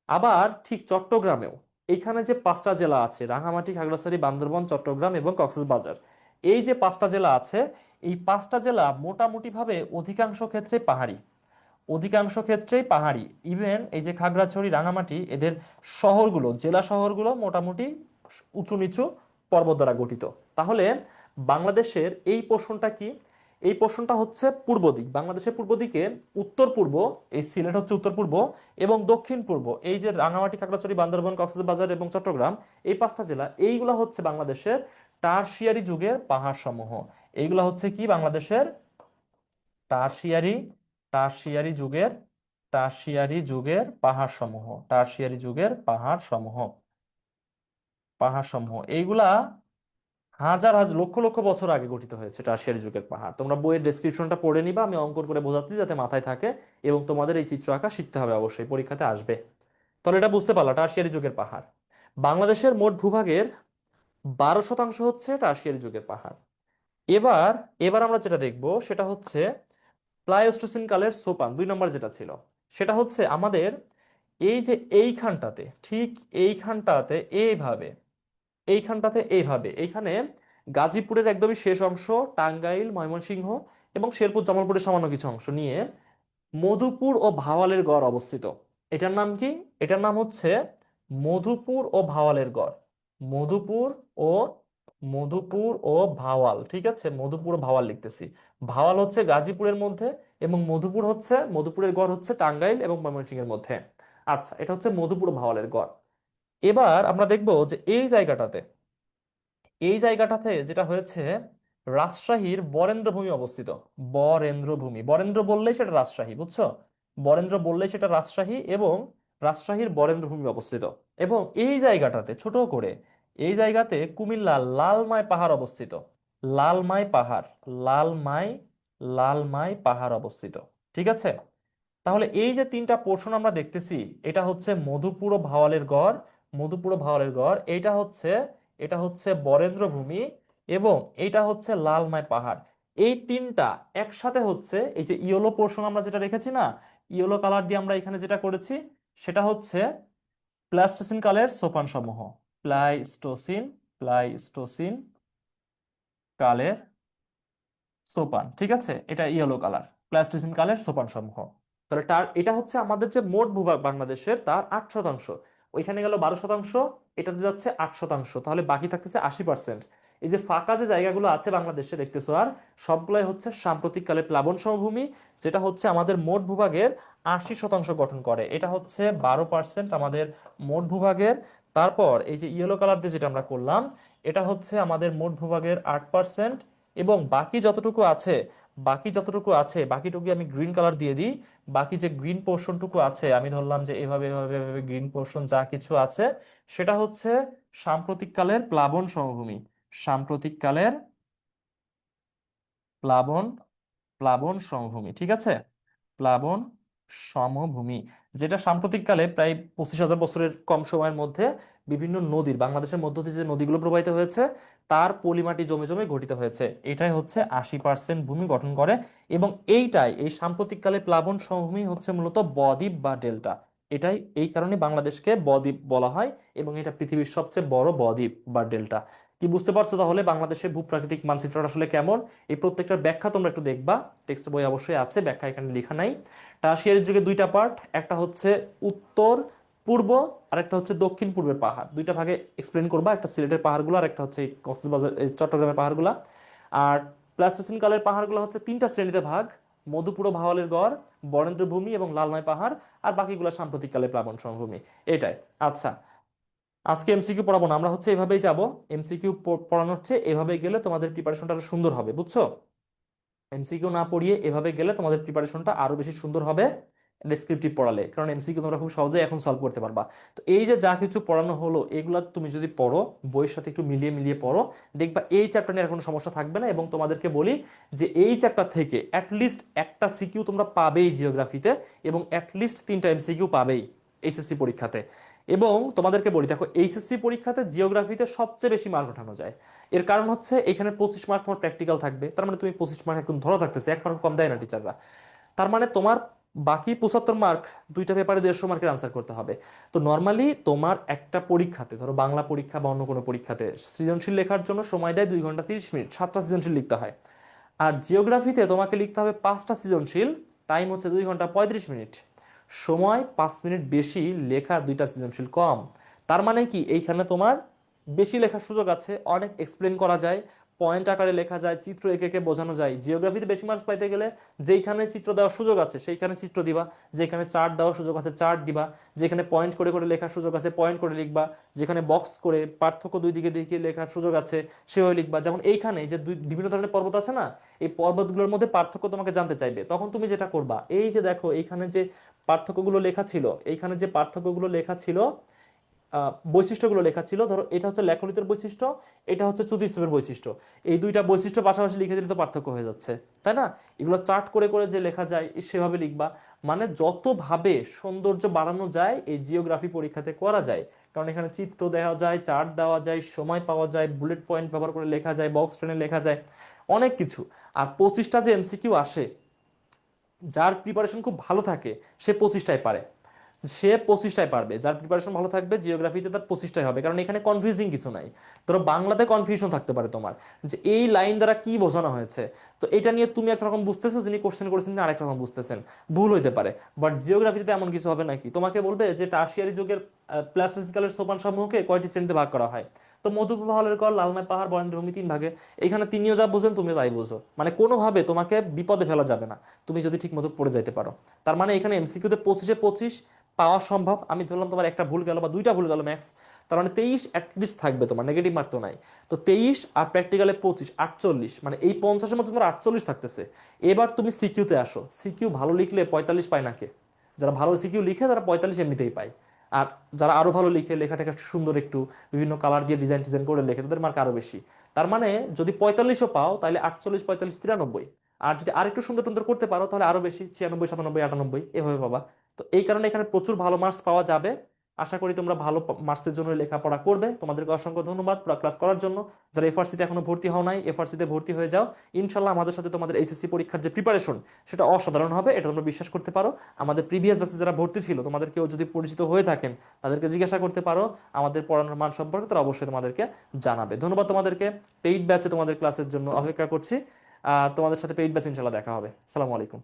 আবার ঠিক চট্টগ্রামেও এখানে যে পাঁচটা জেলা আছে, রাঙামাটি, খাগড়াছড়ি, বান্দরবান, চট্টগ্রাম এবং কক্সবাজার, এই যে পাঁচটা জেলা আছে, এই পাঁচটা জেলা মোটামুটি ভাবে অধিকাংশ ক্ষেত্রে পাহাড়ি, অধিকাংশ ক্ষেত্রেই পাহাড়ি। ইভেন এই যে খাগড়াছড়ি, রাঙামাটি, এদের শহরগুলো, জেলা শহরগুলো মোটামুটি উঁচু নিচু পর্বত দ্বারা গঠিত। তাহলে বাংলাদেশের এই পোর্শনটা কি? এই পোর্শনটা হচ্ছে পূর্ব দিক। বাংলাদেশের পূর্ব দিকে উত্তর পূর্ব, এই সিলেট হচ্ছে উত্তর পূর্ব, এবং দক্ষিণ পূর্ব এই যে রাঙামাটি, খাগড়াছড়ি, বান্দরবান, কক্সবাজার এবং চট্টগ্রাম, এই পাঁচটা জেলা, এইগুলা হচ্ছে বাংলাদেশের টারশিয়ারি যুগের পাহাড় সমূহ। এইগুলা হচ্ছে কি বাংলাদেশের টারশিয়ারি, টারশিয়ারি যুগের, টারশিয়ারি যুগের পাহাড় সমূহ, টারশিয়ারি যুগের পাহাড় সমূহ, পাহাড় সমূহ। এইগুলা হাজার হাজার লক্ষ লক্ষ বছর আগে গঠিত হয়েছে টারশিয়ারি যুগের পাহাড়। তোমরা বইয়ের ডেসক্রিপশনটা পড়ে নিবা, আমি অঙ্কন করে বোঝাচ্ছি যাতে মাথায় থাকে, এবং তোমাদের এই চিত্র আঁকা শিখতে হবে, অবশ্যই পরীক্ষাতে আসবে। তাহলে এটা বুঝতে পারলা, টারশিয়ারি যুগের পাহাড়। বাংলাদেশের মোট ভূভাগের 12% হচ্ছে টারশিয়ারি যুগের পাহাড়। এবার এবার আমরা যেটা দেখব সেটা হচ্ছে প্লাইস্টোসিন কালের সোপান, দুই নম্বর যেটা ছিল, সেটা হচ্ছে আমাদের এই যে এইখানটাতে, ঠিক এইখানটাতে এইভাবে, এইখানটাতে এইভাবে, এইখানে গাজীপুরের একদমই শেষ অংশ, টাঙ্গাইল, ময়মনসিংহ এবং শেরপুর, জামালপুরের সামান্য কিছু অংশ নিয়ে মধুপুর ও ভাওয়ালের গড় অবস্থিত। এটার নাম কি? এটার নাম হচ্ছে মধুপুর ও ভাওয়ালের গড়। মধুপুর ও, মধুপুর ও ভাওয়াল, ঠিক আছে, মধুপুর ও ভাওয়াল লিখতেছি। ভাওয়াল হচ্ছে গাজীপুরের মধ্যে, এবং মধুপুর হচ্ছে, মধুপুরের গড় হচ্ছে টাঙ্গাইল এবং ময়মনসিংহের মধ্যে। আচ্ছা, এটা হচ্ছে মধুপুর ও ভাওয়ালের গড়। এবার আমরা দেখব যে এই জায়গাটাতে, এই জায়গাটাতে যেটা হয়েছে, রাজশাহীর বরেন্দ্রভূমি অবস্থিত। বরেন্দ্রভূমি, বরেন্দ্র বললেই সেটা রাজশাহী, বুঝছো? বরেন্দ্র বললেই সেটা রাজশাহী, এবং রাজশাহীর বরেন্দ্রভূমি অবস্থিত। এবং এই জায়গাটাতে ছোট করে, এই জায়গাতে কুমিল্লার লালমাই পাহাড় অবস্থিত। লালমাই পাহাড়, লালমাই, লালমাই পাহাড় অবস্থিত। ঠিক আছে, তাহলে এই যে তিনটা পোর্শন আমরা দেখতেছি, এটা হচ্ছে মধুপুর ও ভাওয়ালের গড়, মধুপুর ও ভাওয়ালের গড়, এইটা হচ্ছে, এটা হচ্ছে বরেন্দ্র ভূমি, এবং এইটা হচ্ছে লালমাই পাহাড়। এই তিনটা একসাথে হচ্ছে এই যে ইয়েলো পোর্শন আমরা যেটা রেখেছি না, ইয়েলো কালার দিয়ে আমরা এখানে যেটা করেছি, সেটা হচ্ছে প্লাস্টোসিন কালের সোপান সমূহ। প্লাইস্টোসিন, প্লাইস্টোসিন কালের সোপান, ঠিক আছে, এটা ইয়েলো কালার। প্লাস্টোসিন কালের সোপান সমূহ। তাহলে এটা হচ্ছে আমাদের যে মোট ভূভাগ বাংলাদেশের তার 8%। ওইখানে গেল 12%, এটাতে যাচ্ছে 8%, তাহলে বাকি থাকতেছে 80%। এই যে ফাঁকা যে জায়গাগুলো আছে বাংলাদেশে দেখতেছো, আর সবগুলাই হচ্ছে সাম্প্রতিককালে প্লাবন সমভূমি, যেটা হচ্ছে আমাদের মোট ভূভাগের 80% গঠন করে। এটা হচ্ছে 12% আমাদের মোট ভূভাগের। তারপর এই যে ইয়েলো কালার দিয়ে যেটা আমরা করলাম, এটা হচ্ছে আমাদের মোট ভূভাগের 8%। এবং বাকি যতটুকু আছে বাকিটুকু আমি গ্রিন কালার দিয়ে দিই। বাকি যে গ্রিন পোর্শনটুকু আছে আমি ধরলাম যে এভাবে এভাবে এভাবে গ্রিন পোর্শন যা কিছু আছে সেটা হচ্ছে সাম্প্রতিককালের প্লাবন সমভূমি। সাম্প্রতিককালের প্লাবন প্লাবন সমভূমি, ঠিক আছে। প্লাবন সমভূমি, যেটা সাম্প্রতিককালে প্রায় 25,000 বছরের কম সময়ের মধ্যে বিভিন্ন নদীর, বাংলাদেশের মধ্য দিয়ে যে নদীগুলো প্রবাহিত হয়েছে তার পলিমাটি জমে জমে গঠিত হয়েছে। এটাই হচ্ছে 80% ভূমি গঠন করে। এবং এই সাম্প্রতিককালে প্লাবন সমভূমি হচ্ছে মূলত বদ্বীপ বা ডেল্টা। এটাই এই কারণে বাংলাদেশকে বদ্বীপ বলা হয়, এবং এটা পৃথিবীর সবচেয়ে বড় বদ্বীপ বা ডেল্টা। কি বুঝতে পারছো তাহলে বাংলাদেশের ভূপ্রাকৃতিক মানচিত্রটা আসলে কেমন? এই প্রত্যেকটার ব্যাখ্যা তোমরা একটু দেখবা, টেক্সট বই অবশ্যই আছে, ব্যাখ্যা এখানে লেখা নাই। টারশিয়ারি যুগে দুইটা পার্ট, একটা হচ্ছে উত্তর পূর্ব আর একটা হচ্ছে দক্ষিণ পূর্বের পাহাড়, দুইটা ভাগে এক্সপ্লেন করবা, একটা সিলেটের পাহাড়গুলো আর একটা হচ্ছে এই কক্সবাজার এই চট্টগ্রামের পাহাড়গুলা। আর প্লাস্টোসিন কালের পাহাড়গুলো হচ্ছে তিনটা শ্রেণীতে ভাগ: মধুপুর, ভাওয়ালের গড়, বরেন্দ্র ভূমি এবং লালমাই পাহাড়। আর বাকিগুলো সাম্প্রতিককালে প্লাবন সমভূমি। এটাই। আচ্ছা, আজকে এমসিকিউ পড়াবো না, আমরা হচ্ছে এভাবেই যাব। এমসিকিউ পড়ানো হচ্ছে এভাবে, গেলে তোমাদের প্রিপারেশনটা আরো সুন্দর হবে, বুঝছো? এমসিকিউ না পড়িয়ে এভাবে গেলে তোমাদের প্রিপারেশনটা আরো বেশি সুন্দর হবে ডেসক্রিপটিভ পড়ালে, কারণ এমসিকিউ তোমরা খুব সহজে এখন সলভ করতে পারবা। তো এই যে যা কিছু পড়ানো হলো এগুলা তুমি যদি পড়ো, বইয়ের সাথে একটু মিলিয়ে মিলিয়ে পড়ো, দেখবা এই চ্যাপ্টার নিয়ে আর কোনো সমস্যা থাকবে না। এবং তোমাদেরকে বলি যে এই চ্যাপ্টার থেকে অ্যাটলিস্ট একটা সিকিউ তোমরা পাবেই জিওগ্রাফিতে, এবং অ্যাটলিস্ট 3টা এমসিকিউ পাবেই এইচএসসি পরীক্ষাতে। এবং তোমাদেরকে বলি, দেখো এইচএসসি পরীক্ষাতে জিওগ্রাফিতে সবচেয়ে বেশি মার্ক ওঠানো যায়। এর কারণ হচ্ছে এখানে 25 মার্ক তোমার প্র্যাকটিক্যাল থাকবে, তার মানে তুমি 25 মার্ক একদম ধরা থাকতেছে, 1 মার্ক কম দেয় না টিচাররা। তার মানে তোমার বাকি 75 মার্ক দুইটা পেপারে 150 মার্কের আনসার করতে হবে। তো নর্মালি তোমার একটা পরীক্ষাতে, ধরো বাংলা পরীক্ষা বা অন্য কোনো পরীক্ষাতে, সৃজনশীল লেখার জন্য সময় দেয় 2 ঘন্টা 30 মিনিট, 7টা সৃজনশীল লিখতে হয়। আর জিওগ্রাফিতে তোমাকে লিখতে হবে 5টা সৃজনশীল, টাইম হচ্ছে 2 ঘন্টা 35 মিনিট, সময় 5 মিনিট বেশি, লেখা 2টা সৃজনশীল কম। তার মানে কি এইখানে তোমার বেশি লেখার সুযোগ আছে, অনেক এক্সপ্লেন করা যায়, পয়েন্ট আকারে লেখা যায়, চিত্র এঁকে এঁকে বোঝানো যায়। জিওগ্রাফিতে বেশি মার্কস পাইতে গেলে যেইখানে চিত্র দেওয়ার সুযোগ আছে সেইখানে চিত্র দিবা, যেখানে চার্ট দেওয়ার সুযোগ আছে চার্ট দিবা, যেখানে পয়েন্ট করে করে লেখার সুযোগ আছে পয়েন্ট করে লিখবা, যেখানে বক্স করে পার্থক্য দুই দিকে দেখিয়ে লেখার সুযোগ আছে সেভাবে লিখবা। যেমন এইখানে যে বিভিন্ন ধরনের পর্বত আছে না, এই পর্বতগুলোর মধ্যে পার্থক্য তোমাকে জানতে চাইবে, তখন তুমি যেটা করবা, এই যে দেখো এইখানে যে পার্থক্যগুলো লেখা ছিল, এইখানে যে পার্থক্যগুলো লেখা ছিল, বৈশিষ্ট্যগুলো লেখা ছিল, ধরো এটা হচ্ছে লেখনিতের বৈশিষ্ট্য, এটা হচ্ছে চ্যুতিস্তূপের বৈশিষ্ট্য, এই দুইটা বৈশিষ্ট্য পাশাপাশি লিখে দিলে তো পার্থক্য হয়ে যাচ্ছে, তাই না? এগুলো চার্ট করে করে যে লেখা যায় সেভাবে লিখবা। মানে যতভাবে সৌন্দর্য বাড়ানো যায় এই জিওগ্রাফি পরীক্ষাতে করা যায়, কারণ এখানে চিত্র দেওয়া যায়, চার্ট দেওয়া যায়, সময় পাওয়া যায়, বুলেট পয়েন্ট ব্যবহার করে লেখা যায়, বক্স টেনে লেখা যায়, অনেক কিছু। আর 25টা যে এমসিকিউ আসে, যার প্রিপারেশন খুব ভালো থাকে সে 25টায় পারে, সে 25টায় পারবে। যার প্রিপারেশন ভালো থাকবে জিওগ্রাফিতে তার 25টায় হবে, কারণ এখানে কনফিউজিং কিছু নাই। ধরো বাংলাতে কনফিউশন থাকতে পারে তোমার, যে এই লাইন দ্বারা কি বোঝানো হয়েছে, তো এটা নিয়ে তুমি একরকম বুঝতেছো, যিনি কোশ্চেন করেছেন তিনি আরেক রকম বুঝতেছেন, ভুল হইতে পারে। বাট জিওগ্রাফিতে এমন কিছু হবে নাকি, তোমাকে বলবে যে টারশিয়ারি যুগের প্লাস্টোসিকালের সোপান সমূহকে কয়টি শ্রেণীতে ভাগ করা হয়, তো মধুপালের কর, লালমাই পাহাড়, বরেন্দ্রভূমি 3 ভাগে। এখানে তিনিও যা বুঝেন তুমিও তাই বুঝো, মানে কোনোভাবে তোমাকে বিপদে ফেলা যাবে না তুমি যদি ঠিক মতো পড়ে যাইতে পারো। তার মানে এখানে এমসিকিউতে 25-এ 25 পাওয়া সম্ভব। আমি ধরলাম তোমার একটা ভুল গেল বা দুইটা ভুল গেল ম্যাক্স, তার মানে 23 অ্যাটলিস্ট থাকবে, তোমার নেগেটিভ মার্ক তো নাই। তো 23 আর প্র্যাকটিক্যালে 25, 48, মানে এই 50-এর মধ্যে তোমার 48 থাকতেছে। এবার তুমি সিকিউতে আসো, সিকিউ ভালো লিখলে 45 পায় না কে? যারা ভালো সিকিউ লিখে তারা 45 এমনিতেই পায়। আর যারা আরো ভালো লিখে, লেখাটাকে সুন্দর একটু বিভিন্ন কালার দিয়ে ডিজাইন টিজাইন করে লেখে, তাদের মার্ক আরো বেশি। তার মানে যদি 45ও পাও তাহলে 48, 45, 93। আর যদি আরেকটু সুন্দর সুন্দর করতে পারো তাহলে আরো বেশি, 96, 97, 98 এভাবে পাবা। তো এই কারণে এখানে প্রচুর ভালো মার্কস পাওয়া যাবে। আশা করি তোমরা ভালো মার্কসের জন্য লেখাপড়া করবে। তোমাদেরকে অসংখ্য ধন্যবাদ পুরো ক্লাস করার জন্য। যারা এফআরসিতে এখনো ভর্তি হও নাই, এফআরসিতে ভর্তি হয়ে যাও। ইনশাল্লাহ আমাদের সাথে তোমাদের এইচএসসি পরীক্ষার যে প্রিপারেশন, সেটা অসাধারণ হবে, এটা তোমরা বিশ্বাস করতে পারো। আমাদের প্রিভিয়াস ব্যাচে যারা ভর্তি ছিল, তোমাদের কেউ যদি পরিচিত হয়ে থাকেন, তাদেরকে জিজ্ঞাসা করতে পারো আমাদের পড়ানোর মান সম্পর্কে, তারা অবশ্যই তোমাদেরকে জানাবে। ধন্যবাদ তোমাদেরকে। পেইড ব্যাচে তোমাদের ক্লাসের জন্য অপেক্ষা করছি। তোমাদের সাথে পেইড ব্যাচে ইনশাল্লাহ দেখা হবে। আসসালামু আলাইকুম।